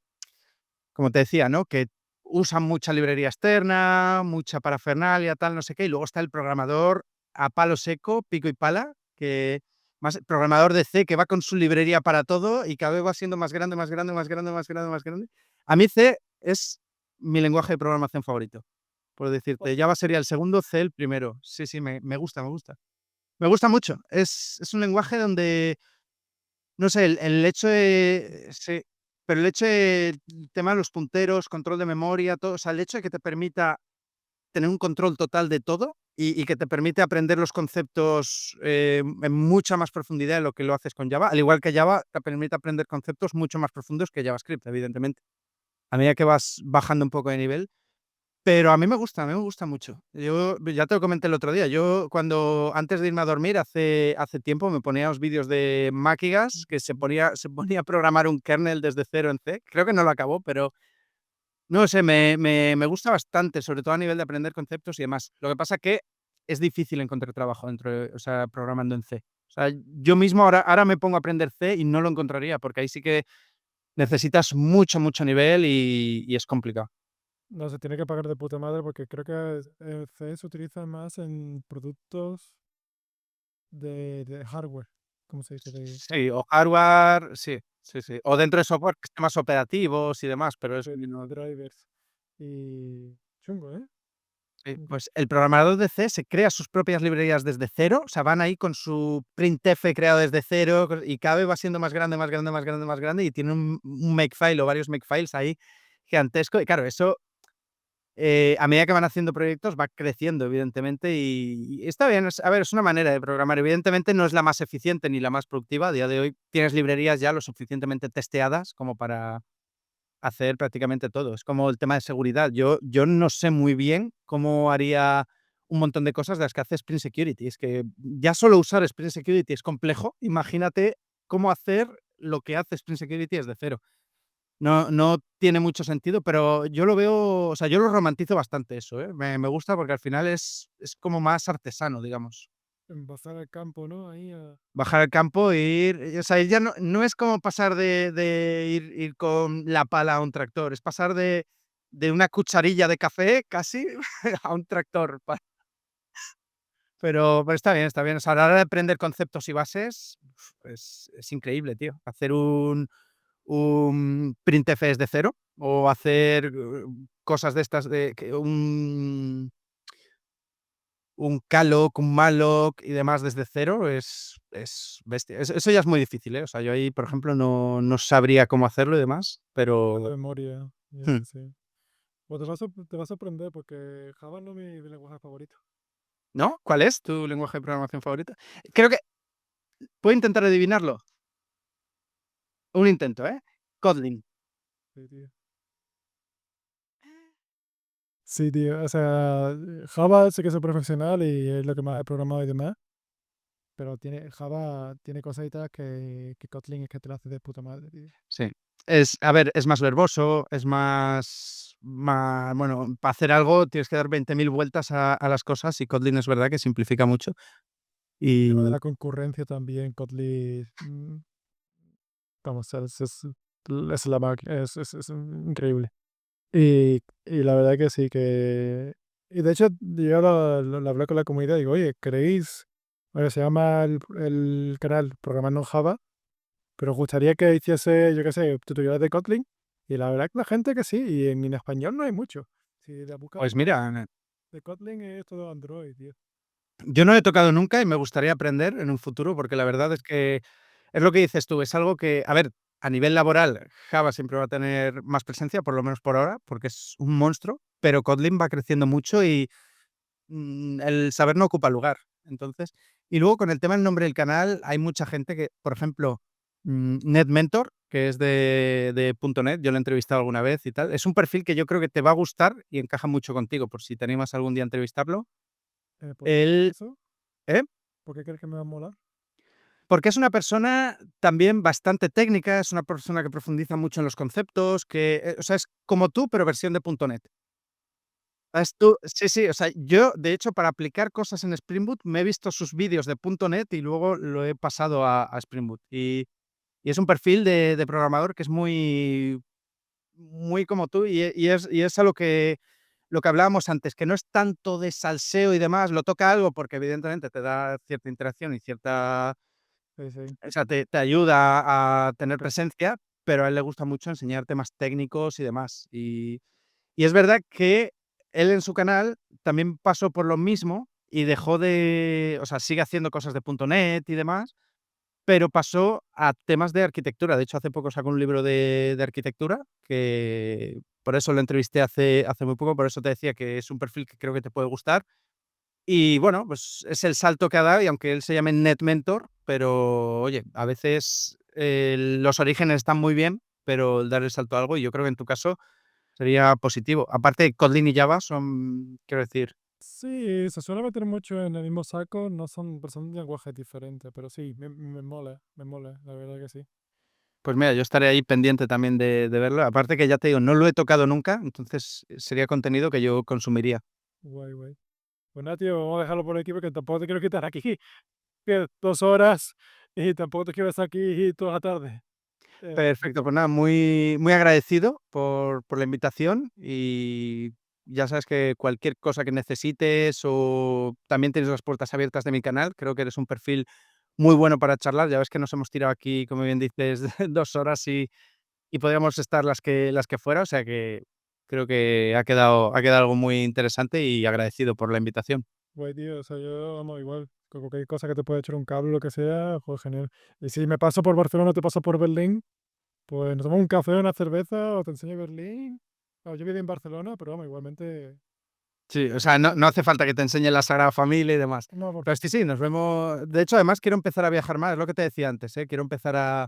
como te decía, ¿no? Que usan mucha librería externa, mucha parafernalia, tal, no sé qué, y luego está el programador a palo seco, pico y pala, que más programador de C que va con su librería para todo y cada vez va siendo más grande, más grande, más grande, más grande, más grande. A mí C es mi lenguaje de programación favorito, por O- decirte. Java sería el segundo, C el primero. Sí, sí, me gusta, me gusta. Me gusta mucho. Es un lenguaje donde, no sé, el hecho de sí, pero el hecho de el tema de los punteros, control de memoria, todo, o sea, el hecho de que te permita tener un control total de todo y que te permite aprender los conceptos, en mucha más profundidad de lo que lo haces con Java, al igual que Java te permite aprender conceptos mucho más profundos que JavaScript, evidentemente, a medida que vas bajando un poco de nivel. Pero a mí me gusta mucho. Yo ya te lo comenté el otro día, yo cuando antes de irme a dormir hace tiempo me ponía los vídeos de Macigas, que se ponía a programar un kernel desde cero en C. Creo que no lo acabó, pero no sé, me gusta bastante, sobre todo a nivel de aprender conceptos y demás. Lo que pasa que es difícil encontrar trabajo dentro de, o sea, programando en C. O sea, yo mismo ahora me pongo a aprender C y no lo encontraría, porque ahí sí que necesitas mucho, mucho nivel y es complicado. No, se tiene que pagar de puta madre porque creo que C se utiliza más en productos de hardware, ¿cómo se dice? Sí, o hardware, sí, sí, sí. O dentro de software, sistemas operativos y demás, pero es De drivers. Y chungo, ¿eh? sí, Ok. pues el programador de C se crea sus propias librerías desde cero, o sea, van ahí con su printf creado desde cero y cada vez va siendo más grande, más grande, más grande, más grande y tiene un makefile o varios makefiles ahí gigantesco. Y claro, eso a medida que van haciendo proyectos va creciendo, evidentemente, y está bien. A ver, es una manera de programar. Evidentemente no es la más eficiente ni la más productiva. A día de hoy tienes librerías ya lo suficientemente testeadas como para hacer prácticamente todo. Es como el tema de seguridad. Yo no sé muy bien cómo haría un montón de cosas de las que hace Spring Security. Es que ya solo usar Spring Security es complejo. Imagínate cómo hacer lo que hace Spring Security desde cero. No tiene mucho sentido, pero yo lo veo, o sea, yo lo romantizo bastante eso, ¿eh? Me gusta porque al final es como más artesano, digamos. Envasar al campo, ¿no? Ahí Bajar al campo e ir, o sea, ya no es como pasar de ir con la pala a un tractor, es pasar de una cucharilla de café casi a un tractor. Pero está bien, está bien. O sea, a la hora de aprender conceptos y bases, es increíble, tío. Hacer un printf desde cero o hacer, cosas de estas de que un calloc, un malloc y demás desde cero es bestia. Eso ya es muy difícil, ¿eh? O sea, yo ahí, por ejemplo, no sabría cómo hacerlo y demás, de pero memoria. Ya, hmm, sí. Pues te vas a sorprender porque Java no es mi lenguaje favorito. ¿no? ¿Cuál es tu lenguaje de programación favorito? Creo que puedo intentar adivinarlo. Un intento, ¿eh? Kotlin. Sí, tío. Sí, tío. O sea, Java sé que es profesional y es lo que más he programado y demás. Pero Java tiene cositas que Kotlin es que te lo hace de puta madre, tío. Sí. A ver, es más verboso, es bueno, para hacer algo tienes que dar 20.000 vueltas a las cosas y Kotlin es verdad que simplifica mucho. El tema de Y la concurrencia también, Kotlin, vamos, es la máquina, es increíble. Y la verdad que sí, que... Y de hecho, yo lo hablé con la comunidad y digo, oye, ¿queréis? Bueno, se llama el canal Programando en Java, pero os gustaría que hiciese, yo qué sé, tutoriales de Kotlin. Y la verdad que la gente que sí, y en español no hay mucho. Si la buscas pues por ahí, mira, de Kotlin es todo Android, tío. yo no he tocado nunca y me gustaría aprender en un futuro, porque la verdad es que es lo que dices tú, es algo que, a ver, a nivel laboral, Java siempre va a tener más presencia, por lo menos por ahora, porque es un monstruo, pero Kotlin va creciendo mucho y el saber no ocupa lugar. Entonces, y luego con el tema del nombre del canal, hay mucha gente que, por ejemplo, NetMentor, que es de .NET, yo lo he entrevistado alguna vez y tal. Es un perfil que yo creo que te va a gustar y encaja mucho contigo, por si te animas algún día a entrevistarlo. ¿Por qué Él, eso? ¿eh? ¿Por qué crees que me va a molar? Porque es una persona también bastante técnica, es una persona que profundiza mucho en los conceptos, que, o sea, es como tú, pero versión de .NET. Sí, sí, o sea, yo, de hecho, para aplicar cosas en Spring Boot, me he visto sus vídeos de .NET y luego lo he pasado a Spring Boot. Y es un perfil de programador que es muy muy como tú, y es a lo que hablábamos antes, que no es tanto de salseo y demás, lo toca algo porque evidentemente te da cierta interacción y cierta, Sí, sí. o sea, te ayuda a tener presencia, pero a él le gusta mucho enseñar temas técnicos y demás. Y es verdad que él en su canal también pasó por lo mismo y dejó de, o sea, sigue haciendo cosas de .NET y demás, pero pasó a temas de arquitectura. De hecho, hace poco sacó un libro de arquitectura, que por eso lo entrevisté hace muy poco, por eso te decía que es un perfil que creo que te puede gustar. Y bueno, pues es el salto que ha dado, y aunque él se llame NetMentor, pero oye, a veces, los orígenes están muy bien, pero el dar el salto a algo, y yo creo que en tu caso sería positivo. Aparte, Kotlin y Java son, quiero decir, Sí, se suele meter mucho en el mismo saco, no son lenguajes diferentes, pero sí, me mola, la verdad que sí. pues mira, yo estaré ahí pendiente también de verlo. Aparte que ya te digo, no lo he tocado nunca, entonces sería contenido que yo consumiría. Guay, guay. Pues nada, tío, vamos a dejarlo por aquí porque tampoco te quiero quitar aquí que 2 horas y tampoco te quiero estar aquí toda la tarde. Perfecto, pues nada, muy, muy agradecido por la invitación, y ya sabes que cualquier cosa que necesites, o también tienes las puertas abiertas de mi canal. Creo que eres un perfil muy bueno para charlar. Ya ves que nos hemos tirado aquí, como bien dices, 2 horas, y podríamos estar las que fuera. O sea que creo que ha quedado algo muy interesante, y agradecido por la invitación. Guay, tío, o sea, yo, vamos, igual, con cualquier cosa que te pueda echar un cable o lo que sea, pues genial. Y si me paso por Barcelona o te paso por Berlín, pues nos tomamos un café, una cerveza o te enseño Berlín. Yo viví en Barcelona, pero vamos, igualmente. Sí, o sea, no hace falta que te enseñe la Sagrada Familia y demás. No, Pero sí, sí, nos vemos. De hecho, además quiero empezar a viajar más, es lo que te decía antes, ¿eh? Quiero empezar a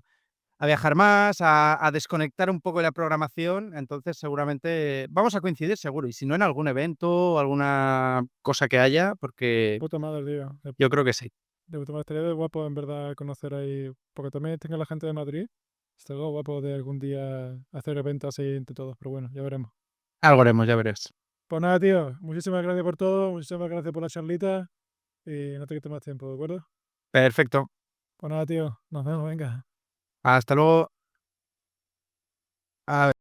viajar más, a desconectar un poco de la programación. Entonces, seguramente vamos a coincidir seguro, y si no, en algún evento o alguna cosa que haya, porque puta madre, tío. yo creo que sí. De puta madre, estaría de guapo en verdad conocer ahí, porque también tengo la gente de Madrid. Estaría guapo de algún día hacer eventos así entre todos, pero bueno, ya veremos. Algo haremos, ya verás. Pues nada, tío, muchísimas gracias por todo, muchísimas gracias por la charlita y no te quito más tiempo, ¿de acuerdo? Perfecto. Pues nada, tío, nos vemos, venga. Hasta luego. A